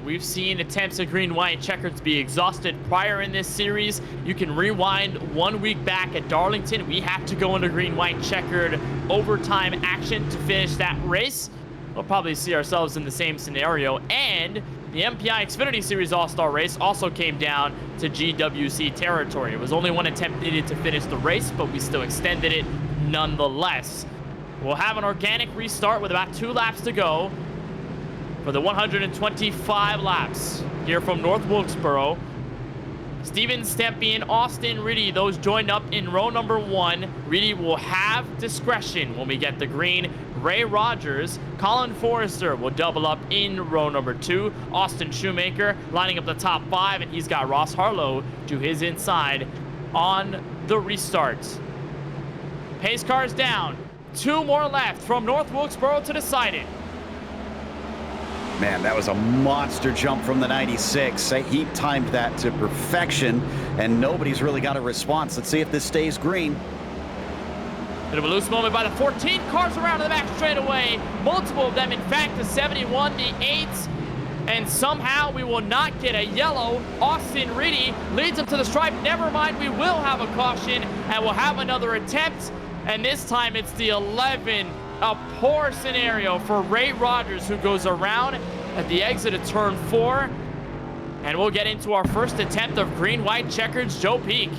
We've seen attempts at green-white checkers be exhausted prior in this series. You can rewind 1 week back at Darlington. We have to go into green-white checkered overtime action to finish that race. We'll probably see ourselves in the same scenario. And the MPI Xfinity Series All-Star race also came down to GWC territory. It was only 1 attempt needed to finish the race, but we still extended it nonetheless. We'll have an organic restart with about 2 laps to go for the 125 laps here from North Wilkesboro. Steven Stempy and Austin Reedy, those joined up in row number 1. Reedy will have discretion when we get the green. Ray Rogers, Colin Forrester will double up in row number 2. Austin Shoemaker lining up the top 5, and he's got Ross Harlow to his inside on the restart. Pace cars down. 2 more left from North Wilkesboro to decide it. Man, that was a monster jump from the 96. He timed that to perfection, and nobody's really got a response. Let's see if this stays green. Bit of a loose moment by the 14 cars around to the back straightaway. Multiple of them, in fact, the 71, the 8s. And somehow we will not get a yellow. Austin Reedy leads him to the stripe. Never mind, we will have a caution, and we'll have another attempt. And this time it's the 11. A poor scenario for Ray Rogers, who goes around at the exit of turn 4. And we'll get into our first attempt of green-white checkers, Joe Peak.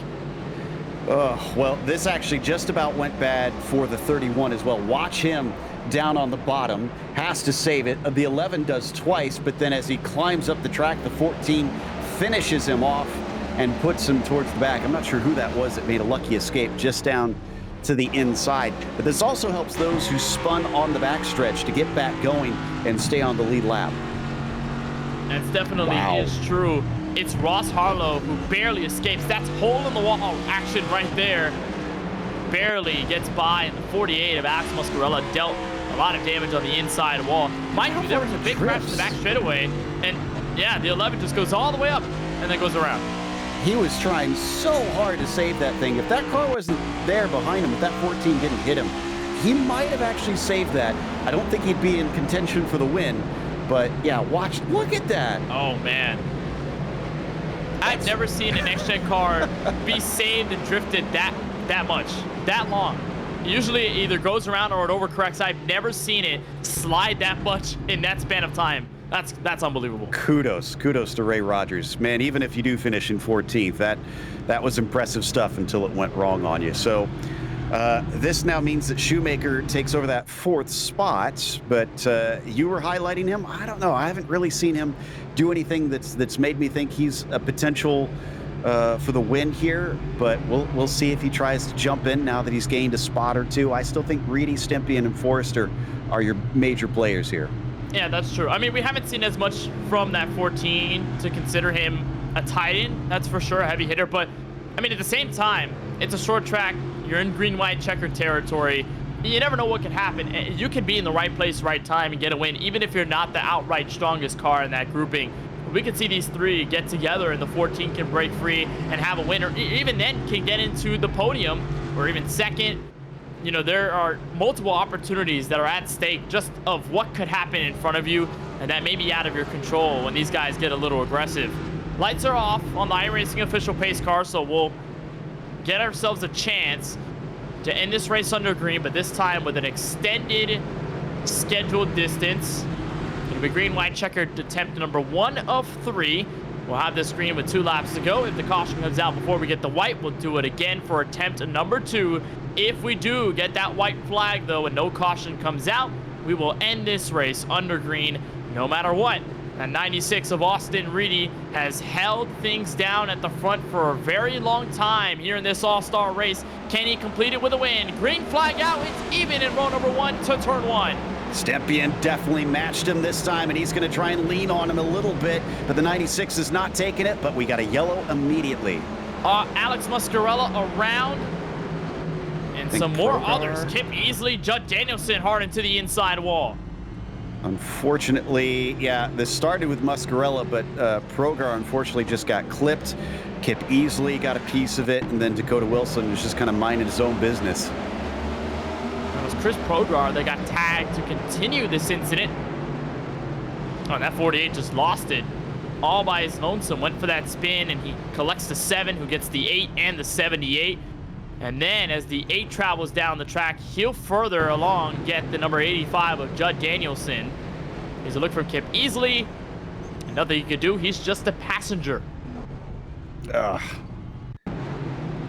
Well, this actually just about went bad for the 31 as well. Watch him down on the bottom, has to save it. The 11 does twice, but then as he climbs up the track, the 14 finishes him off and puts him towards the back. I'm not sure who that was that made a lucky escape just down to the inside. But this also helps those who spun on the backstretch to get back going and stay on the lead lap. That's definitely is true. It's Ross Harlow who barely escapes. That's hole in the wall action right there. Barely gets by, and the 48 of Alex Muscarella dealt a lot of damage on the inside wall. Mind you, there was a big crash to the back straightaway, and yeah, the 11 just goes all the way up and then goes around. He was trying so hard to save that thing. If that car wasn't there behind him, if that 14 didn't hit him, he might have actually saved that. I don't think he'd be in contention for the win, but yeah, look at that. Oh man. I've never seen an next-gen car be saved and drifted that much, that long. Usually it either goes around or it overcorrects. I've never seen it slide that much in that span of time. That's unbelievable. Kudos to Ray Rogers. Man, even if you do finish in 14th, that was impressive stuff until it went wrong on you. So this now means that Shoemaker takes over that 4th spot, but you were highlighting him. I don't know. I haven't really seen him do anything that's made me think he's a potential for the win here, but we'll see if he tries to jump in now that he's gained a spot or 2. I still think Reedy, Stempy, and Forrester are your major players here. Yeah, that's true. I mean, we haven't seen as much from that 14 to consider him a tight end. That's for sure, a heavy hitter. But, I mean, at the same time, it's a short track. You're in green-white checkered territory. You never know what could happen. You could be in the right place, right time, and get a win, even if you're not the outright strongest car in that grouping. We could see these three get together, and the 14 can break free and have a win, or even then can get into the podium, or even second. You know, there are multiple opportunities that are at stake just of what could happen in front of you, and that may be out of your control when these guys get a little aggressive. Lights are off on the iRacing official pace car, so we'll get ourselves a chance to end this race under green, but this time with an extended scheduled distance. It'll be green-white checkered attempt number 1 of 3. We'll have this green with 2 laps to go. If the caution comes out before we get the white, we'll do it again for attempt number 2. If we do get that white flag, though, and no caution comes out, we will end this race under green no matter what. And 96 of Austin Reedy has held things down at the front for a very long time here in this all-star race. Can he complete it with a win? Green flag out. It's even in row number 1 to turn 1. Stepien definitely matched him this time, and he's going to try and lean on him a little bit, but the 96 is not taking it, but we got a yellow immediately. Alex Muscarella around, and some more others. Kip Easley, Judd Danielson hard into the inside wall. Unfortunately, yeah, this started with Muscarella, but Progar unfortunately just got clipped. Kip Easley got a piece of it, and then Dakota Wilson was just kind of minding his own business. It was Chris Progar that got tagged to continue this incident. Oh, and that 48 just lost it all by his lonesome. Went for that spin, and he collects the 7, who gets the 8 and the 78. And then as the 8 travels down the track, he'll further along get the number 85 of Judd Danielson. He's a look for Kip Easley. Nothing he could do. He's just a passenger. Ugh.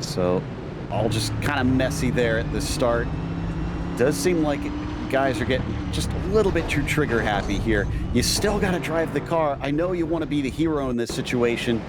So all just kind of messy there at the start. Does seem like guys are getting just a little bit too trigger happy here. You still got to drive the car. I know you want to be the hero in this situation.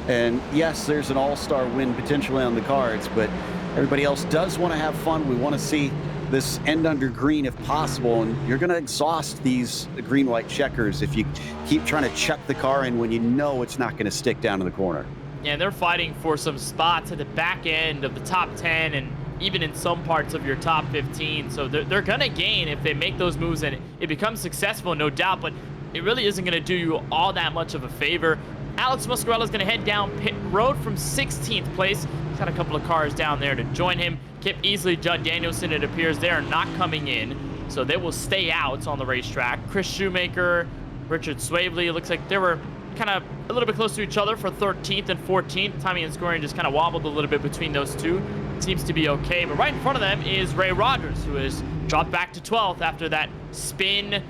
And yes, there's an all-star win potentially on the cards, but everybody else does want to have fun. We want to see this end under green if possible, and you're going to exhaust these green-white checkers if you keep trying to check the car in when you know it's not going to stick down in the corner. Yeah, they're fighting for some spots at the back end of the top 10 and even in some parts of your top 15. So they're going to gain if they make those moves, and it becomes successful, no doubt, but it really isn't going to do you all that much of a favor. Alex Muscarella is going to head down pit road from 16th place. He's got a couple of cars down there to join him. Kip Easley, Judd Danielson, it appears they are not coming in, so they will stay out on the racetrack. Chris Shoemaker, Richard Swavely, it looks like they were kind of a little bit close to each other for 13th and 14th. Timing and scoring just kind of wobbled a little bit between those two. Seems to be okay, but right in front of them is Ray Rogers, who has dropped back to 12th after that spin.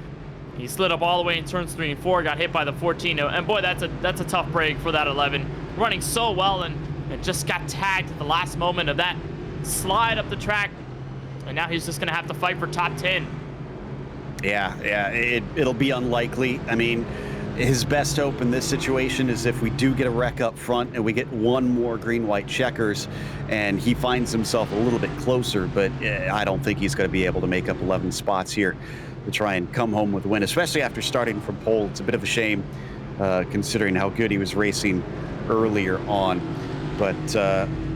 He slid up all the way in turns 3 and 4, got hit by the 14, and boy, that's a tough break for that 11. Running so well, and just got tagged at the last moment of that slide up the track, and now he's just going to have to fight for top 10. Yeah, it'll be unlikely. I mean, his best hope in this situation is if we do get a wreck up front and we get one more green-white checkers and he finds himself a little bit closer, but I don't think he's going to be able to make up 11 spots here to try and come home with a win, especially after starting from pole. It's a bit of a shame considering how good he was racing earlier on. But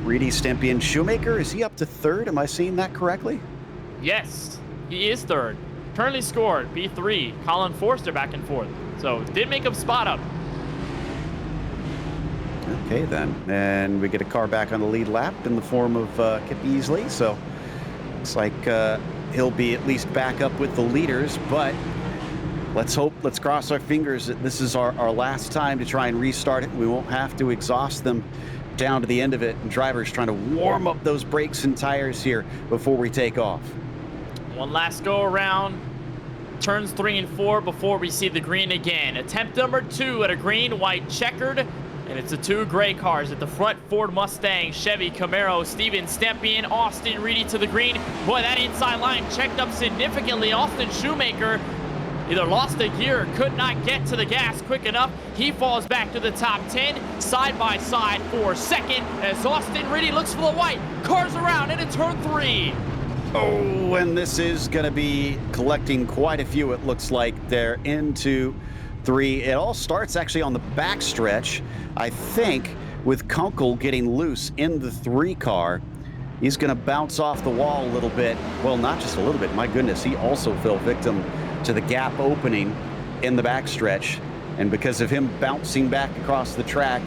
Reedy, Stepien, Shoemaker, is he up to 3rd? Am I seeing that correctly? Yes, he is 3rd. Currently scored P3. Colin Forster back and forth. So did make him spot up. Okay then, and we get a car back on the lead lap in the form of Kip Easley. So looks like he'll be at least back up with the leaders, but let's cross our fingers that this is our last time to try and restart it. We won't have to exhaust them down to the end of it, and drivers trying to warm up those brakes and tires here before we take off. One last go around. Turns 3 and 4 before we see the green again. Attempt number 2 at a green, white checkered, and it's the 2 gray cars at the front. Ford Mustang, Chevy Camaro, Steven Stepien, Austin Reedy to the green. Boy, that inside line checked up significantly. Austin Shoemaker either lost a gear or could not get to the gas quick enough. He falls back to the top 10, side by side for second as Austin Reedy looks for the white. Cars around into turn 3. Oh, and this is going to be collecting quite a few, it looks like. They're into 3. It all starts actually on the backstretch, I think, with Kunkel getting loose in the 3 car. He's going to bounce off the wall a little bit. Well, not just a little bit. My goodness, he also fell victim to the gap opening in the backstretch. And because of him bouncing back across the track,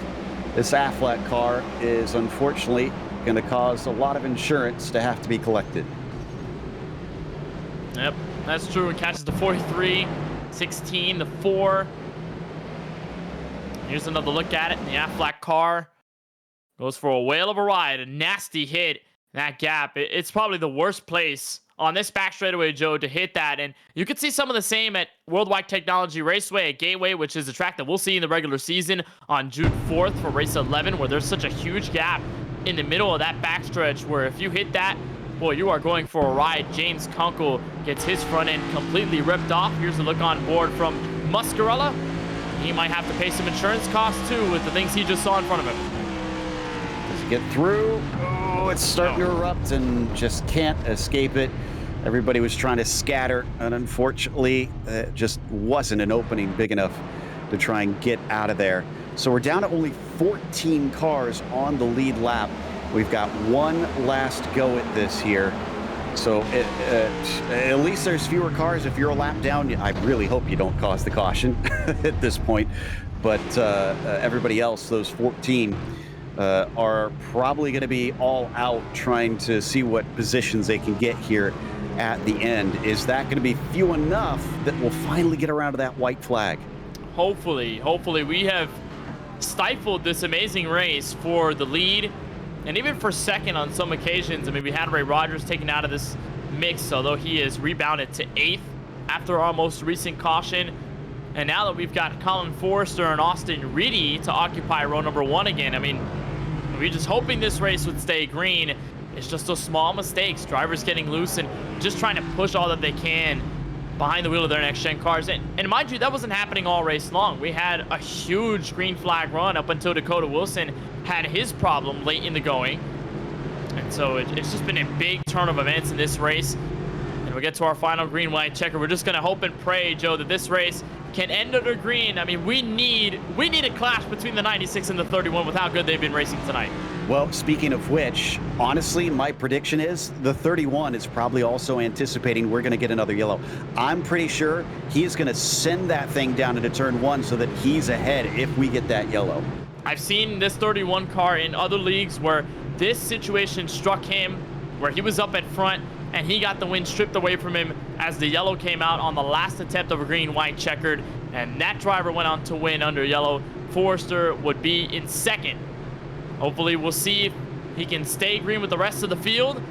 this Affleck car is unfortunately going to cause a lot of insurance to have to be collected. Yep, that's true. It catches the 43, 16, the 4. Here's another look at it. And the Affleck car goes for a whale of a ride. A nasty hit. That gap, it's probably the worst place on this back straightaway, Joe, to hit that. And you could see some of the same at Worldwide Technology Raceway at Gateway, which is a track that we'll see in the regular season on June 4th for race 11, where there's such a huge gap in the middle of that backstretch where if you hit that, boy, you are going for a ride. James Kunkel gets his front end completely ripped off. Here's a look on board from Muscarella. He might have to pay some insurance costs, too, with the things he just saw in front of him. Does he get through? Oh, it's starting to erupt and just can't escape it. Everybody was trying to scatter, and unfortunately, it just wasn't an opening big enough to try and get out of there. So we're down to only 14 cars on the lead lap. We've got one last go at this here. So at least there's fewer cars. If you're a lap down, I really hope you don't cause the caution at this point. But everybody else, those 14, are probably going to be all out trying to see what positions they can get here at the end. Is that going to be few enough that we'll finally get around to that white flag? Hopefully we have stifled this amazing race for the lead and even for second on some occasions. I mean, we had Ray Rogers taken out of this mix, although he is rebounded to 8th after our most recent caution. And now that we've got Colin Forrester and Austin Reedy to occupy row number 1 again, I mean, we're just hoping this race would stay green. It's just those small mistakes, drivers getting loose and just trying to push all that they can behind the wheel of their next-gen cars. And mind you, that wasn't happening all race long. We had a huge green flag run up until Dakota Wilson had his problem late in the going. And so it's just been a big turn of events in this race. And we get to our final green-white checker. We're just going to hope and pray, Joe, that this race can end under green. I mean, we need a clash between the 96 and the 31 with how good they've been racing tonight. Well, speaking of which, honestly, my prediction is the 31 is probably also anticipating we're going to get another yellow. I'm pretty sure he's going to send that thing down into turn 1 so that he's ahead if we get that yellow. I've seen this 31 car in other leagues where this situation struck him, where he was up at front and he got the win stripped away from him as the yellow came out on the last attempt of a green-white checkered, and that driver went on to win under yellow. Forrester would be in second. Hopefully we'll see if he can stay green with the rest of the field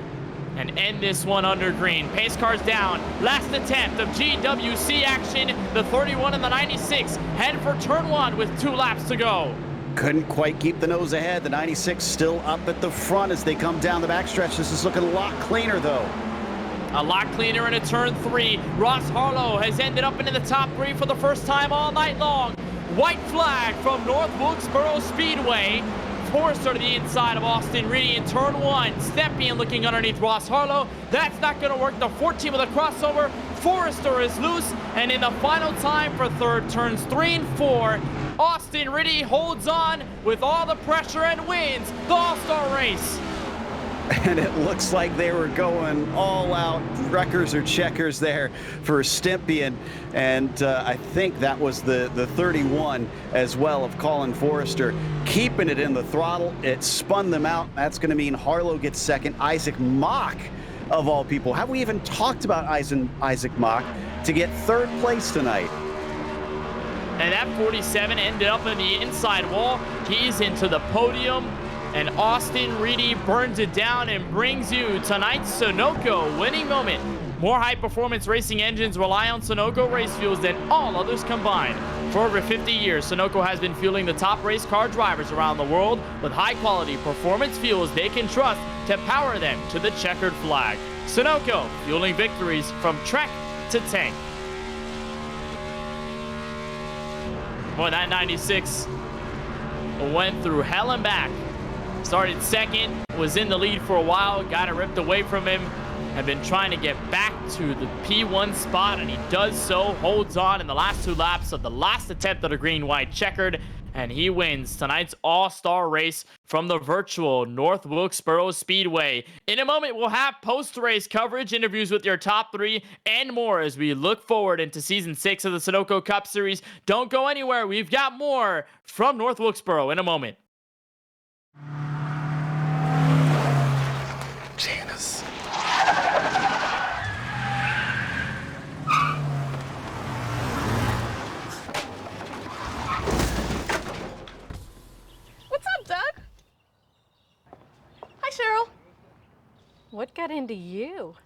and end this one under green. Pace cars down. Last attempt of GWC action. The 31 and the 96 head for turn 1 with 2 laps to go. Couldn't quite keep the nose ahead. The 96 still up at the front as they come down the backstretch. This is looking a lot cleaner, though. A lot cleaner into turn 3. Ross Harlow has ended up into the top 3 for the first time all night long. White flag from North Wilkesboro Speedway. Forrester to the inside of Austin Reedy in turn 1. Stepien looking underneath Ross Harlow. That's not going to work. The 14 with a crossover. Forrester is loose. And in the final time for third, turns 3 and 4, Austin Reedy holds on with all the pressure and wins the All-Star race. And it looks like they were going all out wreckers or checkers there for Stepien. And I think that was the 31 as well of Colin Forrester, keeping it in the throttle. It spun them out. That's going to mean Harlow gets second. Isaac Mock, of all people. Have we even talked about Isaac Mock to get third place tonight? And that 47 ended up in the inside wall. He's into the podium. And Austin Reedy burns it down and brings you tonight's Sunoco winning moment. More high-performance racing engines rely on Sunoco race fuels than all others combined. For over 50 years, Sunoco has been fueling the top race car drivers around the world with high-quality performance fuels they can trust to power them to the checkered flag. Sunoco, fueling victories from track to tank. Boy, that 96 went through hell and back. Started second, was in the lead for a while, got it ripped away from him have been trying to get back to the P1 spot, and he does so, holds on in the last 2 laps of the last attempt at a green-white checkered, and he wins tonight's all-star race from the virtual North Wilkesboro Speedway. In a moment, we'll have post-race coverage, interviews with your top 3, and more as we look forward into Season 6 of the Sunoco Cup Series. Don't go anywhere. We've got more from North Wilkesboro in a moment. Janice. What's up, Doug? Hi, Cheryl. What got into you?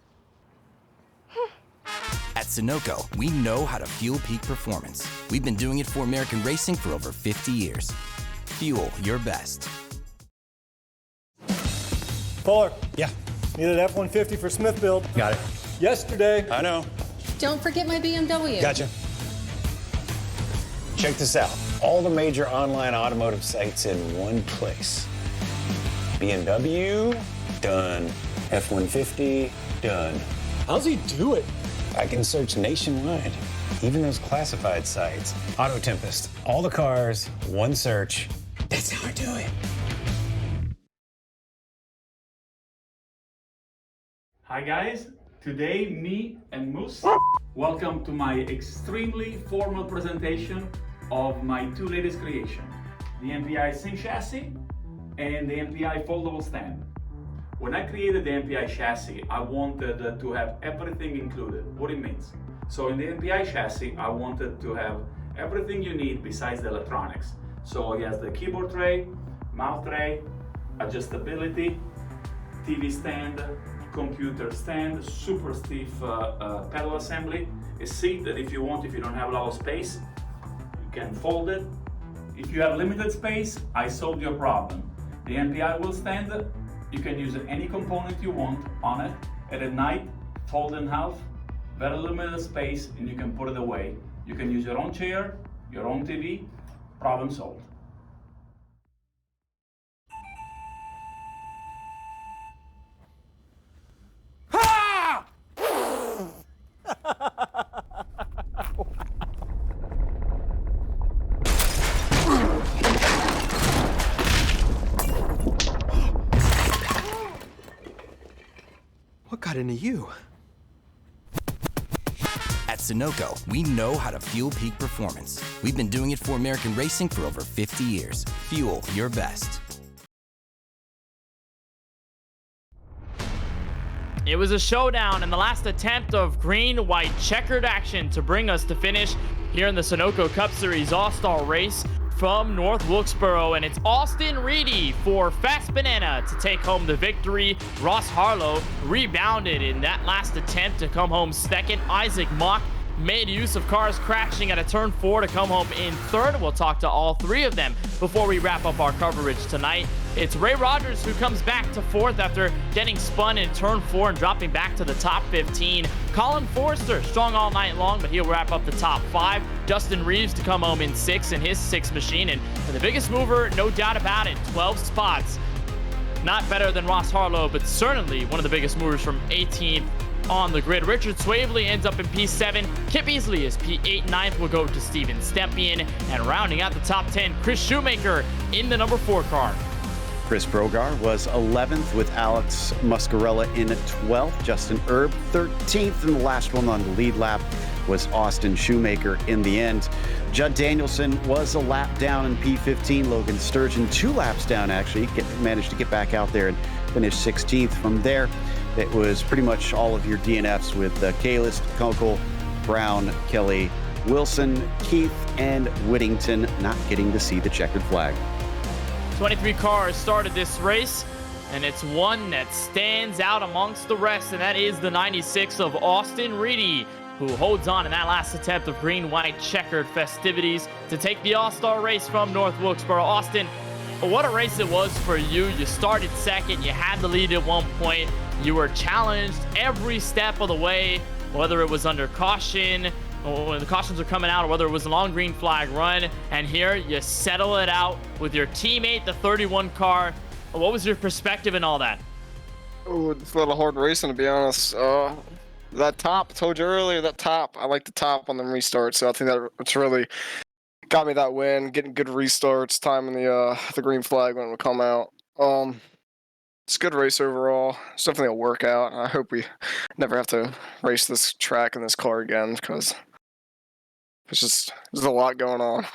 At Sunoco, we know how to fuel peak performance. We've been doing it for American racing for over 50 years. Fuel your best. Fuller. Yeah. Needed F-150 for Smith build. Got it. Yesterday. I know. Don't forget my BMW. Gotcha. Check this out. All the major online automotive sites in one place. BMW, done. F-150, done. How's he do it? I can search nationwide, even those classified sites. Auto Tempest, all the cars, one search. That's how I do it. Hi guys, today me and Moose welcome to my extremely formal presentation of my 2 latest creations, the MPI Sync Chassis and the MPI Foldable Stand. When I created the MPI chassis, I wanted to have everything included, what it means. So in the MPI chassis, I wanted to have everything you need besides the electronics. So it has the keyboard tray, mouse tray, adjustability, TV stand, computer stand, super stiff pedal assembly, a seat that if you want, if you don't have a lot of space, you can fold it. If you have limited space, I solved your problem. The MPI wheel stand, you can use any component you want on it, and at night, fold in half, very limited space, and you can put it away. You can use your own chair, your own TV, problem solved. What got into you? At Sunoco, we know how to fuel peak performance. We've been doing it for American racing for over 50 years. Fuel your best. It was a showdown in the last attempt of green-white checkered action to bring us to finish here in the Sunoco Cup Series All-Star Race from North Wilkesboro, and it's Austin Reedy for Fast Banana to take home the victory. Ross Harlow rebounded in that last attempt to come home second. Isaac Mock made use of cars crashing at a turn 4 to come home in third. We'll talk to all 3 of them before we wrap up our coverage tonight. It's Ray Rogers who comes back to 4th after getting spun in turn 4 and dropping back to the top 15. Colin Forrester strong all night long, but he'll wrap up the top 5. Justin Reeves to come home in 6th in his 6 machine, and the biggest mover, no doubt about it, 12 spots. Not better than Ross Harlow, but certainly one of the biggest movers from 18th on the grid. Richard Swavely ends up in P7. Kip Easley is P8. 9th will go to Steven Stempian. And rounding out the top 10, Chris Shoemaker in the number 4 car. Chris Brogar was 11th with Alex Muscarella in 12th. Justin Erb 13th, and the last one on the lead lap was Austin Shoemaker in the end. Judd Danielson was a lap down in P15. Logan Sturgeon 2 laps down, actually. He managed to get back out there and finish 16th. From there, it was pretty much all of your DNFs with Kalis, Kunkel, Brown, Kelly, Wilson, Keith, and Whittington not getting to see the checkered flag. 23 cars started this race, and it's one that stands out amongst the rest, and that is the 96 of Austin Reedy, who holds on in that last attempt of green-white checkered festivities to take the All-Star race from North Wilkesboro. Austin, what a race it was for you. You started second, you had the lead at one point, you were challenged every step of the way, whether it was under caution, or when the cautions are coming out, or whether it was a long green flag run, and here you settle it out with your teammate, the 31 car. What was your perspective in all that? Oh, it's a little hard racing, to be honest. That top, I told you earlier, that top, I like the top on the restart, so I think it's really got me that win, getting good restarts, timing the green flag when it would come out. It's a good race overall. It's definitely a workout. I hope we never have to race this track in this car again, because there's a lot going on.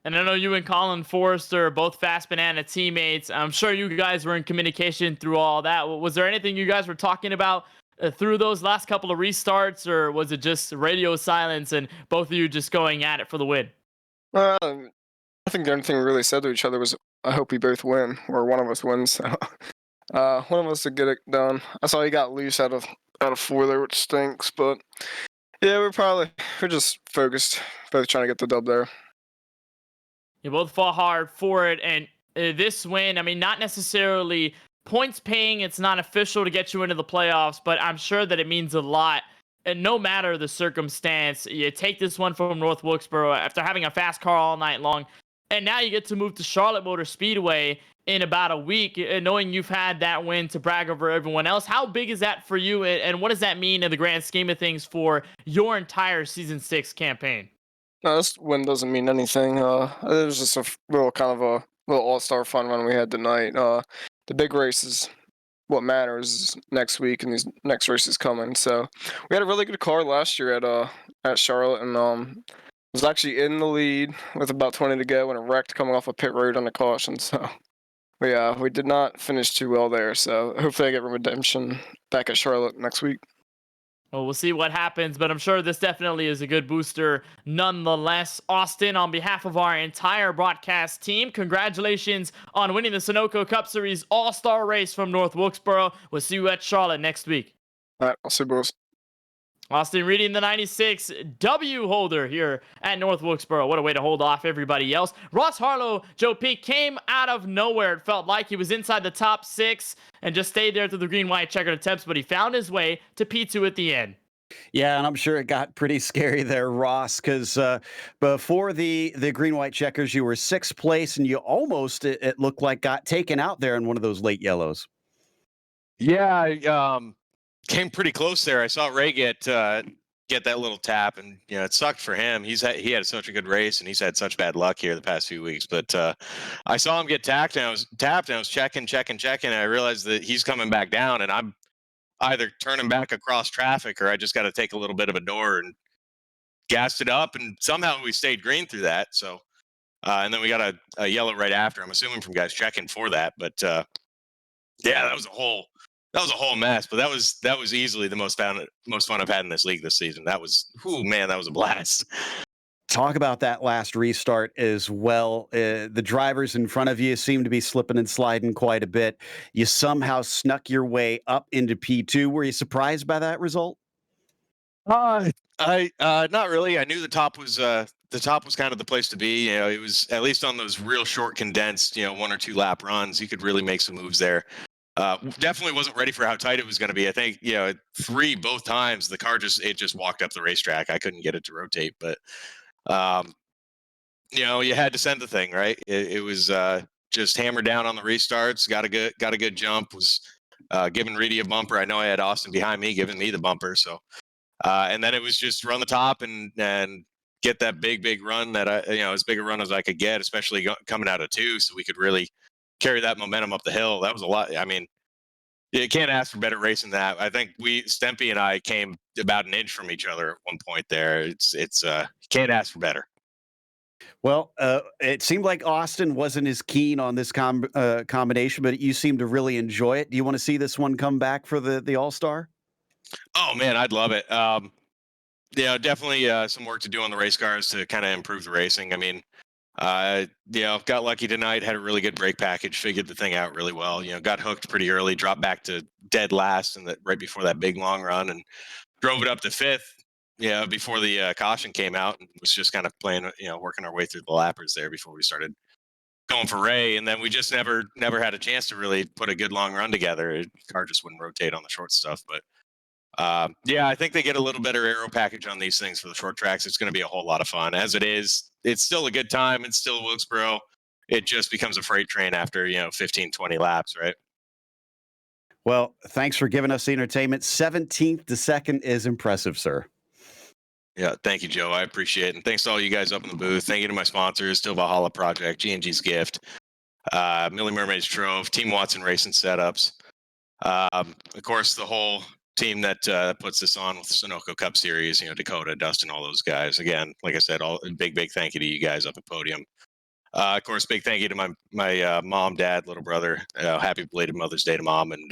And I know you and Colin Forrester are both Fast Banana teammates. I'm sure you guys were in communication through all that. Was there anything you guys were talking about through those last couple of restarts, or was it just radio silence and both of you just going at it for the win? I think the only thing we really said to each other was, I hope we both win, or one of us wins. So, one of us to get it done. I saw he got loose out of 4 there, which stinks, but yeah, we're just focused, both trying to get the dub there. You both fought hard for it, and this win, I mean, not necessarily points paying. It's not official to get you into the playoffs, but I'm sure that it means a lot. And no matter the circumstance, you take this one from North Wilkesboro after having a fast car all night long, and now you get to move to Charlotte Motor Speedway in about a week, knowing you've had that win to brag over everyone else. How big is that for you, and what does that mean in the grand scheme of things for your entire Season 6 campaign? No, this win doesn't mean anything. It was just a little kind of a little all-star fun run we had tonight. The big race is what matters next week, and these next races coming. So we had a really good car last year at Charlotte, and was actually in the lead with about 20 to go when it wrecked coming off a pit road on a caution. So we did not finish too well there. So hopefully I get redemption back at Charlotte next week. Well, we'll see what happens, but I'm sure this definitely is a good booster nonetheless. Austin, on behalf of our entire broadcast team, congratulations on winning the Sunoco Cup Series All-Star Race from North Wilkesboro. We'll see you at Charlotte next week. All right, I'll see you, boys. Austin reading the 96 W holder here at North Wilkesboro. What a way to hold off everybody else. Ross Harlow, Joe Peak, came out of nowhere. It felt like he was inside the top 6 and just stayed there through the green-white checkered attempts, but he found his way to P2 at the end. Yeah, and I'm sure it got pretty scary there, Ross, because before the green-white checkers, you were 6th place, and you almost, it looked like, got taken out there in one of those late yellows. Yeah, I came pretty close there. I saw Ray get that little tap, and it sucked for him. He had such a good race, and he's had such bad luck here the past few weeks. But I saw him get tapped, and I was checking, and I realized that he's coming back down, and I'm either turning back across traffic or I just got to take a little bit of a door and gassed it up, and somehow we stayed green through that. So, and then we got a yellow right after. I'm assuming from guys checking for that, but yeah, that was a whole mess. But that was easily the most fun I've had in this league this season. That was that was a blast. Talk about that last restart as well. The drivers in front of you seem to be slipping and sliding quite a bit. You somehow snuck your way up into P2. Were you surprised by that result? I not really. I knew the top was kind of the place to be. It was at least on those real short, condensed, 1 or 2 lap runs. You could really make some moves there. Definitely wasn't ready for how tight it was going to be. I think, 3 both times the car just walked up the racetrack. I couldn't get it to rotate, but you had to send the thing, right? It was just hammered down on the restarts. Got a good jump. Was giving Reedy a bumper. I know I had Austin behind me giving me the bumper. So, and then it was just run the top and get that big run that as big a run as I could get, especially coming out of 2, so we could really carry that momentum up the hill. That was a lot. I mean, you can't ask for better racing than that. I think Stempy and I came about an inch from each other at one point there. It's can't ask for better. Well, it seemed like Austin wasn't as keen on this combination, but you seem to really enjoy it. Do you want to see this one come back for the All-Star? Oh man, I'd love it. Definitely some work to do on the race cars to kind of improve the racing. I mean, got lucky tonight, had a really good brake package, figured the thing out really well. Got hooked pretty early, dropped back to dead last and right before that big long run, and drove it up to 5th. Before the caution came out, and was just kind of playing, working our way through the lappers there before we started going for Ray, and then we just never had a chance to really put a good long run together. The car just wouldn't rotate on the short stuff, but I think they get a little better aero package on these things for the short tracks. It's going to be a whole lot of fun. As it is, it's still a good time. It's still Wilkesboro. It just becomes a freight train after 15, 20 laps, right? Well, thanks for giving us the entertainment. 17th to 2nd is impressive, sir. Yeah, thank you, Joe. I appreciate it. And thanks to all you guys up in the booth. Thank you to my sponsors, Still Valhalla Project, G&G's Gift, Millie Mermaid's Trove, Team Watson Racing Setups. Of course, the whole team that puts this on with the Sunoco Cup Series, Dakota, Dustin, all those guys. Again, like I said, big thank you to you guys up at Podium. Of course, big thank you to my mom, dad, little brother. Happy belated Mother's Day to mom. And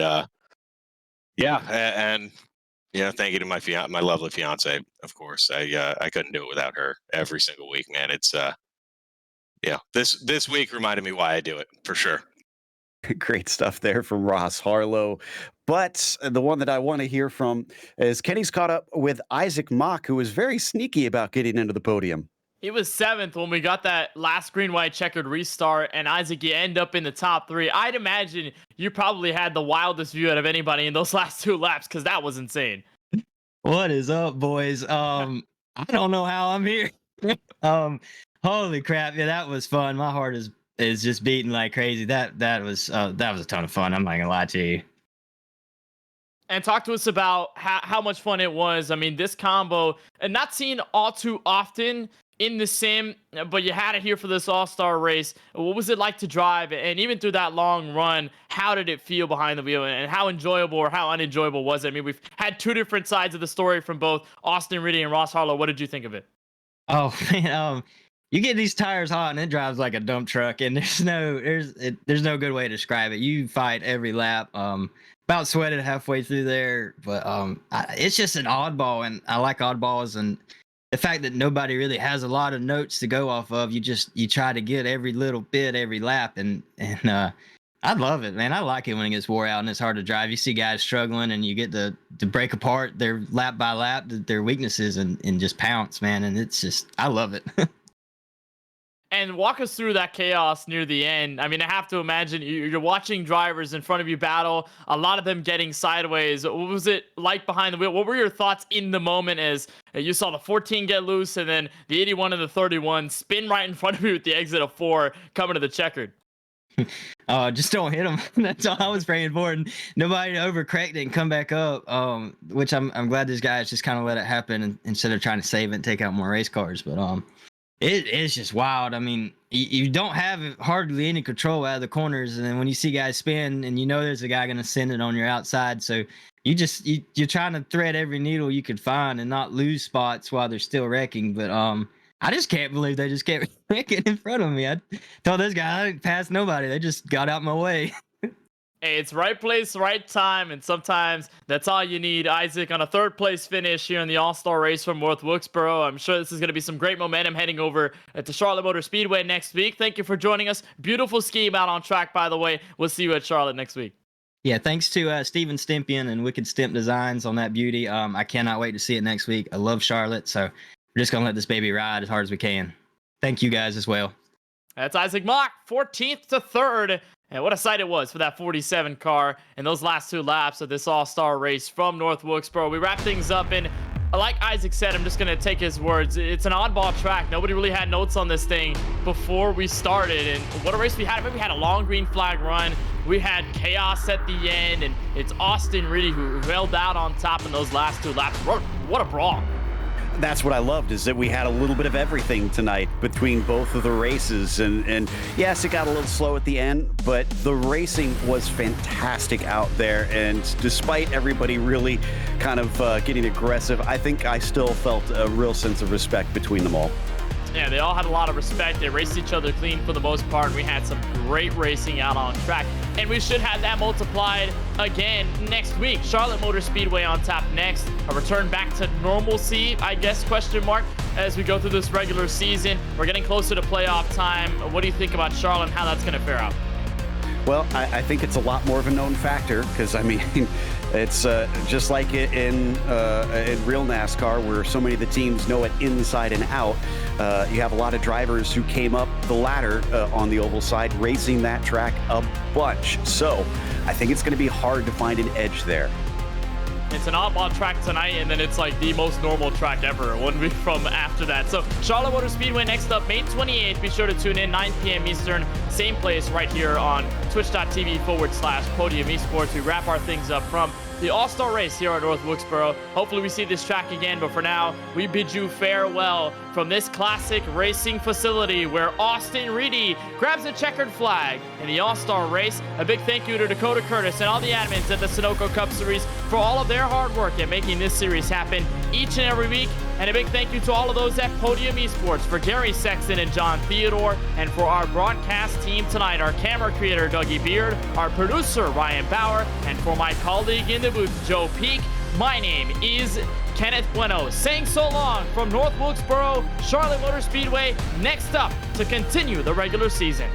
thank you to my lovely fiance. Of course, I couldn't do it without her every single week, man. It's this week reminded me why I do it for sure. Great stuff there from Ross Harlow. But the one that I want to hear from is Kenny's caught up with Isaac Mock, who was very sneaky about getting into the podium. He was 7th when we got that last green-white checkered restart, and Isaac, you end up in the top 3. I'd imagine you probably had the wildest view out of anybody in those last 2 laps, because that was insane. What is up, boys? I don't know how I'm here. Holy crap! Yeah, that was fun. My heart is just beating like crazy. That was a ton of fun. I'm not gonna lie to you. And talk to us about how much fun it was. I mean, this combo, and not seen all too often in the sim, but you had it here for this all-star race. What was it like to drive? And even through that long run, how did it feel behind the wheel? And how enjoyable or how unenjoyable was it? I mean, we've had 2 different sides of the story from both Austin Riddy and Ross Harlow. What did you think of it? Oh man, you get these tires hot and it drives like a dump truck, and there's no good way to describe it. You fight every lap. About sweated halfway through there, but it's just an oddball, and I like oddballs, and the fact that nobody really has a lot of notes to go off of. You try to get every little bit every lap, and I love it, man. I like it when it gets wore out and it's hard to drive. You see guys struggling, and you get to break apart their lap by lap, their weaknesses, and just pounce, man. And it's just, I love it. And walk us through that chaos near the end. I mean, I have to imagine you're watching drivers in front of you battle, a lot of them getting sideways. What was it like behind the wheel? What were your thoughts in the moment as you saw the 14 get loose and then the 81 and the 31 spin right in front of you with the exit of 4 coming to the checkered? Just don't hit them. That's all I was praying for. And nobody to overcorrect it and come back up. Which I'm glad these guys just kind of let it happen instead of trying to save it and take out more race cars. But it is just wild. I mean, you don't have hardly any control out of the corners, and then when you see guys spin, and there's a guy going to send it on your outside, so you're trying to thread every needle you could find and not lose spots while they're still wrecking. But I just can't believe they just kept wrecking in front of me. I told this guy I didn't pass nobody. They just got out my way. Hey, it's right place, right time, and sometimes that's all you need. Isaac on a 3rd place finish here in the All-Star race from North Wilkesboro. I'm sure this is going to be some great momentum heading over to Charlotte Motor Speedway next week. Thank you for joining us. Beautiful scheme out on track, by the way. We'll see you at Charlotte next week. Yeah, thanks to Steven Stimpian and Wicked Stimp Designs on that beauty. I cannot wait to see it next week. I love Charlotte, so we're just going to let this baby ride as hard as we can. Thank you guys as well. That's Isaac Mock, 14th to 3rd. And what a sight it was for that 47 car in those last 2 laps of this all-star race from North Wilkesboro. We wrap things up, and like Isaac said, I'm just going to take his words. It's an oddball track. Nobody really had notes on this thing before we started, and what a race we had. We had a long green flag run. We had chaos at the end, and it's Austin Riddy who held out on top in those last 2 laps. What a brawl. That's what I loved, is that we had a little bit of everything tonight between both of the races. And yes, it got a little slow at the end, but the racing was fantastic out there. And despite everybody really kind of getting aggressive, I think I still felt a real sense of respect between them all. Yeah, they all had a lot of respect. They raced each other clean for the most part. We had some great racing out on track. And we should have that multiplied again next week. Charlotte Motor Speedway on tap next. A return back to normalcy, I guess, question mark, as we go through this regular season. We're getting closer to playoff time. What do you think about Charlotte and how that's going to fare out? Well, I think it's a lot more of a known factor because, I mean, it's just like in real NASCAR where so many of the teams know it inside and out. You have a lot of drivers who came up the ladder on the oval side, racing that track a bunch. So I think it's going to be hard to find an edge there. It's an oddball track tonight, and then it's like the most normal track ever 1 week from after that. So Charlotte Motor Speedway next up, May 28th. Be sure to tune in 9 p.m. Eastern, same place right here on twitch.tv/Podium Esports. We wrap our things up from the All-Star race here at North Wilkesboro. Hopefully we see this track again, but for now, we bid you farewell from this classic racing facility where Austin Reedy grabs a checkered flag in the All-Star race. A big thank you to Dakota Curtis and all the admins at the Sunoco Cup Series for all of their hard work at making this series happen each and every week. And a big thank you to all of those at Podium Esports, for Gary Sexton and John Theodore, and for our broadcast team tonight, our camera creator, Dougie Beard, our producer, Ryan Bauer, and for my colleague in the booth, Joe Peak. My name is Kenneth Bueno, saying so long from North Wilkesboro, Charlotte Motor Speedway, next up to continue the regular season.